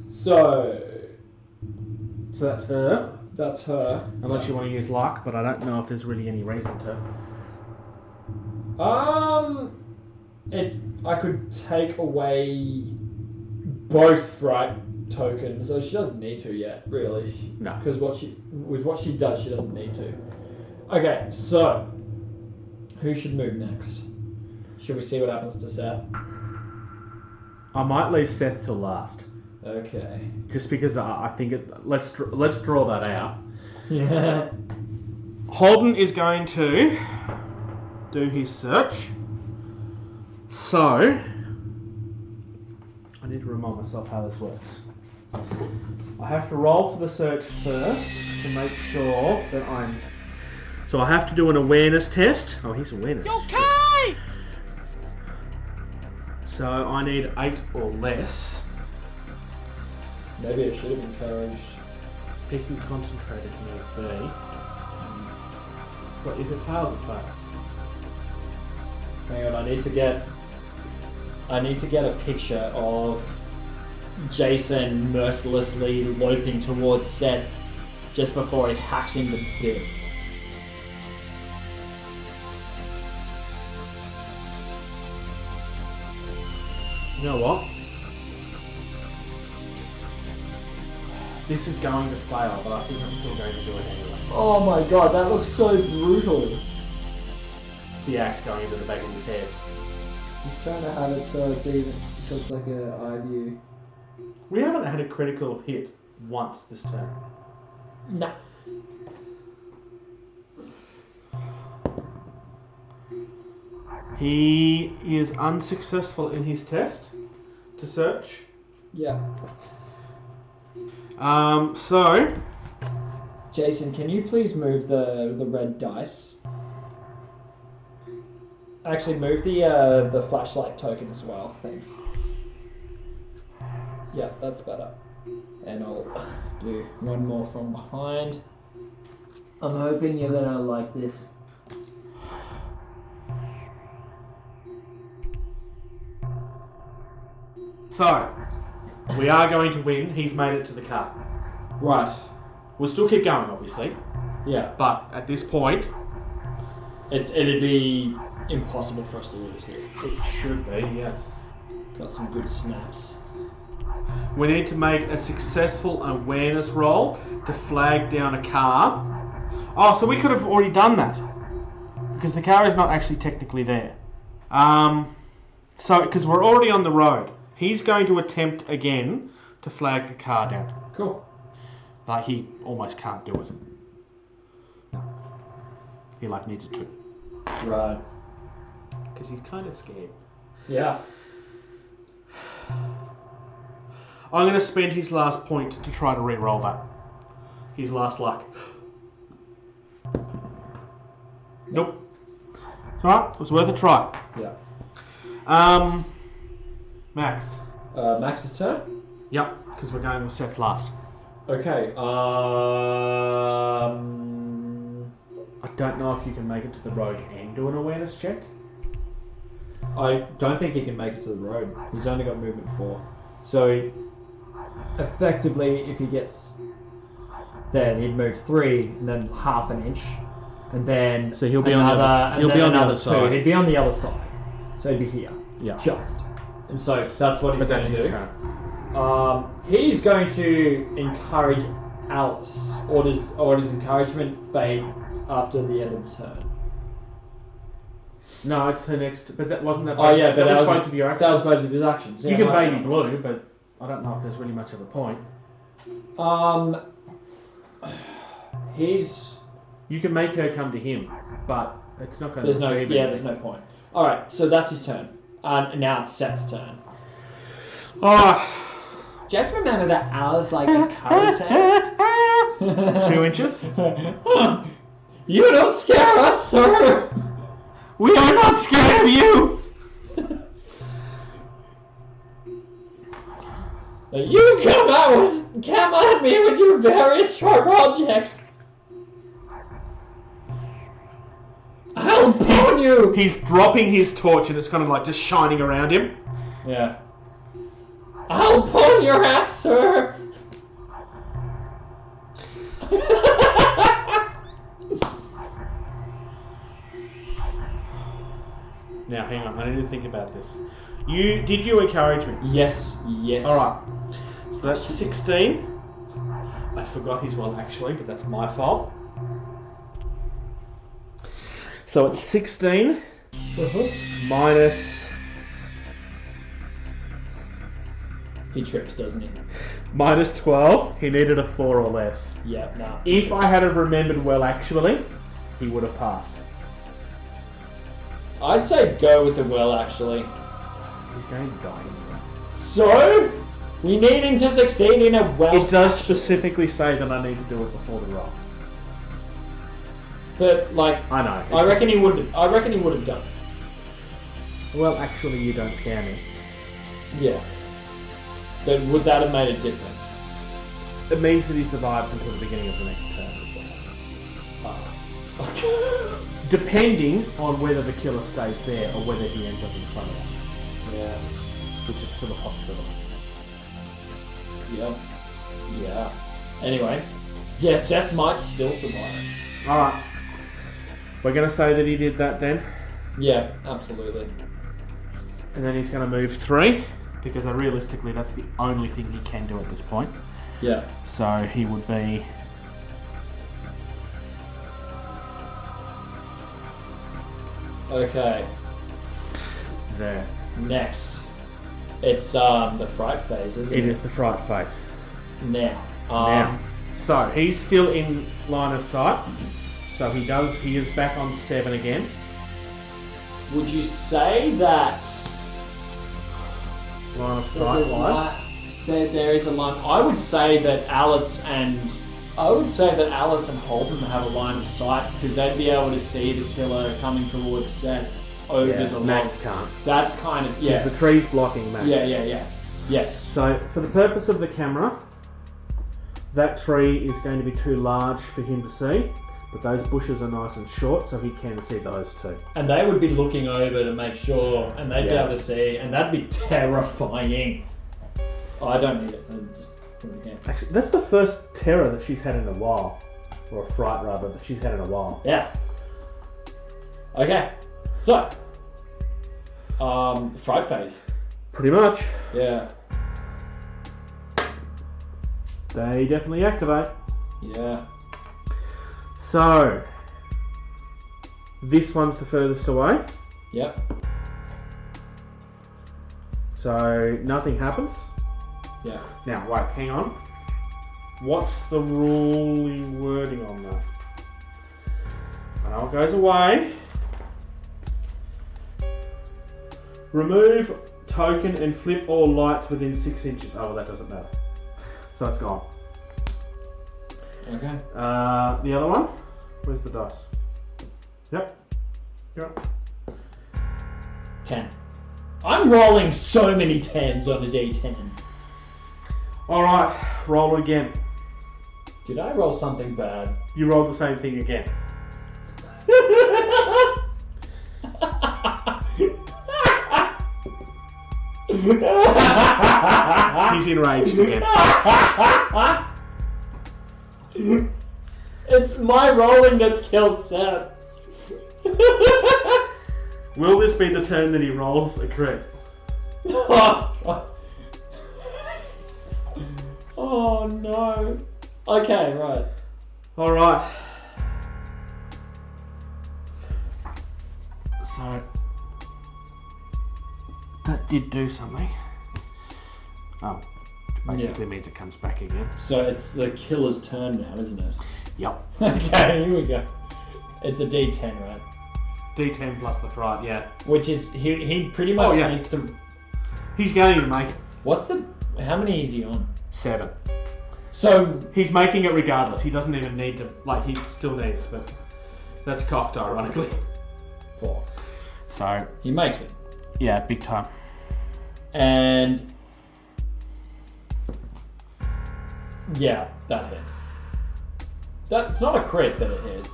So
that's her.
That's her.
Unless you want to use luck, but I don't know if there's really any reason to.
I could take away both fright tokens, so she doesn't need to yet, really.
No.
Because with what she does, she doesn't need to. Okay, so who should move next? Should we see what happens to Seth?
I might leave Seth till last.
Okay.
Just because I think let's draw that out.
Yeah.
Holden is going to do his search. So I need to remind myself how this works. I have to roll for the search first to make sure that I'm... So I have to do an awareness test. Oh, he's awareness.
You okay?
So I need 8 or less.
Maybe I should have encouraged.
He can concentrate if need be. But if it fails, it fails.
Hang on, I need to get a picture of Jason mercilessly loping towards Seth just before he hacks him to bits.
You know what? This is going to fail, but I think I'm still going to do it anyway.
Oh my god, that looks so brutal.
The axe going into the back of his head.
He's trying to have it so it's even, so it's like a eye view.
We haven't had a critical hit once this turn.
Nah.
He is unsuccessful in his test to search.
Yeah.
So
Jason, can you please move the red dice? Actually, move the flashlight token as well. Thanks. Yeah, that's better. And I'll do one more from behind. I'm hoping you're gonna like this.
So, we are going to win. He's made it to the car.
Right.
We'll still keep going, obviously.
Yeah.
But at this point,
It'd be impossible for us to lose here.
it should be, yes.
Got some good snaps.
We need to make a successful awareness roll to flag down a car. Oh, so we could have already done that. Because the car is not actually technically there. So, because we're already on the road. He's going to attempt again to flag the car down.
Cool.
Like, he almost can't do it. He, like, needs to.
Right.
Because he's kind of scared.
Yeah.
I'm going to spend his last point to try to re-roll that. His last luck. Nope. It's alright. It was worth a try.
Yeah.
Max.
Max's turn?
Yep, because we're going with Seth last.
Okay,
I don't know if you can make it to the road and do an awareness check.
I don't think he can make it to the road. He's only got movement 4. So, effectively, if he gets there, he'd move 3 and then half an inch. And then
So he'll be on the other- he'll be on the other
2.
side.
He'd be on the other side. So he'd be here.
Yeah.
Just. And so that's what he's
But
going
that's
to
his
do.
turn.
He's going to encourage Alice. Or does encouragement fade after the end of the turn?
No, it's her next. But that wasn't that.
Oh yeah, but that was
both of your actions.
That was both of his actions.
You
Yeah,
can
right.
baby blue, but I don't know if there's really much of a point. You can make her come to him, but it's not going to achieve anything.
There's no point. All right, so that's his turn. And now it's Seth's turn.
Oh,
Just remember that Alice like encouraged him.
2 inches.
You don't scare us, sir.
We are not scared of you.
You come at me with your various sharp objects. I'll burn you.
He's dropping his torch and it's kind of like just shining around him.
Yeah. I'll burn your ass, sir.
Now, hang on. I need to think about this. Did you encourage me?
Yes.
All right. So that's 16. I forgot his one actually, but that's my fault. So it's 16 minus
He trips, doesn't he?
minus 12. He needed a 4 or less.
Yeah, nah.
If I had have remembered well, actually, he would have passed.
I'd say go with the well, actually.
He's going to die anyway.
So, We need him to succeed in a well.
It does specifically say that I need to do it before the roll.
But like,
I know.
I reckon he would have done it.
Well, actually, you don't scare me.
Yeah. But would that have made a difference?
It means that he survives until the beginning of the next turn.
Okay.
Depending on whether the killer stays there or whether he ends up in front of us.
Yeah.
Which is still a possibility.
Yep. Yeah. Anyway. Yeah, Seth might still survive.
Alright. We're going to say that he did that then.
Yeah, absolutely.
And then he's going to move 3. Because realistically that's the only thing he can do at this point.
Yeah.
So he would be...
Okay.
there.
Next. It's the fright phase, isn't it?
It is the fright phase.
Now.
Now. So he's still in line of sight. So he is back on 7 again.
Would you say that
Line of sight wise.
there is a line? I would say that Alice and Holden have a line of sight because they'd be able to see the killer coming towards Seth over the
Max
log.
can't.
That's kind of
Because the tree's blocking Max.
Yeah.
So for the purpose of the camera, that tree is going to be too large for him to see. But those bushes are nice and short, so he can see those two.
And they would be looking over to make sure, and they'd be able to see, and that'd be terrifying. Oh, I don't need it. I'm just putting it here.
Actually, that's the first terror that she's had in a while. Or a fright, rather, that she's had in a while.
Yeah. Okay. So. Fright phase.
Pretty much.
Yeah.
They definitely activate.
Yeah.
So, this one's the furthest away.
Yep.
So, nothing happens.
Yeah.
Now, wait, hang on. What's the ruling wording on that? I know it goes away. Remove token and flip all lights within 6 inches. Oh, well, that doesn't matter. So it's gone.
Okay.
The other one? Where's the dice? Yep.
10. I'm rolling so many 10s on a D10.
Alright, roll again.
Did I roll something bad?
You rolled the same thing again. He's enraged again.
It's my rolling that's killed Seth.
Will this be the turn that he rolls a crit?
Oh no. Okay, right.
Alright. So, that did do something. Oh, which basically means it comes back again.
So it's the killer's turn now, isn't it?
Yep.
Okay, here we go. It's a D10, right?
D10 plus the fright, yeah.
Which is, he pretty much needs to...
He's going to make it.
How many is he on?
7.
So...
He's making it regardless. He doesn't even need to, he still needs, but that's cocked, ironically.
4.
So...
He makes it.
Yeah, big time.
And... Yeah, that hits. That's not a crit, but it hits.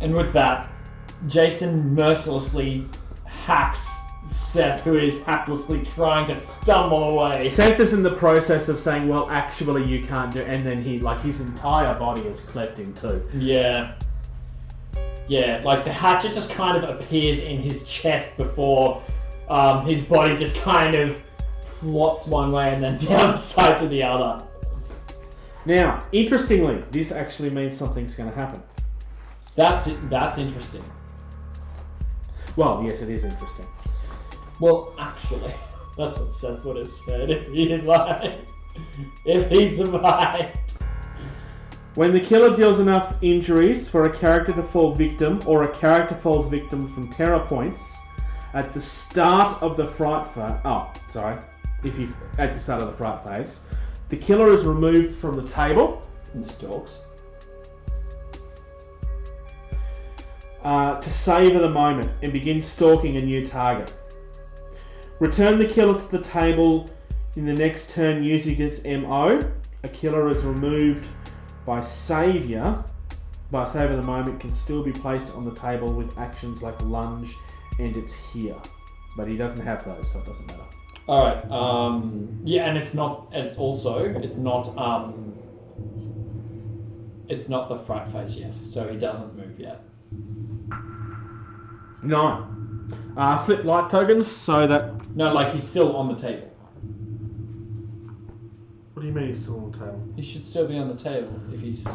And with that, Jason mercilessly hacks Seth, who is haplessly trying to stumble away.
Seth is in the process of saying, well, actually you can't do it, and then he, his entire body is cleft in two.
Yeah. Yeah, the hatchet just kind of appears in his chest before his body just kind of flops one way and then down the side to the other.
Now, interestingly, this actually means something's going to happen.
That's interesting.
Well, yes, it is interesting.
Well, actually, that's what Seth would have said if he survived.
When the killer deals enough injuries for a character to fall victim, or a character falls victim from terror points, at the start of the fright phase... at the start of the fright phase, the killer is removed from the table
And stalks.
To savour the moment and begin stalking a new target. Return the killer to the table in the next turn using its MO. A killer is removed by Saviour the moment can still be placed on the table with actions like lunge and it's here. But he doesn't have those, so it doesn't matter.
Alright, yeah, and it's not the fright phase yet, so he doesn't move yet.
No. Flip light tokens so that...
No, like he's still on the table.
What do you mean he's still on the table?
He should still be on the table if he's...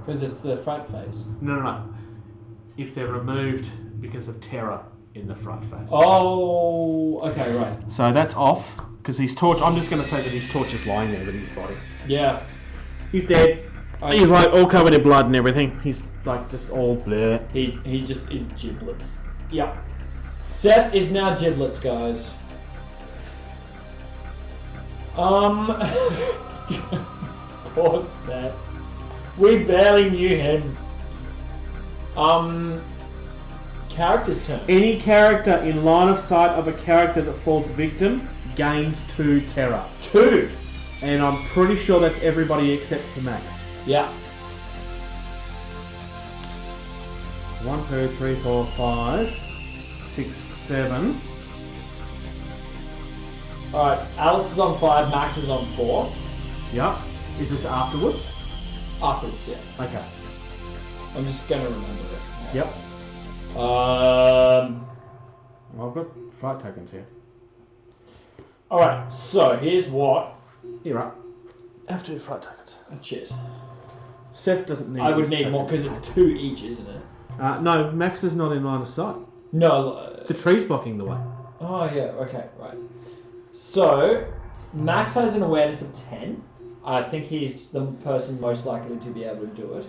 Because it's the fright phase.
No. If they're removed because of terror in the fright phase.
Oh, okay, right.
So that's off, because he's torch. I'm just going to say that his torch is lying there with his body.
Yeah.
He's dead. He's like all covered in blood and everything. He's like just all blur.
He just is giblets.
Yep.
Seth is now giblets, guys. Poor Seth. We barely knew him. Character's turn.
Any character in line of sight of a character that falls victim gains 2 terror.
2.
And I'm pretty sure that's everybody except for Max.
Yeah.
1, 2, 3, 4, 5, 6, 7.
Alright, Alice is on 5, Max is on 4.
Yep. Is this afterwards?
Afterwards, yeah.
Okay.
I'm just gonna remember it.
Yep.
Um.
I've got fight tokens here.
Alright, so here's what.
You're right. I have to do fight tokens.
Cheers.
Seth doesn't need.
I would
his
need more
tokens.
because it's 2 each, isn't it?
No, Max is not in line of sight.
No.
The tree's blocking the way.
Oh yeah. Okay. Right. So Max has an awareness of 10. I think he's the person most likely to be able to do it.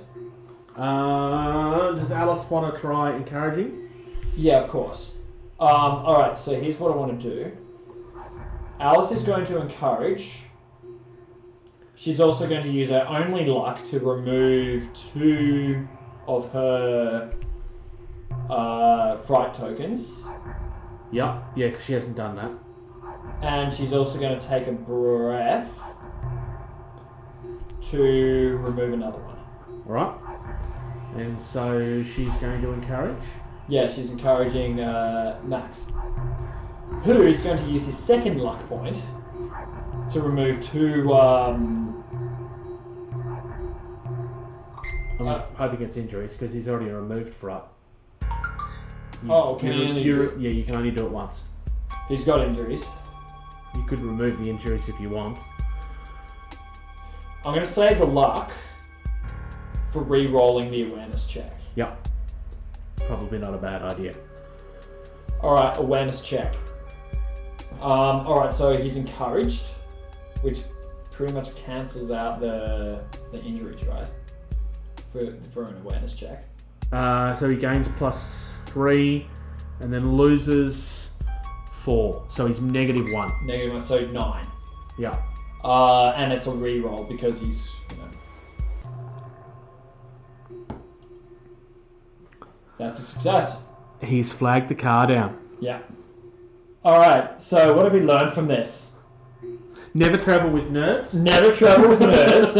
Does Alice want to try encouraging?
Yeah, of course. Alright, so here's what I want to do. Alice is going to encourage. She's also going to use her only luck to remove 2 of her fright tokens.
Yep. Yeah, because she hasn't done that.
And she's also going to take a breath to remove another one.
Alright. And so she's going to encourage?
Yeah, she's encouraging Max, who is going to use his second luck point to remove 2...
I'm hoping it's injuries, because he's already removed fright.
can he only do it?
Yeah, you can only do it once.
He's got injuries.
You could remove the injuries if you want.
I'm going to save the luck for re-rolling the awareness check.
Yep. Probably not a bad idea.
Alright, awareness check. Alright, so he's encouraged, which pretty much cancels out the injuries, right? For an awareness check.
So he gains +3 and then loses 4. So he's -1.
-1, so 9.
Yeah.
And it's a re-roll because he's, That's a success.
He's flagged the car down.
Yeah. Alright, so what have we learned from this?
Never travel with nerds.
Never travel with nerds.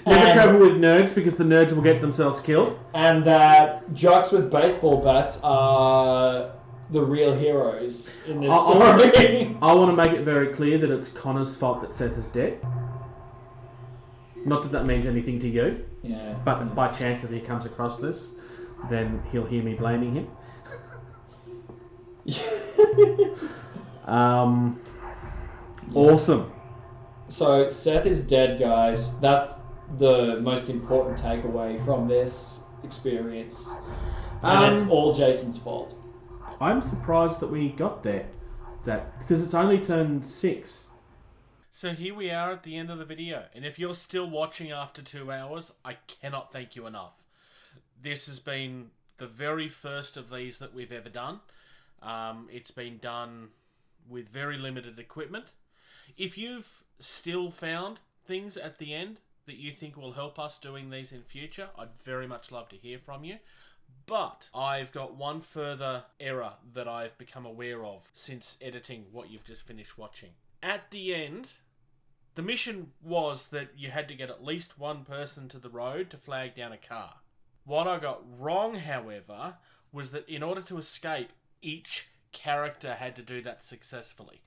Never travel with nerds because the nerds will get themselves killed.
And that jocks with baseball bats are the real heroes in this story.
I want to make it very clear that it's Connor's fault that Seth is dead. Not that that means anything to you.
Yeah.
But by chance if he comes across this, then he'll hear me blaming him. Awesome.
So Seth is dead, guys. That's the most important takeaway from this experience. And it's all Jason's fault.
I'm surprised that we got there. Because it's only turn 6.
So here we are at the end of the video, and if you're still watching after 2 hours, I cannot thank you enough. This has been the very first of these that we've ever done. It's been done with very limited equipment. If you've still found things at the end that you think will help us doing these in future, I'd very much love to hear from you. But I've got one further error that I've become aware of since editing what you've just finished watching. At the end, the mission was that you had to get at least one person to the road to flag down a car. What I got wrong, however, was that in order to escape, each character had to do that successfully.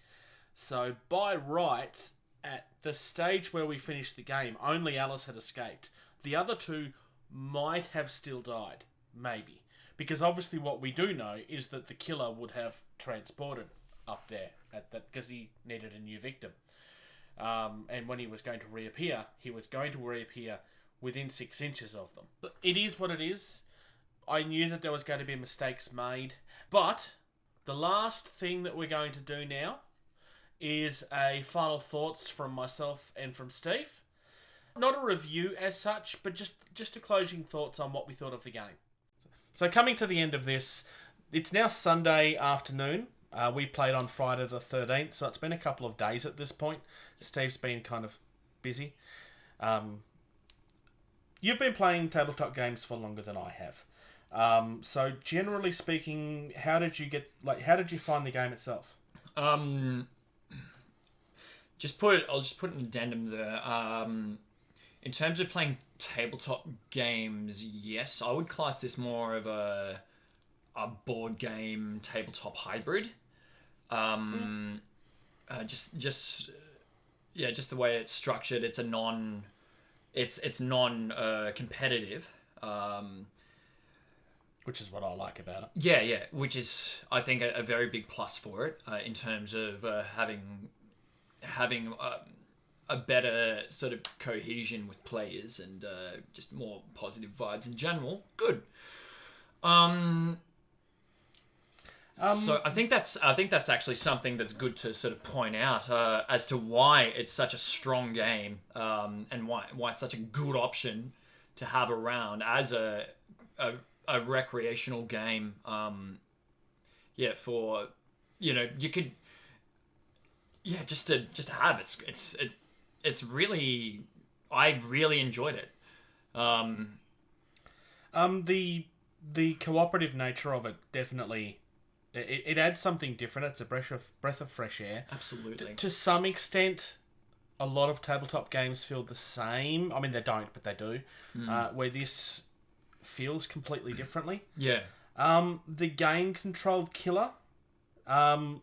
So by rights, at the stage where we finished the game, only Alice had escaped. The other two might have still died. Maybe. Because obviously what we do know is that the killer would have transported up there at that because he needed a new victim. And when he was going to reappear, he was going to reappear within 6 inches of them. But it is what it is. I knew that there was going to be mistakes made. But the last thing that we're going to do now is a final thoughts from myself and from Steve. Not a review as such, but just a closing thoughts on what we thought of the game. So coming to the end of this, it's now Sunday afternoon. We played on Friday the 13th, so it's been a couple of days at this point. Steve's been kind of busy. You've been playing tabletop games for longer than I have. So generally speaking, how did you find the game itself?
I'll just put an addendum there. In terms of playing tabletop games, yes, I would class this more of a board game tabletop hybrid. Just the way it's structured, it's non competitive.
Which is what I like about it.
Yeah, which is, I think, a very big plus for it in terms of having a better sort of cohesion with players and just more positive vibes in general. Good. So I think that's actually something that's good to sort of point out as to why it's such a strong game and why it's such a good option to have around as a recreational game. For you could just to have it's really, I really enjoyed it.
The cooperative nature of it definitely. It adds something different. It's a breath of fresh air.
Absolutely.
To some extent, a lot of tabletop games feel the same. I mean, they don't, but they do. Where this feels completely differently.
Yeah.
The game-controlled killer. A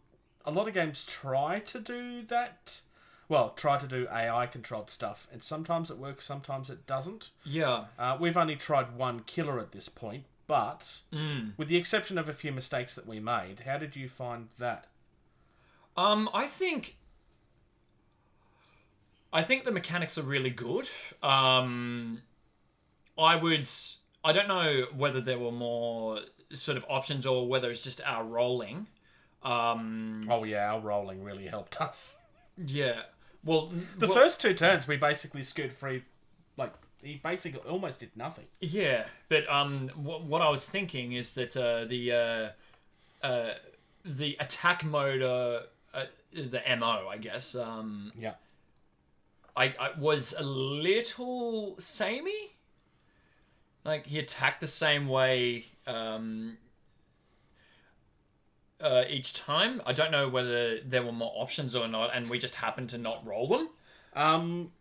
lot of games try to do that. Well, try to do AI-controlled stuff. And sometimes it works, sometimes it doesn't.
Yeah. We've
only tried one killer at this point. But, with the exception of a few mistakes that we made, how did you find that?
I think the mechanics are really good. I don't know whether there were more sort of options or whether it's just our rolling.
Our rolling really helped us.
Yeah. Well,
the first two turns, we basically skewed free, he basically almost did nothing.
Yeah, but what I was thinking is that the attack mode, the MO, I guess. I was a little samey. Like he attacked the same way each time. I don't know whether there were more options or not, and we just happened to not roll them.
The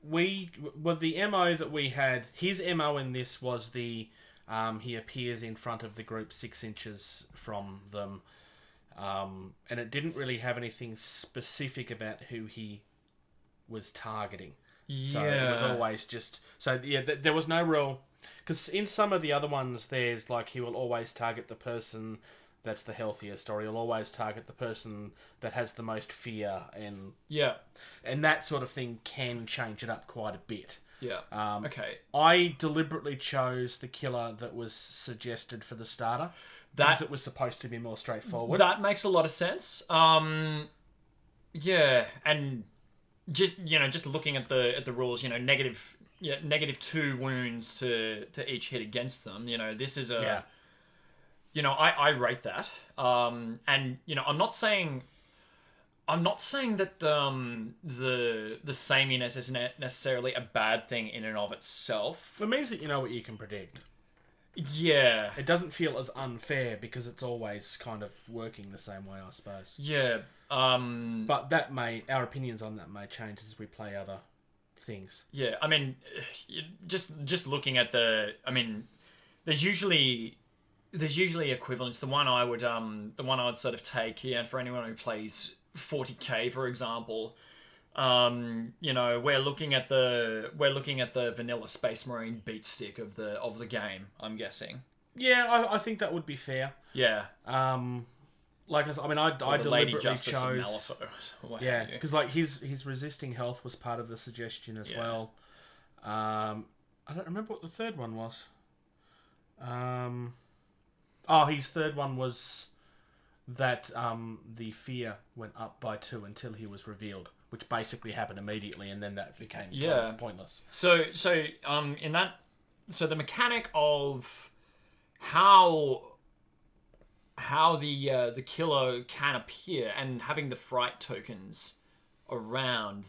MO that we had, his MO in this was he appears in front of the group 6 inches from them, and it didn't really have anything specific about who he was targeting.
Yeah.
So it was always just, there was no real, because in some of the other ones, there's he will always target the person that's the healthiest, or he'll always target the person that has the most fear, and that sort of thing can change it up quite a bit.
Yeah. Okay.
I deliberately chose the killer that was suggested for the starter because it was supposed to be more straightforward.
That makes a lot of sense. Yeah, and just looking at the rules, -2 wounds to each hit against them. This is a I rate that. And I'm not saying that the sameness is necessarily a bad thing in and of itself.
It means that you know what you can predict.
Yeah.
It doesn't feel as unfair because it's always kind of working the same way, I suppose.
Yeah.
But our opinions on that may change as we play other things.
Yeah. I mean, just looking at there's usually equivalents. The one I would sort of take here for anyone who plays 40k, for example. We're looking at the vanilla Space Marine beat stick of the game, I'm guessing.
Yeah, I think that would be fair.
Yeah.
I deliberately chose. Yeah, because his resisting health was part of the suggestion as well. I don't remember what the third one was. His third one was that the fear went up by 2 until he was revealed, which basically happened immediately, and then that became kind of pointless.
So the mechanic of how the killer can appear and having the fright tokens around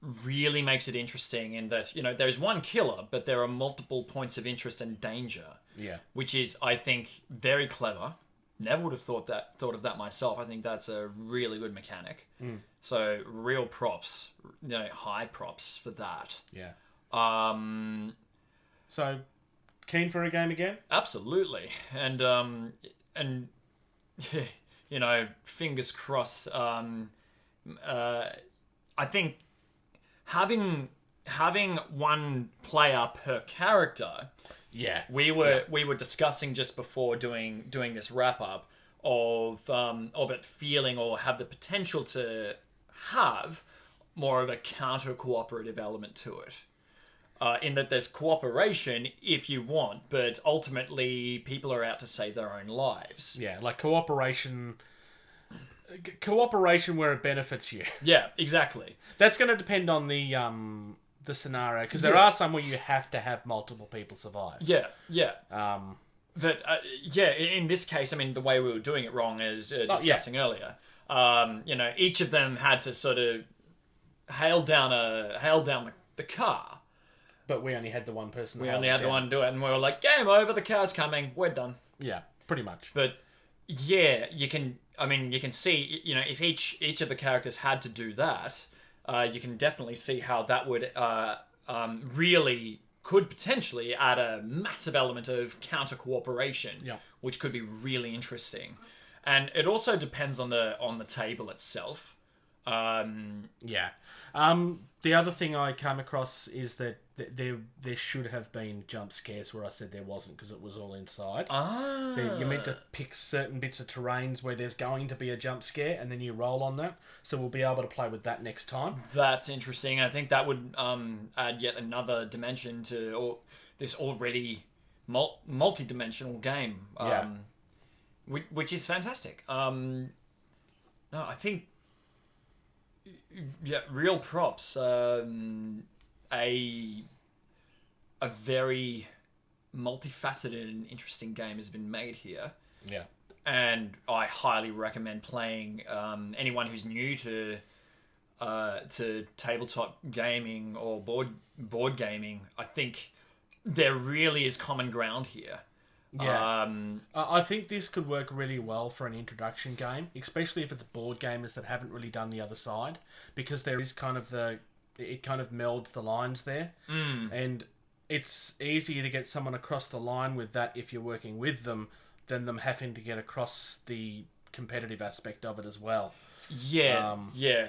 really makes it interesting in that there's one killer, but there are multiple points of interest and danger.
Yeah,
which is, I think, very clever. Never would have thought of that myself. I think that's a really good mechanic. So real props, high props for that.
Yeah.
So, keen for a game again?
Absolutely, and fingers crossed. I think having one player per character.
Yeah,
we were discussing just before doing this wrap up of it feeling or have the potential to have more of a counter cooperative element to it. In that there's cooperation if you want, but ultimately people are out to save their own lives.
Yeah, like cooperation where it benefits you.
Yeah, exactly.
That's going to depend on the scenario, because there are some where you have to have multiple people survive.
Yeah. But in this case, the way we were doing it wrong is discussing earlier. Each of them had to sort of hail down the car.
But we only had the one person.
We only had the one do it, and we were like, "Game over. The car's coming. We're done."
Yeah, pretty much.
But yeah, you can see, if each of the characters had to do that. You can definitely see how that would really could potentially add a massive element of counter cooperation, which could be really interesting. And it also depends on the table itself.
The other thing I came across is that there should have been jump scares where I said there wasn't, because it was all inside. You're meant to pick certain bits of terrains where there's going to be a jump scare, and then you roll on that. So we'll be able to play with that next time.
That's interesting. I think that would add yet another dimension to this already multi-dimensional game. Which is fantastic. No, I think... Yeah, real props. A very multifaceted and interesting game has been made here.
Yeah.
And I highly recommend playing anyone who's new to tabletop gaming or board gaming. I think there really is common ground here.
Yeah, I think this could work really well for an introduction game, especially if it's board gamers that haven't really done the other side, because there is it kind of melds the lines there, and it's easier to get someone across the line with that if you're working with them than them having to get across the competitive aspect of it as well.
Yeah,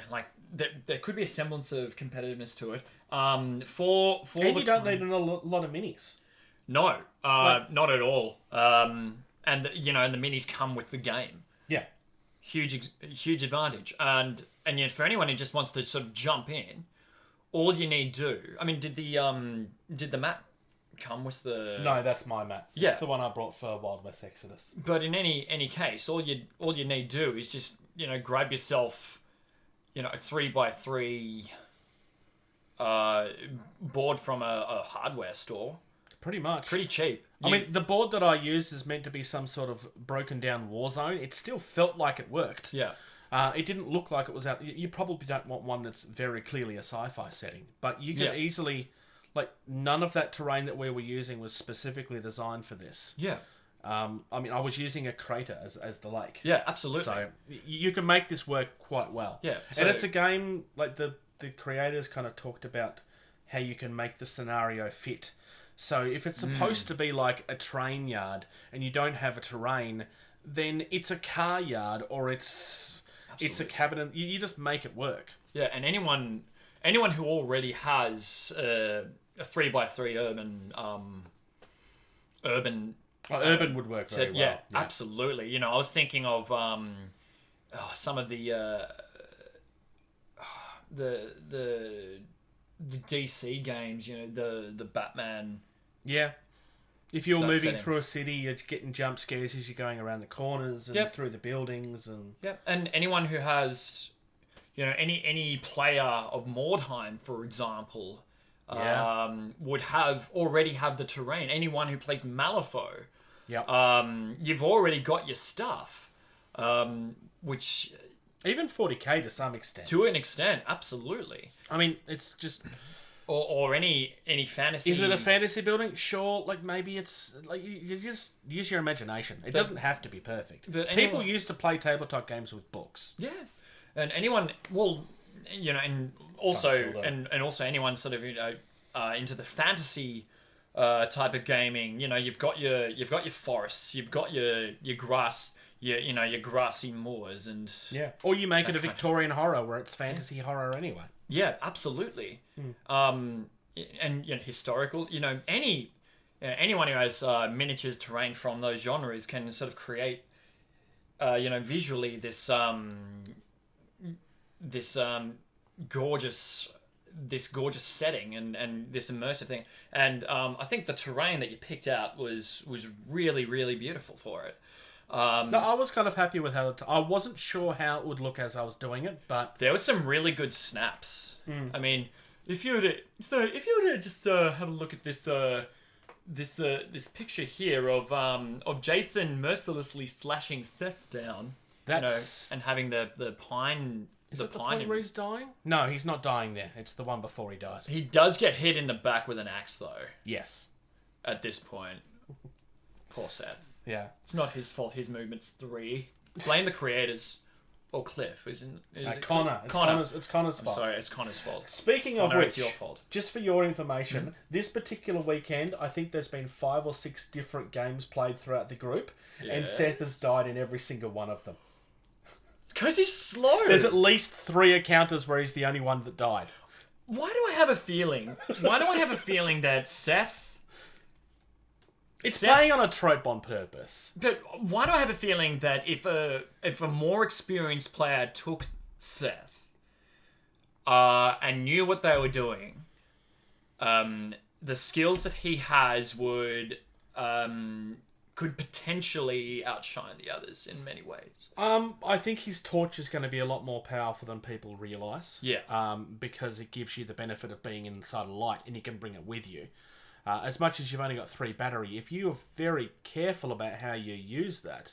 like there could be a semblance of competitiveness to it. And
you don't need a lot of minis.
No, not at all. And the minis come with the game.
Yeah,
huge advantage. And yet for anyone who just wants to sort of jump in, all you need to do. Did the map come with the?
No, that's my map.
Yeah,
it's the one I brought for Wild West Exodus.
But in any case, all you need to do is just grab yourself a 3x3 board from a hardware store.
Pretty much.
Pretty cheap.
I mean, the board that I used is meant to be some sort of broken down war zone. It still felt like it worked.
Yeah.
It didn't look like it was out. You probably don't want one that's very clearly a sci-fi setting, but you can easily, like, none of that terrain that we were using was specifically designed for this.
Yeah.
I mean, I was using a crater as the lake.
Yeah, absolutely.
So you can make this work quite well.
Yeah.
And it's a game, like, the creators kind of talked about how you can make the scenario fit. So if it's supposed to be like a train yard and you don't have a terrain, then it's a car yard or it's a cabinet. You just make it work.
Yeah, and anyone who already has a 3x3 urban
Urban would work very well.
Yeah, absolutely. I was thinking of some of the DC games. The Batman.
Yeah. If you're moving
setting.
through a city, you're getting jump scares as you're going around the corners and through the buildings and.
Yep, and anyone who has, any player of Mordheim, for example, would already have the terrain. Anyone who plays Malifaux.
Yeah.
You've already got your stuff, which
even 40k to some extent.
To an extent, absolutely.
I mean, it's just
or any fantasy.
Is it a fantasy building? Sure. Like maybe it's like you just use your imagination. It doesn't have to be perfect.
But
people used to play tabletop games with books.
Yeah, and anyone, and also also anyone sort of into the fantasy. Type of gaming, you've got your forests, you've got your grass, your grassy moors, and
or you make it a Victorian horror where it's fantasy horror anyway.
Yeah, absolutely. And historical, anyone who has miniatures terrain from those genres can sort of create, visually this gorgeous setting and this immersive thing, and I think the terrain that you picked out was really, really beautiful for it.
No, I was kind of happy with how I wasn't sure how it would look as I was doing it, but
there was some really good snaps. I mean, if you were to just have a look at this picture here of Jason mercilessly slashing Seth down, and having the pine.
Is it the point where he's dying? No, he's not dying there. It's the one before he dies.
He does get hit in the back with an axe, though.
Yes.
At this point. Poor Seth.
Yeah.
It's not his fault. His movement's 3. Blame the creators. Or Cliff. Is it
Connor. It's Connor's fault.
Sorry, it's Connor's fault.
Speaking of which,
it's your fault.
Just for your information, this particular weekend, I think there's been 5 or 6 different games played throughout the group, and Seth has died in every single one of them.
Because he's slow.
There's at least 3 encounters where he's the only one that died.
Why do I have a feeling that Seth...
It's playing on a trope on purpose.
But why do I have a feeling that if a more experienced player took Seth and knew what they were doing, the skills that he has could potentially outshine the others in many ways.
I think his torch is going to be a lot more powerful than people realise.
Yeah.
Because it gives you the benefit of being inside a light and you can bring it with you. As much as you've only got 3 battery, if you are very careful about how you use that...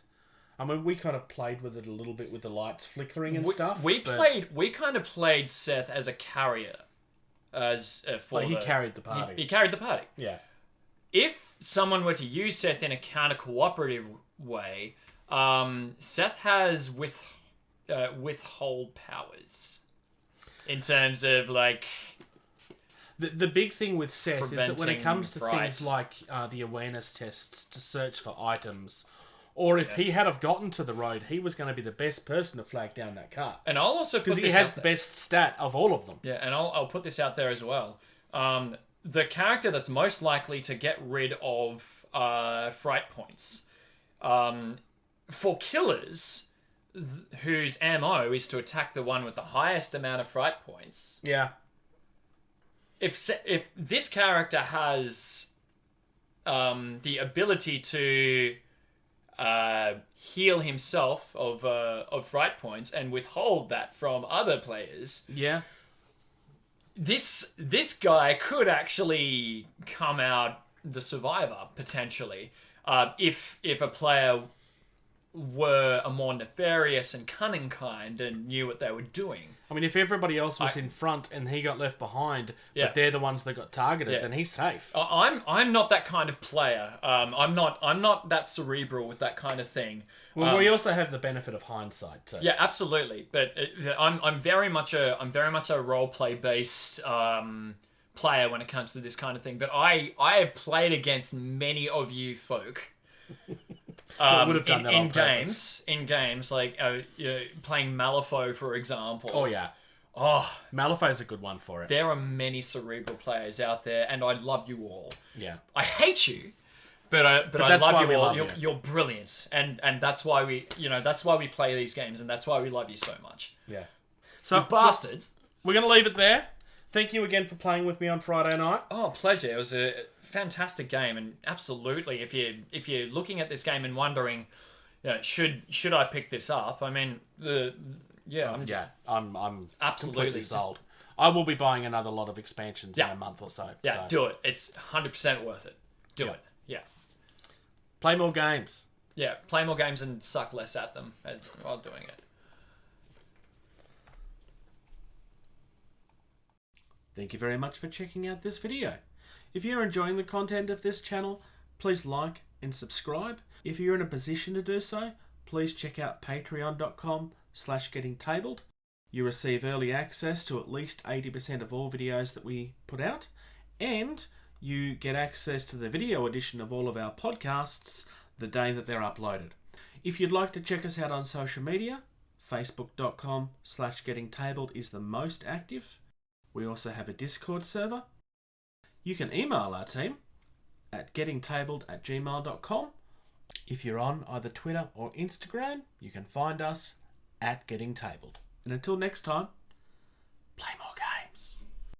I mean, we kind of played with it a little bit with the lights flickering and stuff.
We kind of played Seth as a carrier.
He carried the party.
He carried the party.
Yeah.
If someone were to use Seth in a counter-cooperative way, Seth has withhold powers. In terms of, like...
The big thing with Seth is that when it comes to
fright.
things like the awareness tests to search for items, or if he had have gotten to the road, he was going to be the best person to flag down that car.
And I'll also put this
because he has the best stat of all of them.
Yeah, and I'll put this out there as well. The character that's most likely to get rid of fright points for killers whose MO is to attack the one with the highest amount of fright points.
Yeah.
If this character has the ability to heal himself of fright points and withhold that from other players.
Yeah.
This guy could actually come out the survivor potentially, if a player were a more nefarious and cunning kind and knew what they were doing.
I mean, if everybody else was in front and he got left behind, but they're the ones that got targeted, then he's safe.
I'm not that kind of player. I'm not that cerebral with that kind of thing.
Well, we also have the benefit of hindsight too.
Yeah, absolutely. But I'm very much a role play based player when it comes to this kind of thing. But I have played against many of you folk.
Would have done that on purpose.
In games like playing Malifaux, for example.
Oh yeah.
Oh,
Malifaux's a good one for it.
There are many cerebral players out there, and I love you all.
Yeah.
I hate you, but I love you all. You're brilliant, and that's why we play these games, and that's why we love you so much.
Yeah. So
you bastards.
We're gonna leave it there. Thank you again for playing with me on Friday night.
Oh, pleasure. It was a fantastic game, and absolutely, if you're looking at this game and wondering, should I pick this up? I mean, I'm
absolutely completely sold. I will be buying another lot of expansions in a month or so.
Yeah, do it. It's 100% worth it. Do it. Yeah.
Play more games.
Yeah, play more games and suck less at them while doing it.
Thank you very much for checking out this video. If you're enjoying the content of this channel, please like and subscribe. If you're in a position to do so, please check out patreon.com/gettingtabled. You receive early access to at least 80% of all videos that we put out, and you get access to the video edition of all of our podcasts the day that they're uploaded. If you'd like to check us out on social media, facebook.com/gettingtabled is the most active. We also have a Discord server. You can email our team at gettingtabled@gmail.com. If you're on either Twitter or Instagram, you can find us at gettingtabled. And until next time, play more.